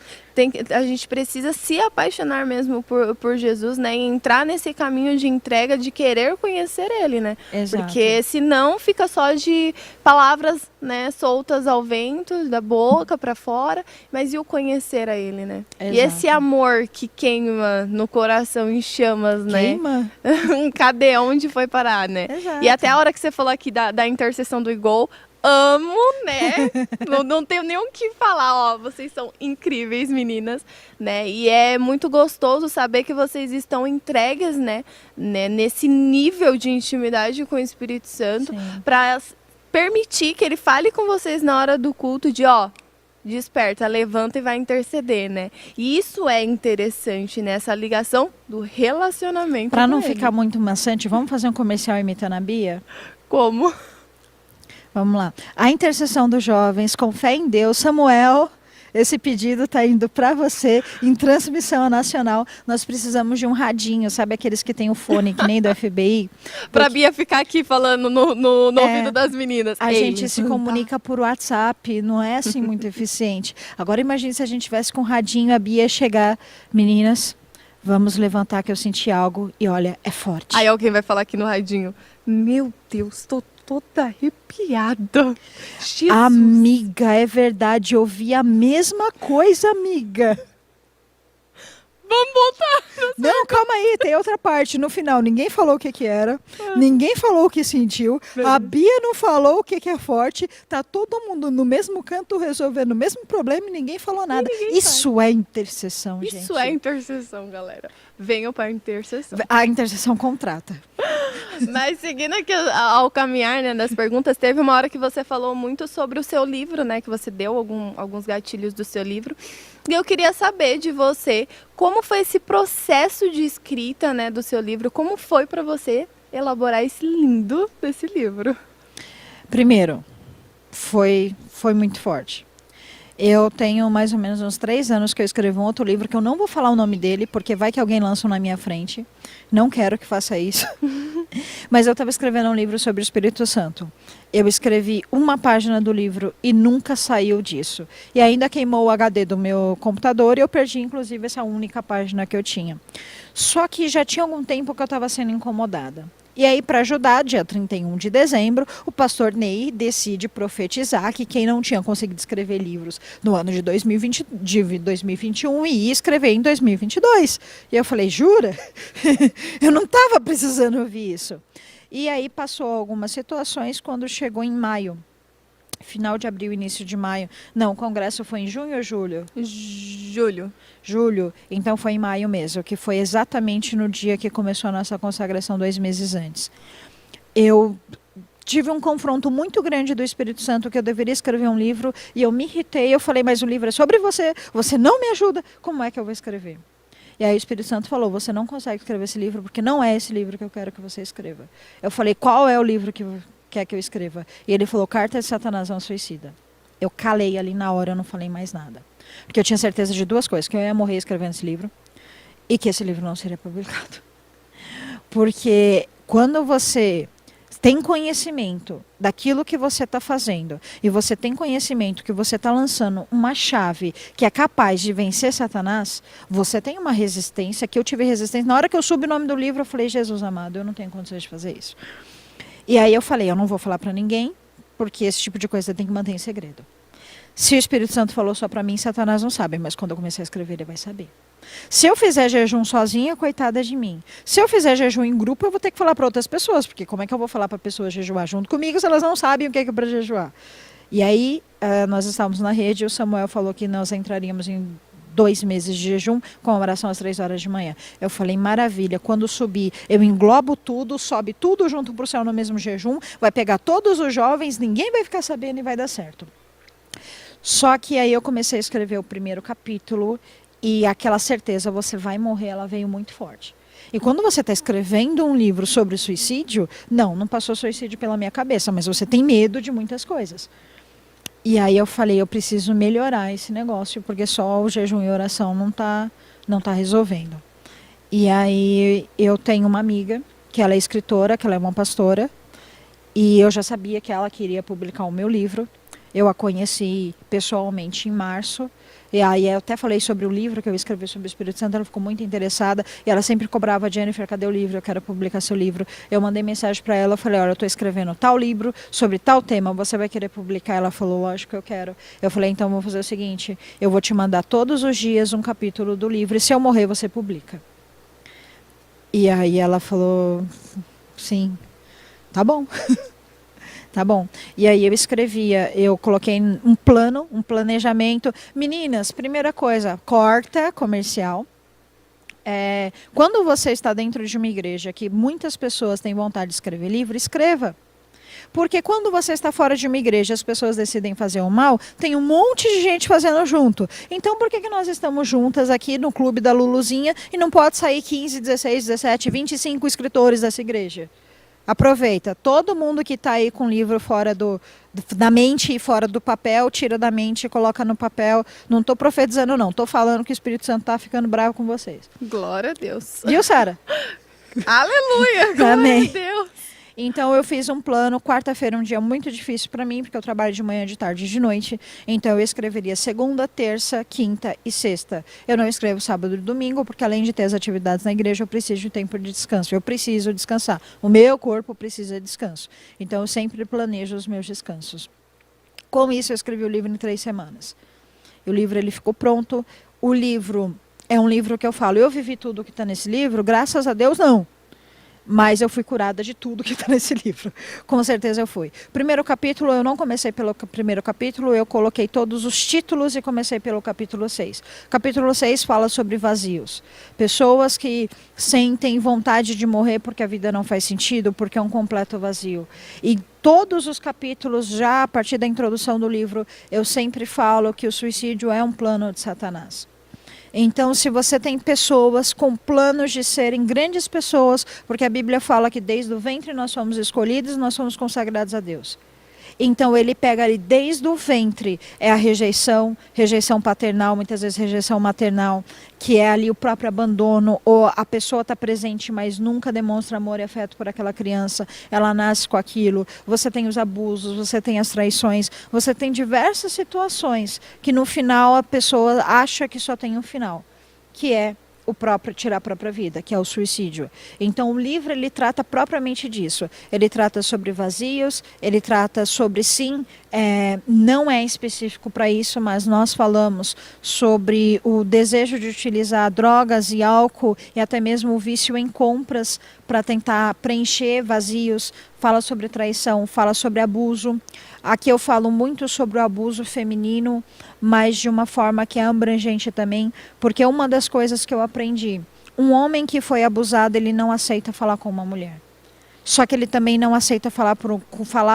A gente precisa se apaixonar mesmo por Jesus, né? E entrar nesse caminho de entrega, de querer conhecer Ele, né? Exato. Porque senão fica só de palavras, né, soltas ao vento, da boca para fora, mas e o conhecer a Ele, né? Exato. E esse amor que queima no coração em chamas, né? Queima. Cadê? Onde foi parar, né? Exato. E até a hora que você falou aqui da intercessão do Igor, amo, né? não tenho nem o que falar, ó. Vocês são incríveis, meninas, né? E é muito gostoso saber que vocês estão entregues, né? Nesse nível de intimidade com o Espírito Santo, para permitir que ele fale com vocês na hora do culto de, ó, desperta, levanta e vai interceder, né? E isso é interessante, né? Essa ligação do relacionamento. Para não ele. ficar muito maçante, vamos fazer um comercial imitando a Bia? Como? Vamos lá. A intercessão dos jovens, com fé em Deus. Samuel, esse pedido está indo para você em transmissão nacional. Nós precisamos de um radinho, sabe aqueles que tem o fone, que nem do FBI? Pra Bia ficar aqui falando no ouvido das meninas. A gente se comunica por WhatsApp, não é assim muito eficiente. Agora imagine se a gente tivesse com um radinho, a Bia chegar, meninas, vamos levantar que eu senti algo e olha, é forte. Aí alguém vai falar aqui no radinho, meu Deus, tô toda arrepiada. Jesus. Amiga, é verdade, eu vi a mesma coisa, amiga. Vamos voltar. Não, calma aí, tem outra parte. No final, ninguém falou o que que era, ninguém falou o que sentiu, a Bia não falou o que que é forte, tá todo mundo no mesmo canto resolvendo o mesmo problema e ninguém falou nada. Isso é intercessão, gente. Isso é intercessão, galera. Venham para a intercessão. A intercessão contrata. Mas seguindo aqui ao caminhar, né, das perguntas, teve uma hora que você falou muito sobre o seu livro, né, que você deu alguns gatilhos do seu livro. E eu queria saber de você, como foi esse processo de escrita, né, do seu livro? Como foi para você elaborar esse lindo desse livro? Primeiro, foi muito forte. Eu tenho mais ou menos uns 3 anos que eu escrevo um outro livro, que eu não vou falar o nome dele, porque vai que alguém lança um na minha frente. Não quero que faça isso. Mas eu estava escrevendo um livro sobre o Espírito Santo. Eu escrevi uma página do livro e nunca saiu disso. E ainda queimou o HD do meu computador e eu perdi, inclusive, essa única página que eu tinha. Só que já tinha algum tempo que eu estava sendo incomodada. E aí, para ajudar, dia 31 de dezembro, o pastor Ney decide profetizar que quem não tinha conseguido escrever livros no ano de 2021 ia escrever em 2022. E eu falei, jura? Eu não estava precisando ouvir isso. E aí passou algumas situações quando chegou em maio. Final de abril, início de maio. Não, o congresso foi em junho ou julho? Julho. Então foi em maio mesmo, que foi exatamente no dia que começou a nossa consagração 2 meses antes. Eu tive um confronto muito grande do Espírito Santo que eu deveria escrever um livro e eu me irritei. Eu falei, mas o livro é sobre você, você não me ajuda, como é que eu vou escrever? E aí o Espírito Santo falou, você não consegue escrever esse livro porque não é esse livro que eu quero que você escreva. Eu falei, qual é o livro que quer que eu escreva? E ele falou, Carta de Satanás a um Suicida. Eu calei ali na hora, eu não falei mais nada. Porque eu tinha certeza de 2 coisas, que eu ia morrer escrevendo esse livro e que esse livro não seria publicado. Porque quando você tem conhecimento daquilo que você está fazendo e você tem conhecimento que você está lançando uma chave que é capaz de vencer Satanás, você tem uma resistência, que eu tive resistência. Na hora que eu subi o nome do livro, eu falei, Jesus amado, eu não tenho condições de fazer isso. E aí eu falei, eu não vou falar para ninguém, porque esse tipo de coisa você tem que manter em segredo. Se o Espírito Santo falou só para mim, Satanás não sabe, mas quando eu comecei a escrever, ele vai saber. Se eu fizer jejum sozinha, coitada de mim. Se eu fizer jejum em grupo, eu vou ter que falar para outras pessoas, porque como é que eu vou falar para pessoas jejuar junto comigo se elas não sabem o que é para jejuar? E aí, nós estávamos na rede e o Samuel falou que nós entraríamos em 2 meses de jejum com a oração às 3 horas de manhã. Eu falei, maravilha, quando subir, eu englobo tudo, sobe tudo junto para o céu no mesmo jejum, vai pegar todos os jovens, ninguém vai ficar sabendo e vai dar certo. Só que aí eu comecei a escrever o primeiro capítulo e aquela certeza, você vai morrer, ela veio muito forte. E quando você está escrevendo um livro sobre suicídio, não passou suicídio pela minha cabeça, mas você tem medo de muitas coisas. E aí eu falei, eu preciso melhorar esse negócio, porque só o jejum e oração não tá resolvendo. E aí eu tenho uma amiga, que ela é escritora, que ela é uma pastora, e eu já sabia que ela queria publicar o meu livro. Eu a conheci pessoalmente em março. E aí eu até falei sobre o livro que eu escrevi sobre o Espírito Santo, ela ficou muito interessada. E ela sempre cobrava, Jennifer, cadê o livro? Eu quero publicar seu livro. Eu mandei mensagem para ela, falei, olha, eu estou escrevendo tal livro sobre tal tema, você vai querer publicar? Ela falou, lógico que eu quero. Eu falei, então vamos fazer o seguinte, eu vou te mandar todos os dias um capítulo do livro e se eu morrer você publica. E aí ela falou, sim, tá bom. Tá bom. E aí eu escrevia, eu coloquei um plano, um planejamento. Meninas, primeira coisa, corta comercial. Quando você está dentro de uma igreja que muitas pessoas têm vontade de escrever livro, escreva. Porque quando você está fora de uma igreja e as pessoas decidem fazer o mal, tem um monte de gente fazendo junto. Então por que nós estamos juntas aqui no clube da Luluzinha e não pode sair 15, 16, 17, 25 escritores dessa igreja? Aproveita, todo mundo que está aí com o livro fora da mente e fora do papel, tira da mente e coloca no papel. Não estou profetizando não, estou falando que o Espírito Santo está ficando bravo com vocês. Glória a Deus. Viu, Sara? Aleluia, glória Amém. a Deus. Então eu fiz um plano, quarta-feira é um dia muito difícil para mim, porque eu trabalho de manhã, de tarde e de noite. Então eu escreveria segunda, terça, quinta e sexta. Eu não escrevo sábado e domingo, porque além de ter as atividades na igreja, eu preciso de tempo de descanso. Eu preciso descansar. O meu corpo precisa de descanso. Então eu sempre planejo os meus descansos. Com isso eu escrevi o livro em 3 semanas. O livro ele ficou pronto. O livro é um livro que eu falo, eu vivi tudo que está nesse livro? Graças a Deus, não. Mas eu fui curada de tudo que está nesse livro. Com certeza eu fui. Primeiro capítulo, eu não comecei pelo primeiro capítulo, eu coloquei todos os títulos e comecei pelo capítulo 6. Capítulo 6 fala sobre vazios. Pessoas que sentem vontade de morrer porque a vida não faz sentido, porque é um completo vazio. E todos os capítulos, já a partir da introdução do livro, eu sempre falo que o suicídio é um plano de Satanás. Então, se você tem pessoas com planos de serem grandes pessoas, porque a Bíblia fala que desde o ventre nós somos escolhidos, nós somos consagrados a Deus. Então, ele pega ali desde o ventre, é a rejeição paternal, muitas vezes rejeição maternal, que é ali o próprio abandono, ou a pessoa está presente, mas nunca demonstra amor e afeto por aquela criança, ela nasce com aquilo. Você tem os abusos, você tem as traições, você tem diversas situações que no final a pessoa acha que só tem um final, que é o próprio tirar a própria vida, que é o suicídio. Então o livro ele trata propriamente disso. Ele trata sobre vazios, ele trata sobre sim, não é específico para isso, mas nós falamos sobre o desejo de utilizar drogas e álcool e até mesmo o vício em compras para tentar preencher vazios. Fala sobre traição, fala sobre abuso. Aqui eu falo muito sobre o abuso feminino, mas de uma forma que é abrangente também, porque uma das coisas que eu aprendi, um homem que foi abusado, ele não aceita falar com uma mulher. Só que ele também não aceita falar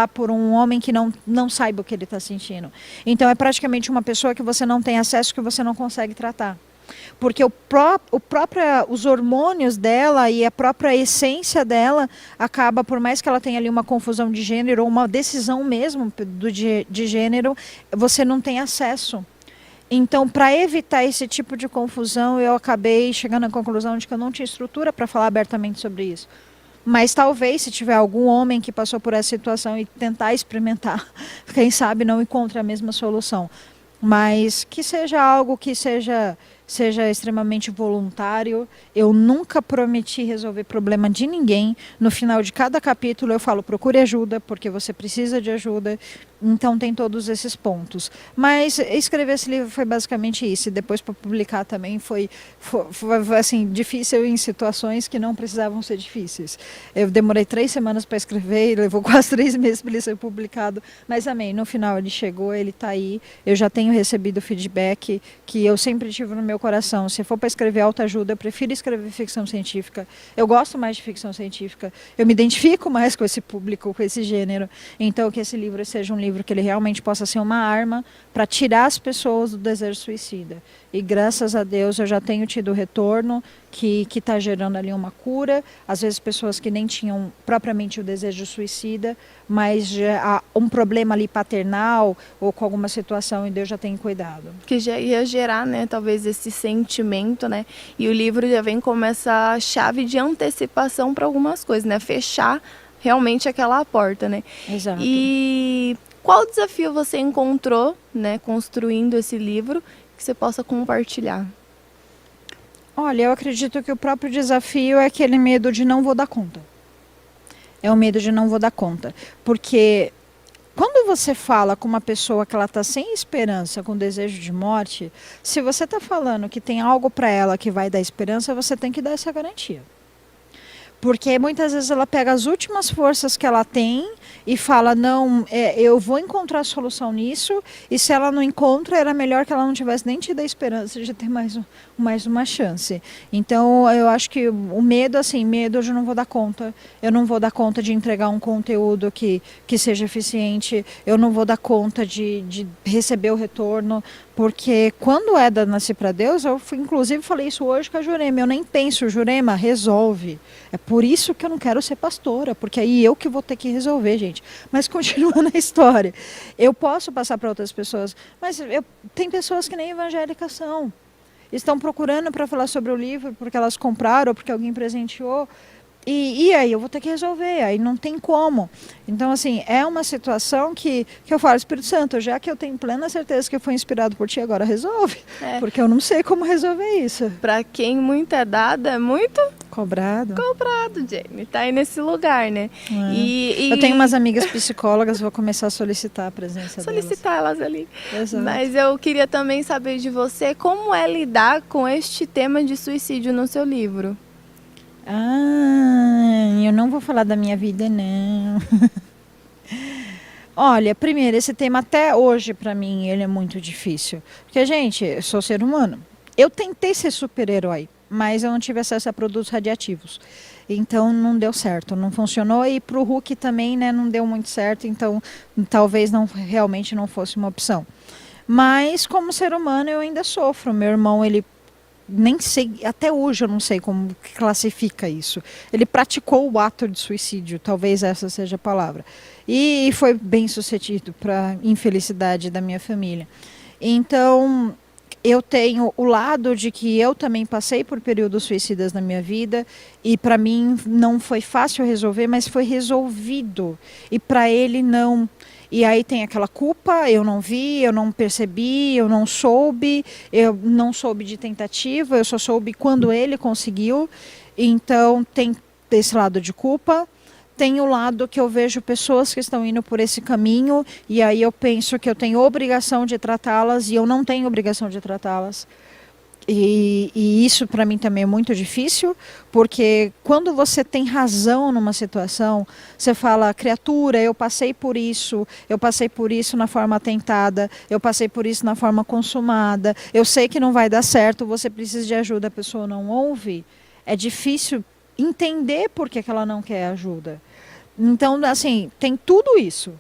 por um homem que não saiba o que ele está sentindo. Então é praticamente uma pessoa que você não tem acesso, que você não consegue tratar. Porque os hormônios dela e a própria essência dela acaba, por mais que ela tenha ali uma confusão de gênero ou uma decisão mesmo de gênero, você não tem acesso. Então, para evitar esse tipo de confusão, eu acabei chegando à conclusão de que eu não tinha estrutura para falar abertamente sobre isso. Mas talvez, se tiver algum homem que passou por essa situação e tentar experimentar, quem sabe não encontre a mesma solução. Mas que seja algo que seja extremamente voluntário. Eu nunca prometi resolver problema de ninguém. No final de cada capítulo eu falo, procure ajuda, porque você precisa de ajuda. Então tem todos esses pontos. Mas escrever esse livro foi basicamente isso. E depois para publicar também foi assim, difícil em situações que não precisavam ser difíceis. Eu demorei 3 semanas para escrever e levou quase 3 meses para ele ser publicado. Mas amém, no final ele chegou, ele está aí. Eu já tenho recebido feedback que eu sempre tive no meu coração. Se for para escrever autoajuda, eu prefiro escrever ficção científica. Eu gosto mais de ficção científica. Eu me identifico mais com esse público, com esse gênero. Então que esse livro seja um livro livro que ele realmente possa ser uma arma para tirar as pessoas do desejo suicida. E graças a Deus eu já tenho tido retorno que está gerando ali uma cura. Às vezes pessoas que nem tinham propriamente o desejo suicida, mas já há um problema ali paternal ou com alguma situação e Deus já tem cuidado. Que já ia gerar, né, talvez esse sentimento, né? E o livro já vem como essa chave de antecipação para algumas coisas, né? Fechar realmente aquela porta, né? Exato. E qual desafio você encontrou, né, construindo esse livro, que você possa compartilhar? Olha, eu acredito que o próprio desafio é aquele medo de não vou dar conta. É o medo de não vou dar conta. Porque quando você fala com uma pessoa que ela está sem esperança, com desejo de morte, se você está falando que tem algo para ela que vai dar esperança, você tem que dar essa garantia. Porque muitas vezes ela pega as últimas forças que ela tem e fala, não, eu vou encontrar a solução nisso, e se ela não encontra, era melhor que ela não tivesse nem tido a esperança de ter mais uma chance. Então, eu acho que o medo, assim, medo eu já não vou dar conta. Eu não vou dar conta de entregar um conteúdo que seja eficiente, eu não vou dar conta de receber o retorno, porque quando é da Nasci para Deus, inclusive falei isso hoje com a Jurema, eu nem penso, Jurema, resolve. É por isso que eu não quero ser pastora, porque aí eu que vou ter que resolver, gente. Mas continuando a história, eu posso passar para outras pessoas, mas tem pessoas que nem evangélicas são. Estão procurando para falar sobre o livro, porque elas compraram, ou porque alguém presenteou. E aí eu vou ter que resolver, aí não tem como. Então, assim, é uma situação que eu falo, Espírito Santo, já que eu tenho plena certeza que eu fui inspirado por ti, agora resolve. Porque eu não sei como resolver isso. Para quem muito é dado, é muito cobrado. Cobrado, Jenny. Tá aí nesse lugar, né? É. Eu tenho umas amigas psicólogas, vou começar a solicitar a presença solicitar elas ali. Exato. Mas eu queria também saber de você como é lidar com este tema de suicídio no seu livro. Eu não vou falar da minha vida, não. Olha, primeiro, esse tema até hoje, para mim, ele é muito difícil. Porque, gente, eu sou ser humano. Eu tentei ser super-herói, mas eu não tive acesso a produtos radiativos. Então, não deu certo, não funcionou. E para o Hulk também, né, não deu muito certo. Então, talvez realmente não fosse uma opção. Mas, como ser humano, eu ainda sofro. Meu irmão, ele nem sei, até hoje eu não sei como classifica isso. Ele praticou o ato de suicídio, talvez essa seja a palavra. E foi bem sucedido, para infelicidade da minha família. Então, eu tenho o lado de que eu também passei por períodos suicidas na minha vida, e para mim não foi fácil resolver, mas foi resolvido. E para ele não. E aí tem aquela culpa, eu não vi, eu não percebi, eu não soube de tentativa, eu só soube quando ele conseguiu. Então tem esse lado de culpa. Tem o lado que eu vejo pessoas que estão indo por esse caminho e aí eu penso que eu tenho obrigação de tratá-las e eu não tenho obrigação de tratá-las. E isso para mim também é muito difícil, porque quando você tem razão numa situação, você fala, criatura, eu passei por isso na forma atentada, eu passei por isso na forma consumada, eu sei que não vai dar certo, você precisa de ajuda, a pessoa não ouve, é difícil entender por que ela não quer ajuda. Então, assim, tem tudo isso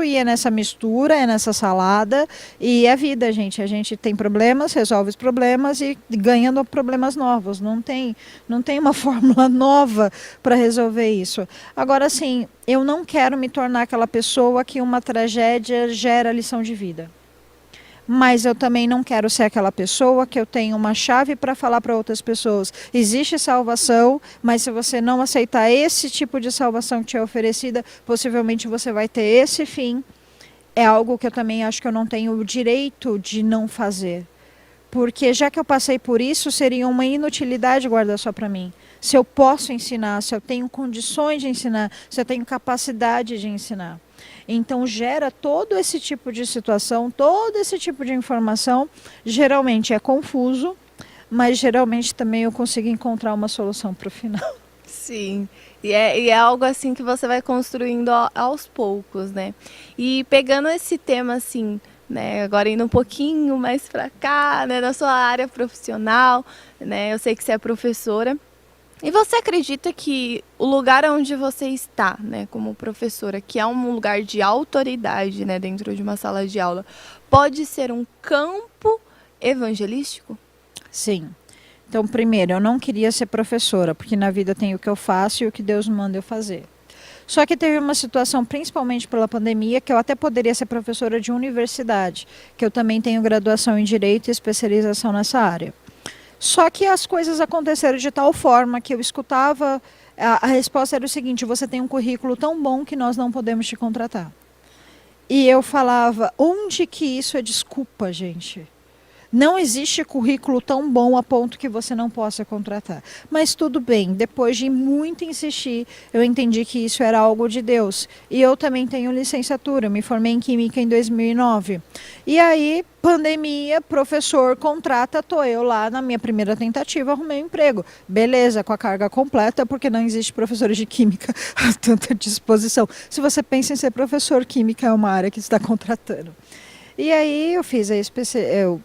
e é nessa mistura, é nessa salada e é vida, gente. A gente tem problemas, resolve os problemas e ganhando problemas novos. Não tem uma fórmula nova para resolver isso. Agora, assim, eu não quero me tornar aquela pessoa que uma tragédia gera lição de vida. Mas eu também não quero ser aquela pessoa que eu tenho uma chave para falar para outras pessoas. Existe salvação, mas se você não aceitar esse tipo de salvação que te é oferecida, possivelmente você vai ter esse fim. É algo que eu também acho que eu não tenho o direito de não fazer. Porque já que eu passei por isso, seria uma inutilidade guardar só para mim. Se eu posso ensinar, se eu tenho condições de ensinar, se eu tenho capacidade de ensinar. Então gera todo esse tipo de situação, todo esse tipo de informação, geralmente é confuso, mas geralmente também eu consigo encontrar uma solução para o final. Sim, e é algo assim que você vai construindo aos poucos, né? E pegando esse tema assim, né, agora indo um pouquinho mais para cá, né, na sua área profissional, né, eu sei que você é professora. E você acredita que o lugar onde você está, né, como professora, que é um lugar de autoridade, né, dentro de uma sala de aula, pode ser um campo evangelístico? Sim. Então, primeiro, eu não queria ser professora, porque na vida tem o que eu faço e o que Deus manda eu fazer. Só que teve uma situação, principalmente pela pandemia, que eu até poderia ser professora de universidade, que eu também tenho graduação em Direito e especialização nessa área. Só que as coisas aconteceram de tal forma que eu escutava, a resposta era o seguinte: você tem um currículo tão bom que nós não podemos te contratar. E eu falava, onde que isso é desculpa, gente? Não existe currículo tão bom a ponto que você não possa contratar. Mas tudo bem, depois de muito insistir, eu entendi que isso era algo de Deus. E eu também tenho licenciatura, eu me formei em Química em 2009. E aí, pandemia, professor contrata, tô eu lá na minha primeira tentativa, arrumei um emprego. Beleza, com a carga completa, porque não existe professores de Química a tanta disposição. Se você pensa em ser professor, Química é uma área que está contratando. E aí eu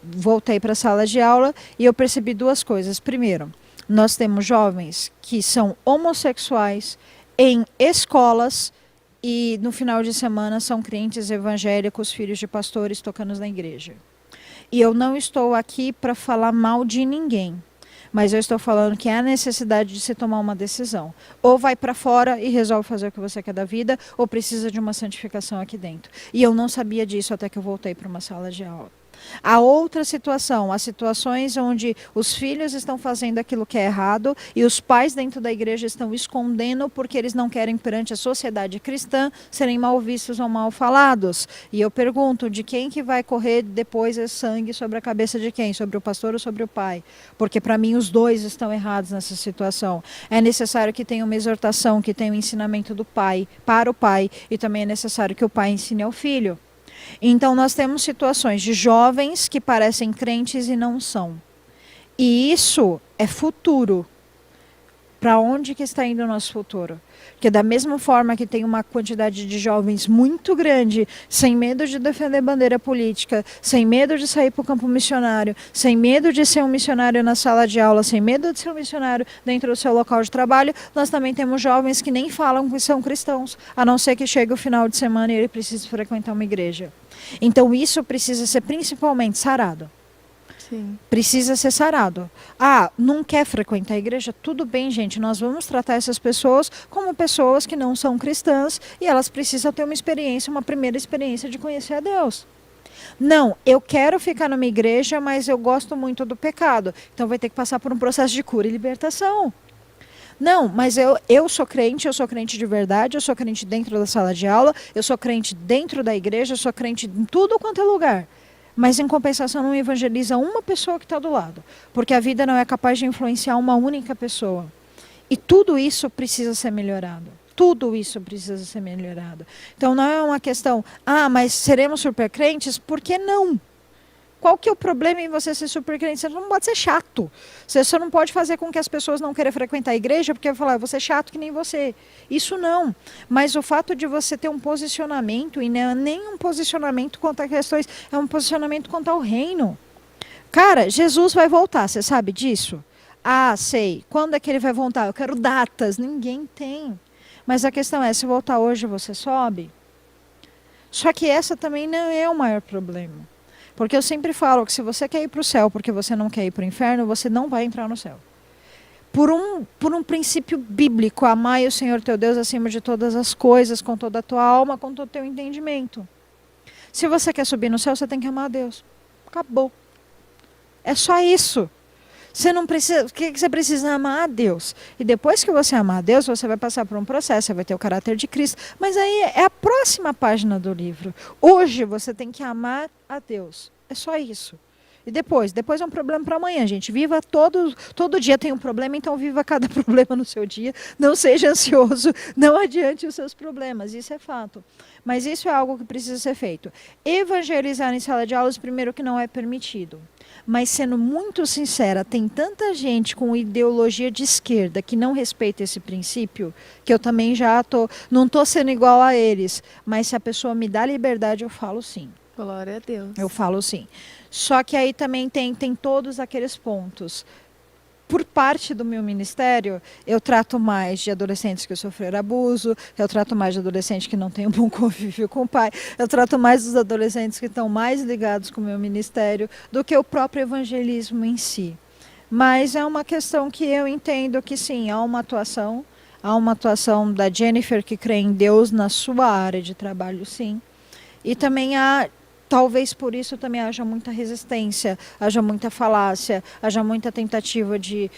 voltei para a sala de aula e eu percebi duas coisas. Primeiro, nós temos jovens que são homossexuais em escolas e no final de semana são crentes evangélicos, filhos de pastores tocando na igreja. E eu não estou aqui para falar mal de ninguém. Mas eu estou falando que há necessidade de se tomar uma decisão. Ou vai para fora e resolve fazer o que você quer da vida, ou precisa de uma santificação aqui dentro. E eu não sabia disso até que eu voltei para uma sala de aula. A outra situação, as situações onde os filhos estão fazendo aquilo que é errado e os pais dentro da igreja estão escondendo porque eles não querem perante a sociedade cristã serem mal vistos ou mal falados. E eu pergunto, de quem que vai correr depois esse sangue sobre a cabeça de quem? Sobre o pastor ou sobre o pai? Porque para mim os dois estão errados nessa situação. É necessário que tenha uma exortação, que tenha um ensinamento do pai para o pai e também é necessário que o pai ensine ao filho. Então nós temos situações de jovens que parecem crentes e não são. E isso é futuro. Para onde que está indo o nosso futuro? Porque da mesma forma que tem uma quantidade de jovens muito grande, sem medo de defender bandeira política, sem medo de sair para o campo missionário, sem medo de ser um missionário na sala de aula, sem medo de ser um missionário dentro do seu local de trabalho, nós também temos jovens que nem falam que são cristãos, a não ser que chegue o final de semana e ele precisa frequentar uma igreja. Então isso precisa ser principalmente sarado. Sim. Precisa ser sarado. Ah, não quer frequentar a igreja? Tudo bem, gente. Nós vamos tratar essas pessoas como pessoas que não são cristãs e elas precisam ter uma experiência, uma primeira experiência de conhecer a Deus. Não, eu quero ficar numa igreja, mas eu gosto muito do pecado. Então vai ter que passar por um processo de cura e libertação. Não, mas eu sou crente de verdade, eu sou crente dentro da sala de aula, eu sou crente dentro da igreja, eu sou crente em tudo quanto é lugar. Mas em compensação não evangeliza uma pessoa que está do lado, porque a vida não é capaz de influenciar uma única pessoa. E tudo isso precisa ser melhorado. Tudo isso precisa ser melhorado. Então não é uma questão, mas seremos super crentes? Por que não? Qual que é o problema em você ser super crente? Você não pode ser chato. Você só não pode fazer com que as pessoas não queiram frequentar a igreja, porque vai falar, eu vou ser chato que nem você. Isso não. Mas o fato de você ter um posicionamento, e não é nem um posicionamento quanto a questões, é um posicionamento quanto ao reino. Cara, Jesus vai voltar, você sabe disso? Ah, sei. Quando é que ele vai voltar? Eu quero datas. Ninguém tem. Mas a questão é, se voltar hoje, você sobe? Só que essa também não é o maior problema. Porque eu sempre falo que se você quer ir para o céu porque você não quer ir para o inferno, você não vai entrar no céu. Por um princípio bíblico, amai o Senhor teu Deus acima de todas as coisas, com toda a tua alma, com todo o teu entendimento. Se você quer subir no céu, você tem que amar a Deus. Acabou. É só isso. Você não precisa, o que você precisa amar a Deus. E depois que você amar a Deus, você vai passar por um processo, você vai ter o caráter de Cristo. Mas aí é a próxima página do livro. Hoje você tem que amar a Deus. É só isso. E depois é um problema para amanhã, gente. Viva todo dia tem um problema, então viva cada problema no seu dia. Não seja ansioso, não adiante os seus problemas. Isso é fato. Mas isso é algo que precisa ser feito. Evangelizar em sala de aulas, primeiro que não é permitido. Mas sendo muito sincera, tem tanta gente com ideologia de esquerda que não respeita esse princípio, que eu também não estou sendo igual a eles. Mas se a pessoa me dá liberdade, eu falo sim. Glória a Deus. Eu falo sim. Só que aí também tem todos aqueles pontos. por parte do meu ministério, eu trato mais de adolescentes que sofreram abuso, eu trato mais de adolescentes que não têm um bom convívio com o pai, eu trato mais dos adolescentes que estão mais ligados com o meu ministério do que o próprio evangelismo em si. Mas é uma questão que eu entendo que sim, há uma atuação da Jennifer que crê em Deus na sua área de trabalho, sim. E também há, talvez por isso também haja muita resistência, haja muita falácia, haja muita tentativa de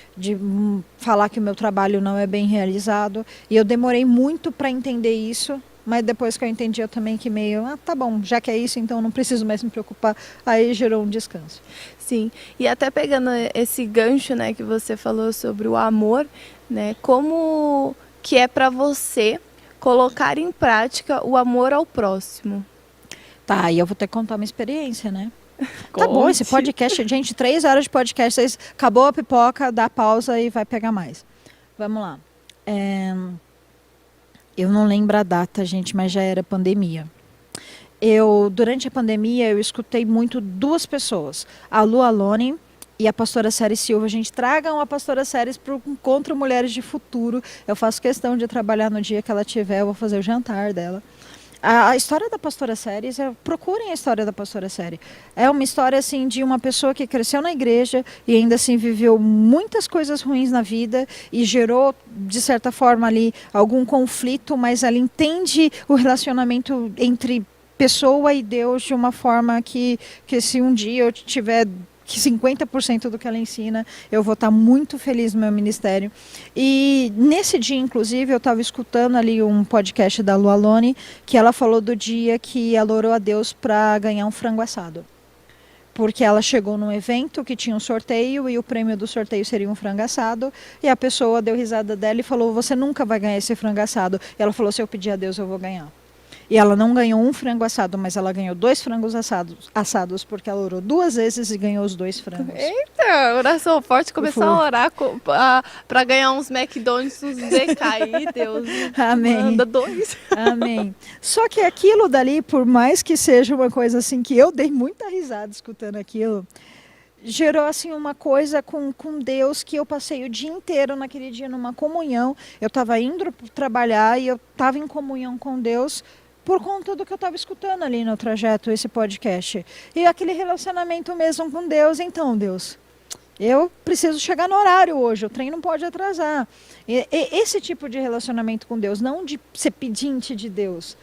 falar que o meu trabalho não é bem realizado. E eu demorei muito para entender isso, mas depois que eu entendi eu também que meio, tá bom, já que é isso, então não preciso mais me preocupar. Aí gerou um descanso. Sim, e até pegando esse gancho, né, que você falou sobre o amor, né, como que é para você colocar em prática o amor ao próximo? Tá, e eu vou ter que contar uma experiência, né? Conte. Tá bom, esse podcast, gente, 3 horas de podcast, vocês, acabou a pipoca, dá pausa e vai pegar mais. Vamos lá. Eu não lembro a data, gente, mas já era pandemia. Durante a pandemia, eu escutei muito 2 pessoas, a Lu Alone e a pastora Séries Silva. A gente tragam a pastora Séries para o Encontro Mulheres de Futuro. Eu faço questão de trabalhar no dia que ela tiver, eu vou fazer o jantar dela. A história da pastora Séries, procurem a história da pastora Séries. É uma história assim de uma pessoa que cresceu na igreja e ainda assim viveu muitas coisas ruins na vida e gerou, de certa forma, ali algum conflito, mas ela entende o relacionamento entre pessoa e Deus de uma forma que se um dia eu tiver 50% do que ela ensina, eu vou estar muito feliz no meu ministério. E nesse dia, inclusive, eu estava escutando ali um podcast da Lu Alone, que ela falou do dia que ela orou a Deus para ganhar um frango assado. Porque ela chegou num evento que tinha um sorteio e o prêmio do sorteio seria um frango assado. E a pessoa deu risada dela e falou, você nunca vai ganhar esse frango assado. E ela falou, se eu pedir a Deus, eu vou ganhar. E ela não ganhou um frango assado, mas ela ganhou 2 frangos assados porque ela orou 2 vezes e ganhou os 2 frangos. Eita, oração forte, começar a orar para ganhar uns McDonald's, uns BK aí, Deus. Amém. Manda 2. Amém. Só que aquilo dali, por mais que seja uma coisa assim, que eu dei muita risada escutando aquilo, gerou assim uma coisa com Deus que eu passei o dia inteiro naquele dia numa comunhão. Eu estava indo trabalhar e eu estava em comunhão com Deus por conta do que eu estava escutando ali no trajeto, esse podcast. E aquele relacionamento mesmo com Deus. Então, Deus, eu preciso chegar no horário hoje, o trem não pode atrasar. E esse tipo de relacionamento com Deus, não de ser pedinte de Deus,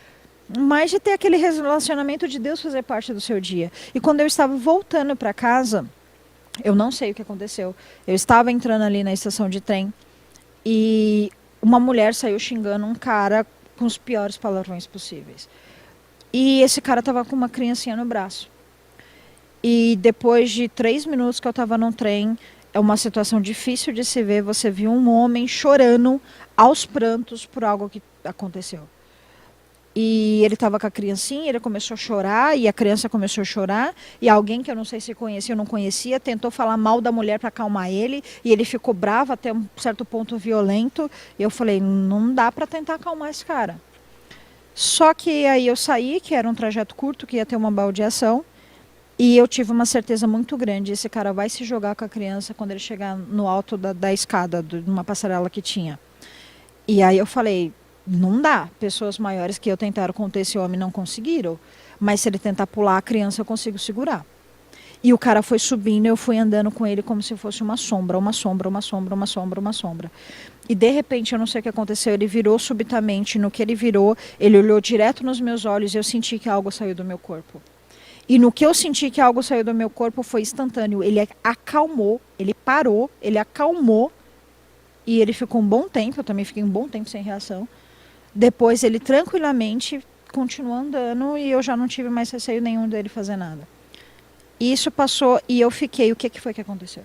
mas de ter aquele relacionamento de Deus fazer parte do seu dia. E quando eu estava voltando para casa, eu não sei o que aconteceu. Eu estava entrando ali na estação de trem e uma mulher saiu xingando um cara com os piores palavrões possíveis. E esse cara estava com uma criancinha no braço. E depois de 3 minutos que eu estava no trem, é uma situação difícil de se ver, você viu um homem chorando aos prantos por algo que aconteceu. E ele estava com a criancinha, ele começou a chorar, e a criança começou a chorar, e alguém que eu não sei se conhecia ou não conhecia, tentou falar mal da mulher para acalmar ele, e ele ficou bravo até um certo ponto violento, e eu falei, não dá para tentar acalmar esse cara. Só que aí eu saí, que era um trajeto curto, que ia ter uma baldeação, e eu tive uma certeza muito grande, esse cara vai se jogar com a criança quando ele chegar no alto da escada, de uma passarela que tinha. E aí eu falei, não dá. Pessoas maiores que eu tentaram conter esse homem não conseguiram. Mas se ele tentar pular a criança, eu consigo segurar. E o cara foi subindo, eu fui andando com ele como se fosse uma sombra, uma sombra, uma sombra, uma sombra, uma sombra. E de repente, eu não sei o que aconteceu, ele virou subitamente. No que ele virou, ele olhou direto nos meus olhos e eu senti que algo saiu do meu corpo. E no que eu senti que algo saiu do meu corpo foi instantâneo. Ele acalmou, ele parou, ele acalmou. E ele ficou um bom tempo, eu também fiquei um bom tempo sem reação. Depois ele tranquilamente continuou andando e eu já não tive mais receio nenhum dele fazer nada. E isso passou e eu fiquei, o que foi que aconteceu?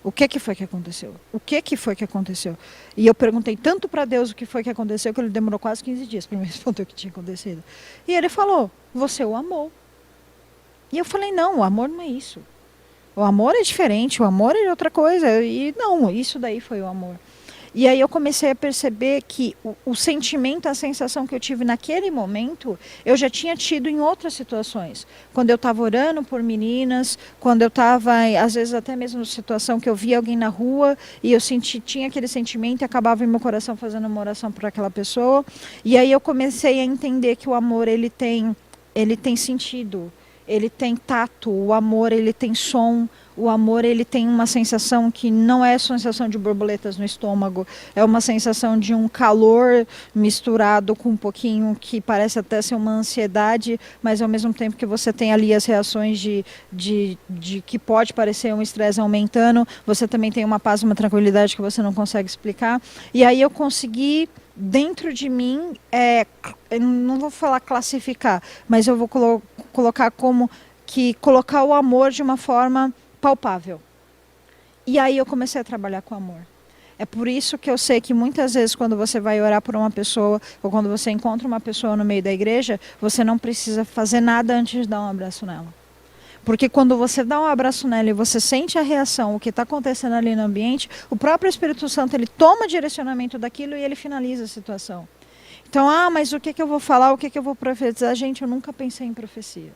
O que foi que aconteceu? O que foi que aconteceu? E eu perguntei tanto para Deus o que foi que aconteceu que ele demorou quase 15 dias para me responder o que tinha acontecido. E ele falou, você o amou. E eu falei, não, o amor não é isso. O amor é diferente, o amor é outra coisa. E não, isso daí foi o amor. E aí eu comecei a perceber que o sentimento, a sensação que eu tive naquele momento, eu já tinha tido em outras situações. Quando eu estava orando por meninas, quando eu estava, às vezes até mesmo na situação que eu via alguém na rua e eu tinha aquele sentimento e acabava em meu coração fazendo uma oração por aquela pessoa. E aí eu comecei a entender que o amor, ele tem sentido, ele tem tato, o amor, ele tem som. O amor, ele tem uma sensação que não é sensação de borboletas no estômago, é uma sensação de um calor misturado com um pouquinho que parece até ser uma ansiedade, mas ao mesmo tempo que você tem ali as reações de que pode parecer um estresse aumentando, você também tem uma paz, uma tranquilidade que você não consegue explicar. E aí eu consegui, dentro de mim, eu não vou falar classificar, mas eu vou colocar como que colocar o amor de uma forma palpável. E aí eu comecei a trabalhar com amor. É por isso que eu sei que muitas vezes quando você vai orar por uma pessoa ou quando você encontra uma pessoa no meio da igreja, você não precisa fazer nada antes de dar um abraço nela. Porque quando você dá um abraço nela e você sente a reação, o que está acontecendo ali no ambiente, o próprio Espírito Santo, ele toma direcionamento daquilo e ele finaliza a situação. Então, mas o que eu vou falar, o que eu vou profetizar? Gente, eu nunca pensei em profecia.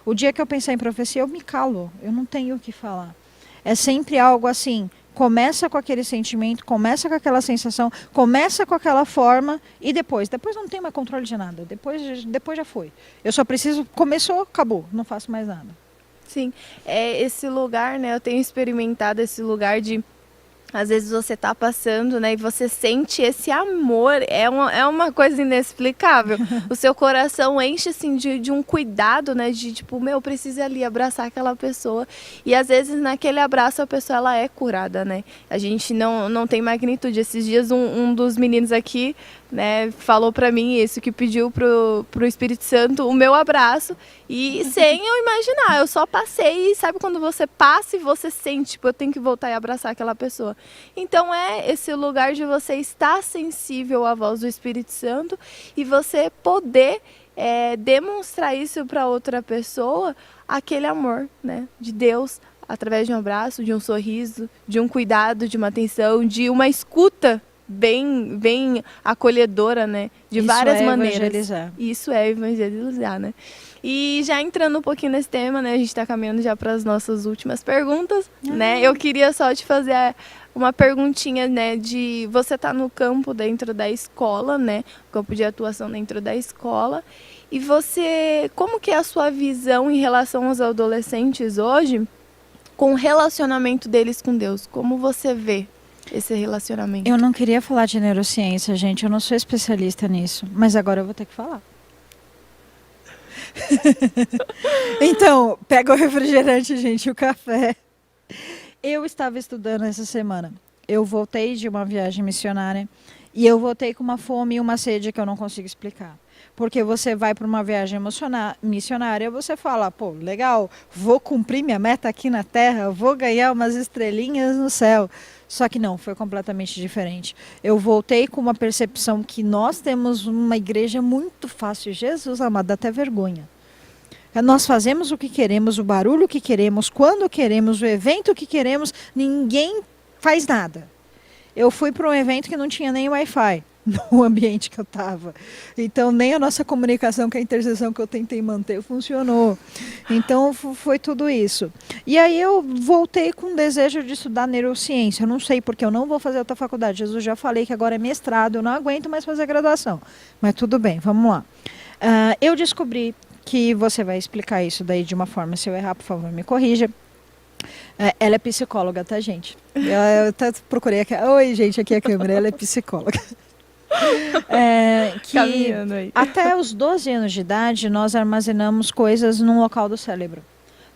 O dia que eu pensei em profecia, eu me calo, eu não tenho o que falar. É sempre algo assim, começa com aquele sentimento, começa com aquela sensação, começa com aquela forma e depois não tem mais controle de nada, depois já foi. Eu só preciso, começou, acabou, não faço mais nada. Sim, esse lugar, né, eu tenho experimentado esse lugar de, às vezes você tá passando, né, e você sente esse amor, é uma coisa inexplicável. O seu coração enche, assim, de um cuidado, né, de tipo, eu preciso ir ali abraçar aquela pessoa. E às vezes naquele abraço a pessoa, ela é curada, né. A gente não tem magnitude. Esses dias um dos meninos aqui, né, falou pra mim isso, que pediu pro Espírito Santo o meu abraço, e sem eu imaginar, eu só passei, e sabe quando você passa e você sente, tipo, eu tenho que voltar e abraçar aquela pessoa. Então é esse lugar de você estar sensível à voz do Espírito Santo e você poder demonstrar isso para outra pessoa, aquele amor, né, de Deus, através de um abraço, de um sorriso, de um cuidado, de uma atenção, de uma escuta bem acolhedora, né? De Isso várias é maneiras. Evangelizar. Isso é evangelizar, né? E já entrando um pouquinho nesse tema, né? A gente está caminhando já para as nossas últimas perguntas, né? Eu queria só te fazer uma perguntinha, né? De você tá no campo dentro da escola, né? Campo de atuação dentro da escola. E você, como que é a sua visão em relação aos adolescentes hoje, com o relacionamento deles com Deus? Como você vê esse relacionamento? Eu não queria falar de neurociência, gente, eu não sou especialista nisso, mas agora eu vou ter que falar. Então, pega o refrigerante, gente, o café. Eu estava estudando essa semana. Eu voltei de uma viagem missionária e eu voltei com uma fome e uma sede que eu não consigo explicar. Porque você vai para uma viagem missionária, você fala, pô, legal, vou cumprir minha meta aqui na Terra, vou ganhar umas estrelinhas no céu. Só que não, foi completamente diferente. Eu voltei com uma percepção que nós temos uma igreja muito fácil. Jesus amado, dá até vergonha. Nós fazemos o que queremos, o barulho que queremos, quando queremos, o evento que queremos, ninguém faz nada. Eu fui para um evento que não tinha nem Wi-Fi no ambiente que eu estava. Então, nem a nossa comunicação, que é a intercessão que eu tentei manter, funcionou. Então, foi tudo isso. E aí eu voltei com o desejo de estudar neurociência. Eu não sei porque eu não vou fazer outra faculdade. Jesus, já falei que agora é mestrado, eu não aguento mais fazer graduação. Mas tudo bem, vamos lá. Eu descobri que você vai explicar isso daí de uma forma, se eu errar, por favor, me corrija. Ela é psicóloga, tá, gente? Eu até procurei aqui. Oi, gente, aqui é a câmera. Ela é psicóloga. Que até os 12 anos de idade, nós armazenamos coisas num local do cérebro.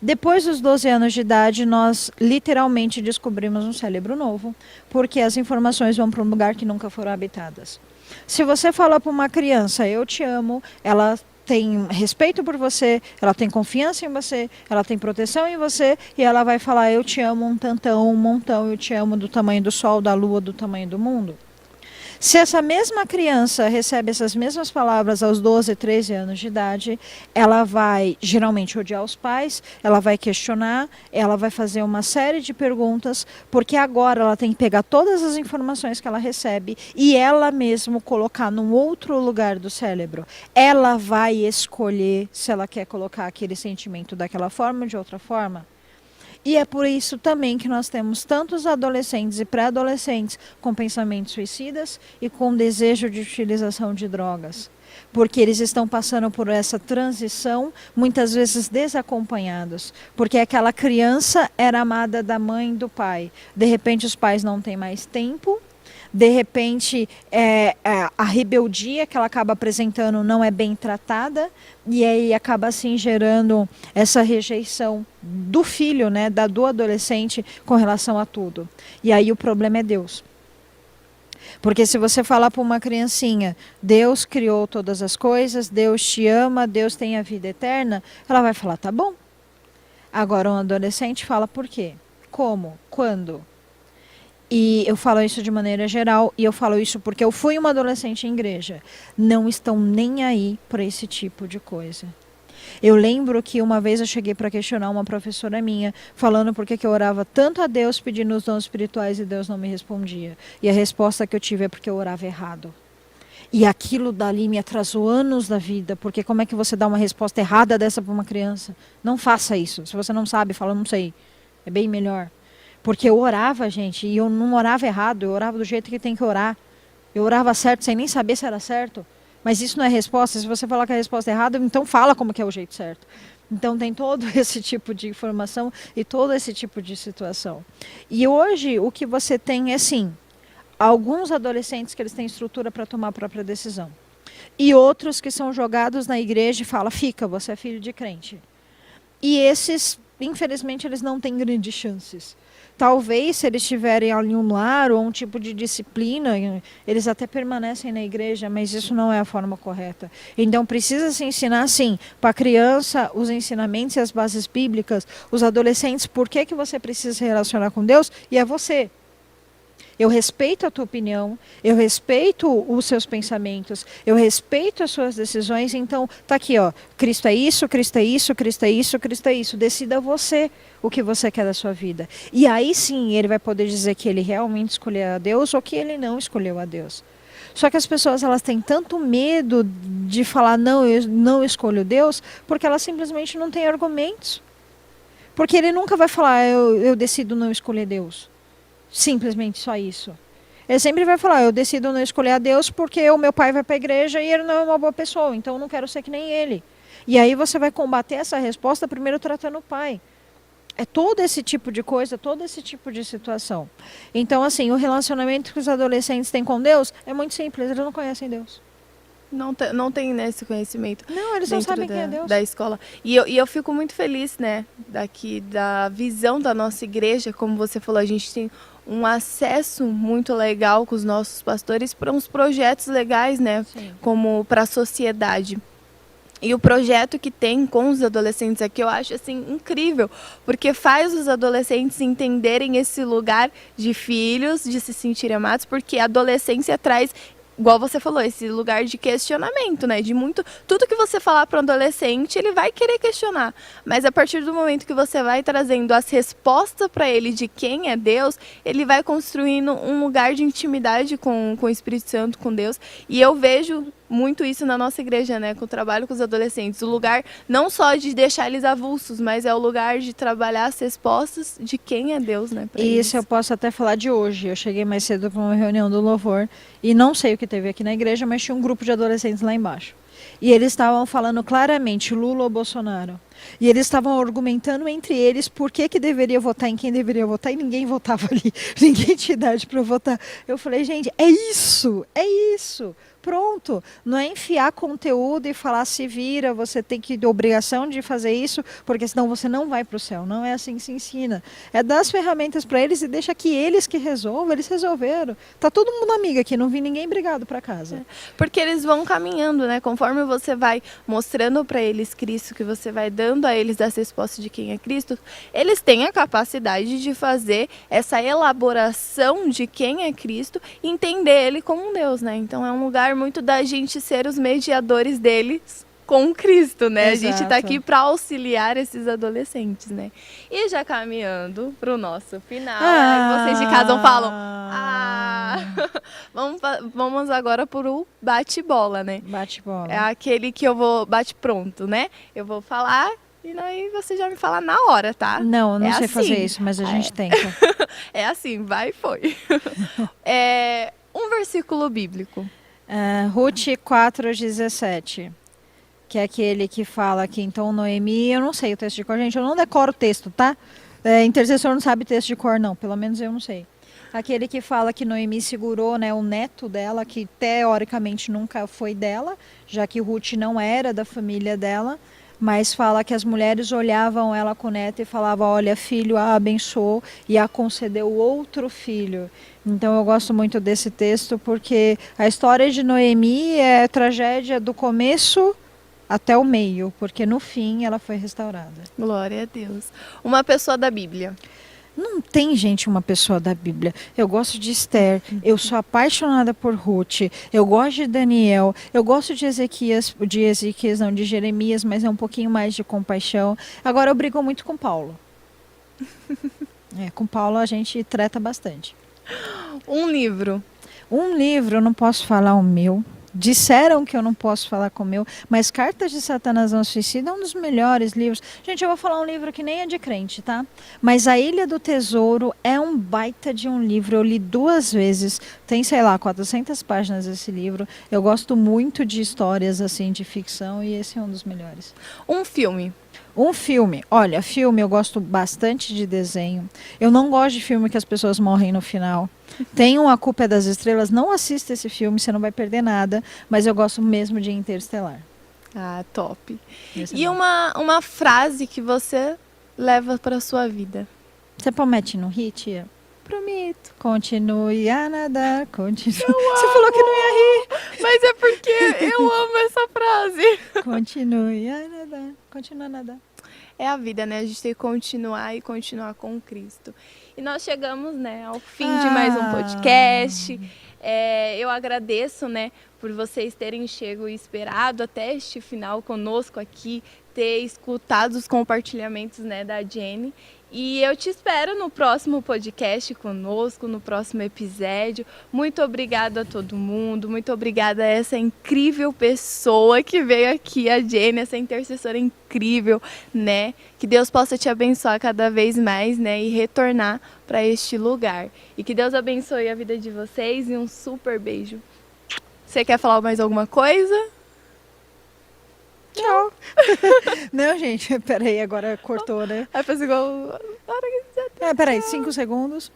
Depois dos 12 anos de idade, nós literalmente descobrimos um cérebro novo, porque as informações vão para um lugar que nunca foram habitadas. Se você fala para uma criança, eu te amo, ela tem respeito por você, ela tem confiança em você, ela tem proteção em você, e ela vai falar, eu te amo um tantão, um montão, eu te amo do tamanho do sol, da lua, do tamanho do mundo. Se essa mesma criança recebe essas mesmas palavras aos 12, 13 anos de idade, ela vai geralmente odiar os pais, ela vai questionar, ela vai fazer uma série de perguntas, porque agora ela tem que pegar todas as informações que ela recebe e ela mesma colocar num outro lugar do cérebro. Ela vai escolher se ela quer colocar aquele sentimento daquela forma ou de outra forma. E é por isso também que nós temos tantos adolescentes e pré-adolescentes com pensamentos suicidas e com desejo de utilização de drogas. Porque eles estão passando por essa transição, muitas vezes desacompanhados. Porque aquela criança era amada da mãe e do pai. De repente os pais não têm mais tempo. De repente, a rebeldia que ela acaba apresentando não é bem tratada, e aí acaba assim gerando essa rejeição do filho, né, do adolescente com relação a tudo. E aí o problema é Deus. Porque se você falar para uma criancinha, Deus criou todas as coisas, Deus te ama, Deus tem a vida eterna, ela vai falar, tá bom. Agora um adolescente fala por quê? Como? Quando? E eu falo isso de maneira geral, e eu falo isso porque eu fui uma adolescente em igreja. Não estão nem aí para esse tipo de coisa. Eu lembro que uma vez eu cheguei para questionar uma professora minha, falando por que eu orava tanto a Deus pedindo os dons espirituais e Deus não me respondia. E a resposta que eu tive é porque eu orava errado. E aquilo dali me atrasou anos da vida, porque como é que você dá uma resposta errada dessa para uma criança? Não faça isso. Se você não sabe, fala, não sei. É bem melhor. Porque eu orava, gente, e eu não orava errado, eu orava do jeito que tem que orar. Eu orava certo sem nem saber se era certo. Mas isso não é resposta. Se você falar que a resposta é errada, então fala como que é o jeito certo. Então tem todo esse tipo de informação e todo esse tipo de situação. E hoje o que você tem é sim, alguns adolescentes que eles têm estrutura para tomar a própria decisão. E outros que são jogados na igreja e falam, fica, você é filho de crente. E esses, infelizmente, eles não têm grandes chances. Talvez, se eles tiverem ali um lar ou um tipo de disciplina, eles até permanecem na igreja, mas isso não é a forma correta. Então, precisa se ensinar, sim, para a criança, os ensinamentos e as bases bíblicas, os adolescentes, por que você precisa se relacionar com Deus, e é você. Eu respeito a tua opinião, eu respeito os seus pensamentos, eu respeito as suas decisões, então tá aqui, ó, Cristo é isso, Cristo é isso, Cristo é isso, Cristo é isso. Decida você o que você quer da sua vida. E aí sim ele vai poder dizer que ele realmente escolheu a Deus ou que ele não escolheu a Deus. Só que as pessoas elas têm tanto medo de falar não, eu não escolho Deus, porque elas simplesmente não têm argumentos. Porque ele nunca vai falar, eu decido não escolher Deus. Simplesmente só isso. Ele sempre vai falar, eu decido não escolher a Deus porque o meu pai vai para a igreja e ele não é uma boa pessoa, então eu não quero ser que nem ele. E aí você vai combater essa resposta primeiro tratando o pai. É todo esse tipo de coisa, todo esse tipo de situação. Então, assim, o relacionamento que os adolescentes têm com Deus é muito simples, eles não conhecem Deus. Não tem né, esse conhecimento. Não, eles não sabem quem é Deus. Da escola. E eu fico muito feliz, né, da visão da nossa igreja. Como você falou, a gente tem um acesso muito legal com os nossos pastores para uns projetos legais, né, sim, como para a sociedade. E o projeto que tem com os adolescentes aqui, eu acho assim incrível, porque faz os adolescentes entenderem esse lugar de filhos, de se sentirem amados, porque a adolescência traz, igual você falou, esse lugar de questionamento, né? De muito, tudo que você falar para um adolescente, ele vai querer questionar. Mas a partir do momento que você vai trazendo as respostas para ele de quem é Deus, ele vai construindo um lugar de intimidade com o Espírito Santo, com Deus. E eu vejo muito isso na nossa igreja, né? Com o trabalho com os adolescentes. O lugar não só de deixar eles avulsos, mas é o lugar de trabalhar as respostas de quem é Deus, né? E isso eu posso até falar de hoje. Eu cheguei mais cedo para uma reunião do louvor e não sei o que teve aqui na igreja, mas tinha um grupo de adolescentes lá embaixo. E eles estavam falando claramente Lula ou Bolsonaro. E eles estavam argumentando entre eles por que deveria votar em quem deveria votar e ninguém votava ali. Ninguém tinha idade para votar. Eu falei, gente, é isso, é isso. Pronto, não é enfiar conteúdo e falar se vira, você tem que ter obrigação de fazer isso, porque senão você não vai para o céu. Não é assim que se ensina. É dar as ferramentas para eles e deixa que eles que resolvam, eles resolveram. Tá todo mundo amigo aqui, não vi ninguém brigado para casa. Porque eles vão caminhando, né? Conforme você vai mostrando para eles Cristo, que você vai dando dando a eles as respostas de quem é Cristo, eles têm a capacidade de fazer essa elaboração de quem é Cristo e entender ele como um Deus, né? Então é um lugar muito da gente ser os mediadores deles com Cristo, né? Exato. A gente está aqui para auxiliar esses adolescentes, né? E já caminhando para o nosso final, vocês de casa falam, vamos agora para o bate-bola, né? Bate-bola. É aquele que eu vou bate-pronto, né? Eu vou falar e aí você já me fala na hora, tá? Não sei assim. fazer isso, mas a gente tenta. É assim, vai e foi. Um versículo bíblico. Ruth 4:17. Que é aquele que fala que então Noemi, eu não sei o texto de cor, gente, eu não decoro o texto, tá? Intercessor não sabe texto de cor, não, pelo menos eu não sei. Aquele que fala que Noemi segurou, né, o neto dela, que teoricamente nunca foi dela, já que Ruth não era da família dela, mas fala que as mulheres olhavam ela com o neto e falavam, olha, filho, a abençoou e a concedeu outro filho. Então eu gosto muito desse texto porque a história de Noemi é tragédia do começo até o meio, porque no fim ela foi restaurada. Glória a Deus. Uma pessoa da Bíblia. Não tem, gente, uma pessoa da Bíblia. Eu gosto de Esther, eu sou apaixonada por Ruth, eu gosto de Daniel, eu gosto de de Jeremias, mas é um pouquinho mais de compaixão. Agora eu brigo muito com Paulo. Com Paulo a gente treta bastante. Um livro. Um livro, eu não posso falar o meu. Disseram que eu não posso falar com o meu, mas Cartas de Satanás ao Suicida é um dos melhores livros. Gente, eu vou falar um livro que nem é de crente, tá? Mas A Ilha do Tesouro é um baita de um livro. Eu li 2 vezes. Tem, sei lá, 400 páginas esse livro. Eu gosto muito de histórias, assim, de ficção e esse é um dos melhores. Um filme. Um filme. Olha, filme eu gosto bastante de desenho. Eu não gosto de filme que as pessoas morrem no final. Tem A Culpa é das Estrelas. Não assista esse filme, você não vai perder nada. Mas eu gosto mesmo de Interestelar. Ah, top. Esse é E bom. uma frase que você leva para sua vida. Você promete não rir, tia? Prometo. Continue a nadar, continue. Você falou que não ia rir. Mas é porque eu amo essa frase. Continue a nadar, continue a nadar. É a vida, né? A gente tem que continuar e continuar com Cristo. E nós chegamos, né, ao fim de mais um podcast. Eu agradeço, né, por vocês terem chegado e esperado até este final conosco aqui, ter escutado os compartilhamentos, né, da Jenny. E eu te espero no próximo podcast conosco, no próximo episódio. Muito obrigada a todo mundo, muito obrigada a essa incrível pessoa que veio aqui, a Jenny, essa intercessora incrível, né? Que Deus possa te abençoar cada vez mais, né? E retornar para este lugar. E que Deus abençoe a vida de vocês e um super beijo. Você quer falar mais alguma coisa? Tchau. Não, gente, peraí, agora cortou, né? Aí faz igual... Peraí, 5 segundos.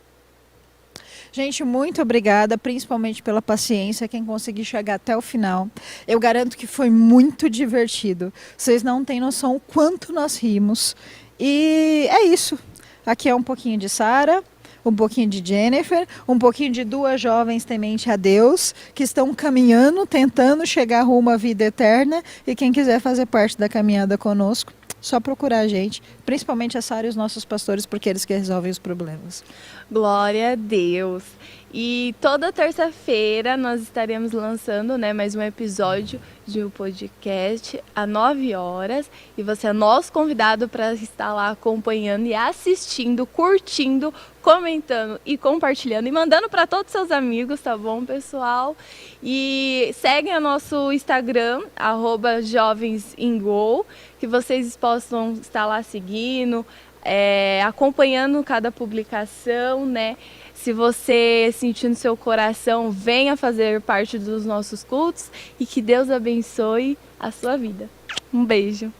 Gente, muito obrigada, principalmente pela paciência, quem conseguir chegar até o final. Eu garanto que foi muito divertido. Vocês não têm noção o quanto nós rimos. E é isso. Aqui é um pouquinho de Sara, um pouquinho de Jennifer, um pouquinho de 2 jovens temente a Deus, que estão caminhando, tentando chegar rumo à vida eterna. E quem quiser fazer parte da caminhada conosco, só procurar a gente, principalmente a Sara e os nossos pastores, porque eles que resolvem os problemas. Glória a Deus. E toda terça-feira nós estaremos lançando, né, mais um episódio de um podcast às 9 horas. E você é nosso convidado para estar lá acompanhando e assistindo, curtindo, comentando e compartilhando e mandando para todos os seus amigos, tá bom, pessoal? E seguem o nosso Instagram, @jovensingol, que vocês possam estar lá seguindo, acompanhando cada publicação, né? Se você sentir no seu coração, venha fazer parte dos nossos cultos e que Deus abençoe a sua vida. Um beijo.